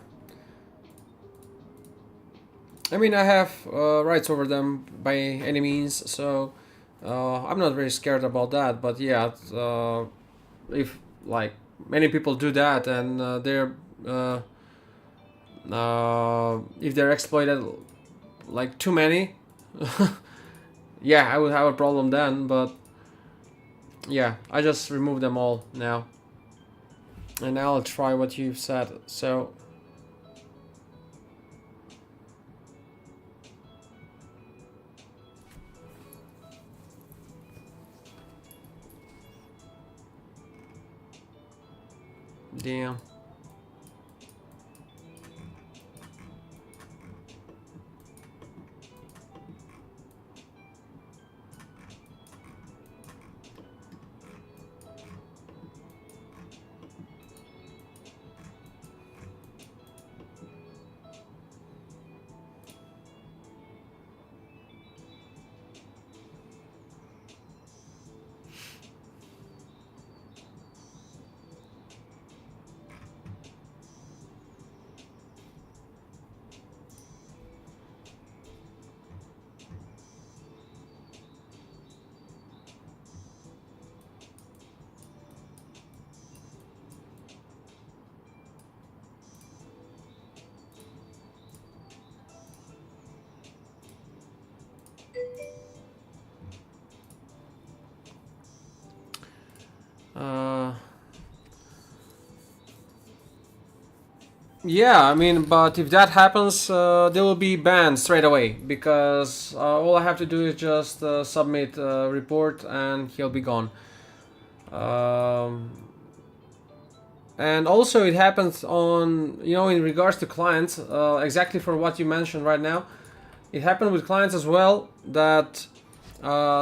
I mean, I have rights over them by any means, so I'm not very scared about that. But yeah, if like many people do that and uh, if they're exploited like too many, yeah, I would have a problem then. But yeah, I just remove them all now, and now I'll try what you've said. So. Damn. Uh, yeah, I mean, but if that happens, they will be banned straight away because all I have to do is just submit a report and he'll be gone. Um, and also, it happens on, in regards to clients, exactly for what you mentioned right now. It happened with clients as well that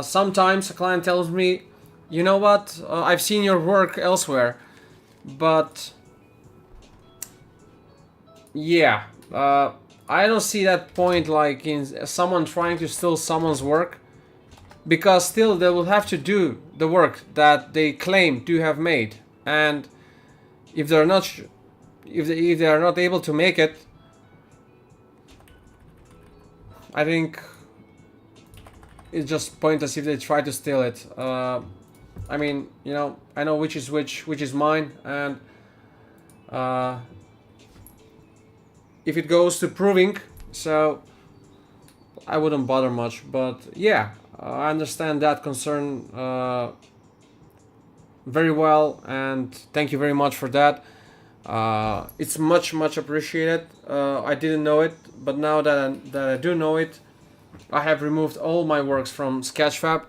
sometimes a client tells me, you know what, I've seen your work elsewhere, but yeah, I don't see that point like in someone trying to steal someone's work, because still they will have to do the work that they claim to have made, and if they're not if they are not able to make it, I think it's just pointless if they try to steal it. I mean, you know, I know which is mine, and if it goes to proving, so I wouldn't bother much. But yeah, I understand that concern very well, and thank you very much for that. It's much appreciated. I didn't know it, but now that I do know it, I have removed all my works from Sketchfab,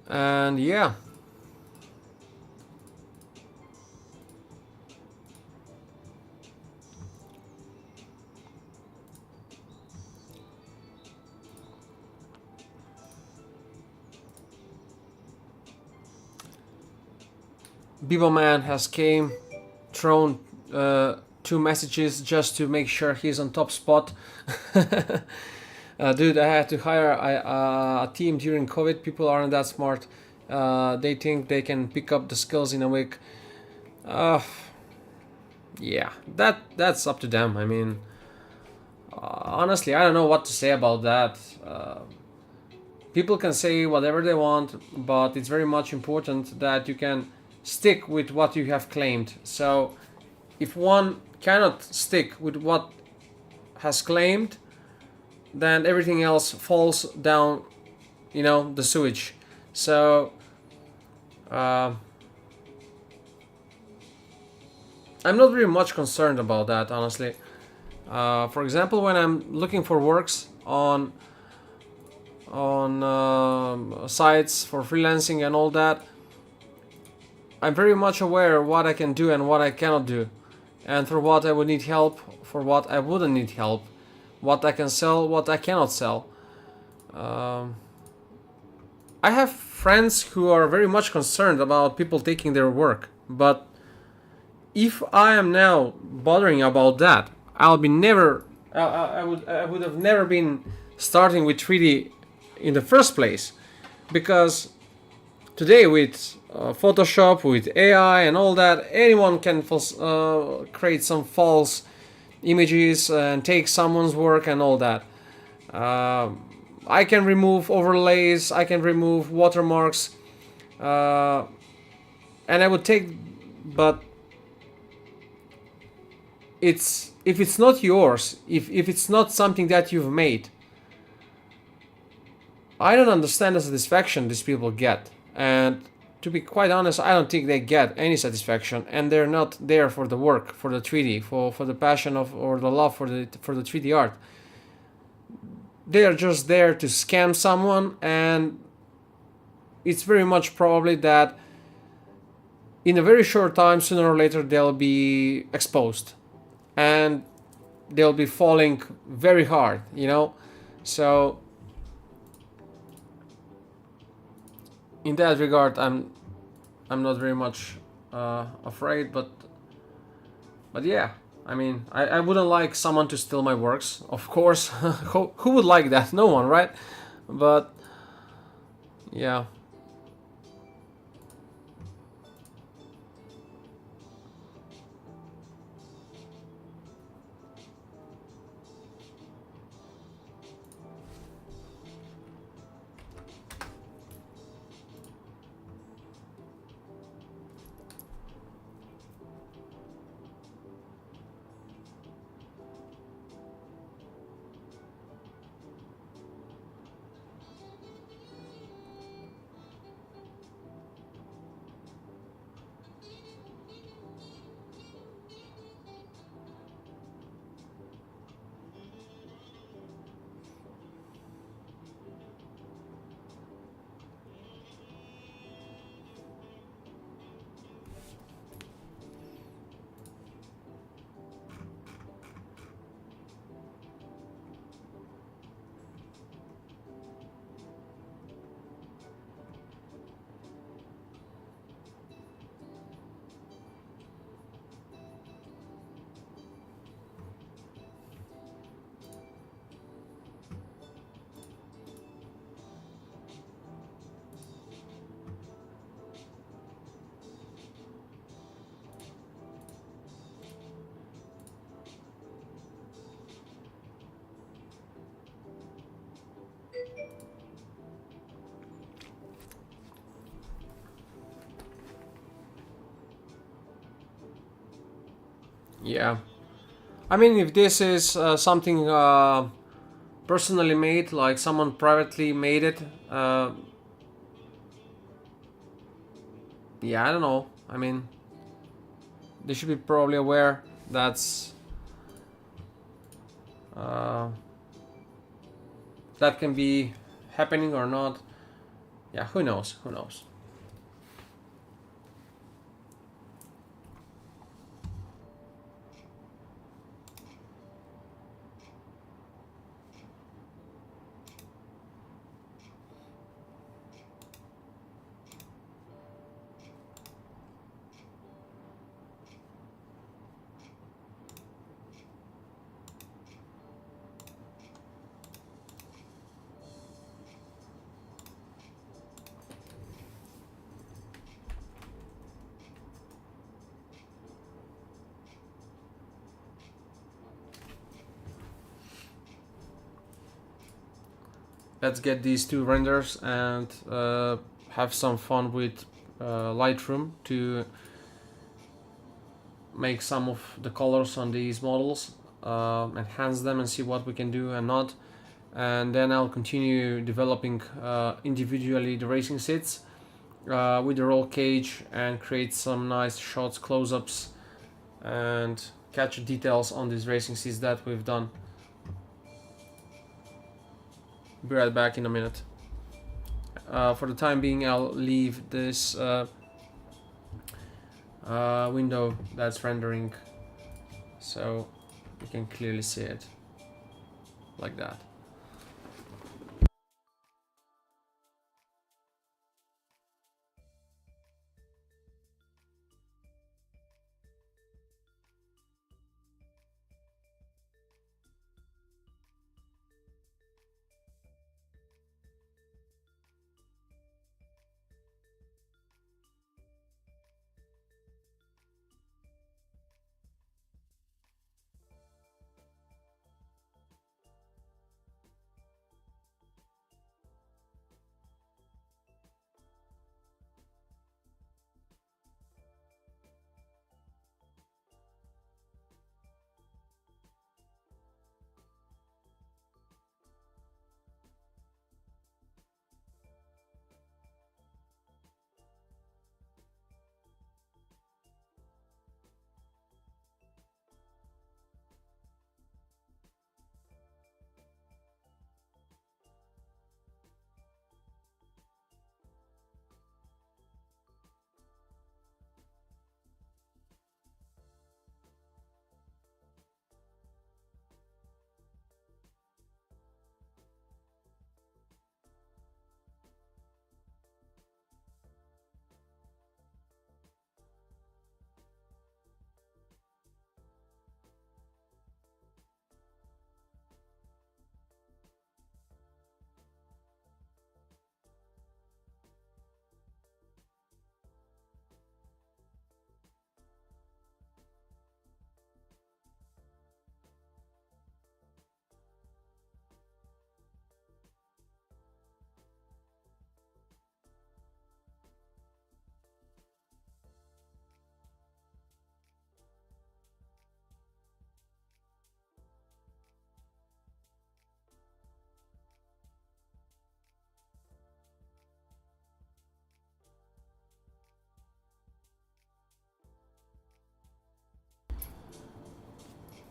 and yeah. Biboman has came, thrown 2 messages just to make sure he's on top spot. Dude, I had to hire a team during COVID. People aren't that smart. They think they can pick up the skills in a week. Yeah, that's up to them. I mean, honestly, I don't know what to say about that. People can say whatever they want, but it's very much important that you can stick with what you have claimed. So, if one cannot stick with what has claimed, then everything else falls down, you know, the sewage. So, I'm not very much concerned about that, honestly. For example, when I'm looking for works on sites for freelancing and all that, I'm very much aware what I can do and what I cannot do, and for what I would need help, for what I wouldn't need help, what I can sell, what I cannot sell. I have friends who are very much concerned about people taking their work, but if I am now bothering about that, I'll be never. I would have never been starting with 3D in the first place, because today with Photoshop, with AI and all that, anyone can create some false images and take someone's work and all that. I can remove overlays, I can remove watermarks, and I would take, but it's if it's not yours, if it's not something that you've made, I don't understand the satisfaction these people get. And to be quite honest, I don't think they get any satisfaction, and they're not there for the work, for the 3D, for the passion of or the love for the 3D art. They are just there to scam someone, and it's very much probably that in a very short time, sooner or later, they'll be exposed, and they'll be falling very hard, you know. So in that regard, I'm not very much afraid, but yeah, I mean, I wouldn't like someone to steal my works, of course. Who would like that? No one, right? But yeah. Yeah. I mean, if this is something personally made, like someone privately made it, yeah, I don't know. I mean, they should be probably aware that's uh, that can be happening or not. Yeah, who knows? Who knows? Let's get these two renders and have some fun with Lightroom to make some of the colors on these models, enhance them and see what we can do and not. And then I'll continue developing individually the racing seats with the roll cage and create some nice shots, close-ups, and catch details on these racing seats that we've done. Be right back in a minute. For the time being, I'll leave this window that's rendering so you can clearly see it like that.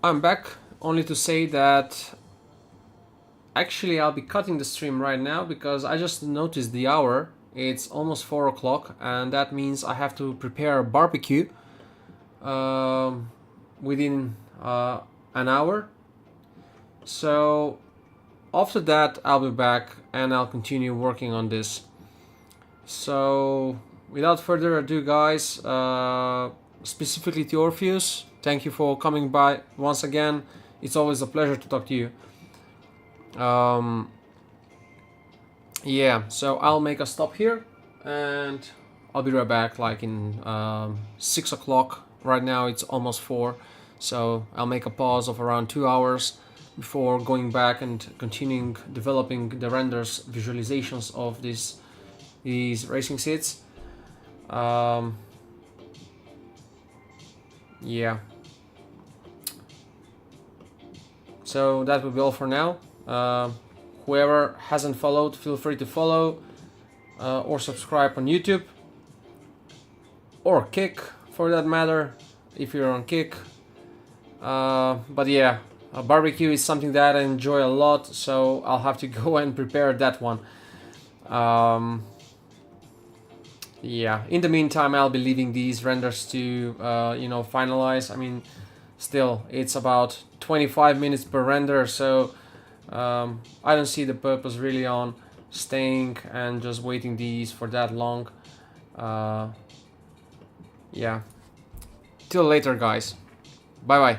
I'm back only to say that actually I'll be cutting the stream right now because I just noticed the hour. It's almost 4 o'clock, and that means I have to prepare a barbecue within an hour. So after that, I'll be back and I'll continue working on this. So without further ado, guys, specifically to Orpheus, thank you for coming by once again. It's always a pleasure to talk to you. Yeah, so I'll make a stop here and I'll be right back like in 6 o'clock. Right now it's almost 4, so I'll make a pause of around 2 hours before going back and continuing developing the renders visualizations of these racing seats. Yeah, So that will be all for now. Whoever hasn't followed, feel free to follow or subscribe on YouTube or Kick for that matter, if you're on Kick. But yeah, barbecue is something that I enjoy a lot, so I'll have to go and prepare that one. Yeah, in the meantime, I'll be leaving these renders to finalize. I mean, still, it's about 25 minutes per render, so I don't see the purpose really on staying and just waiting these for that long. Yeah, till later, guys. Bye bye.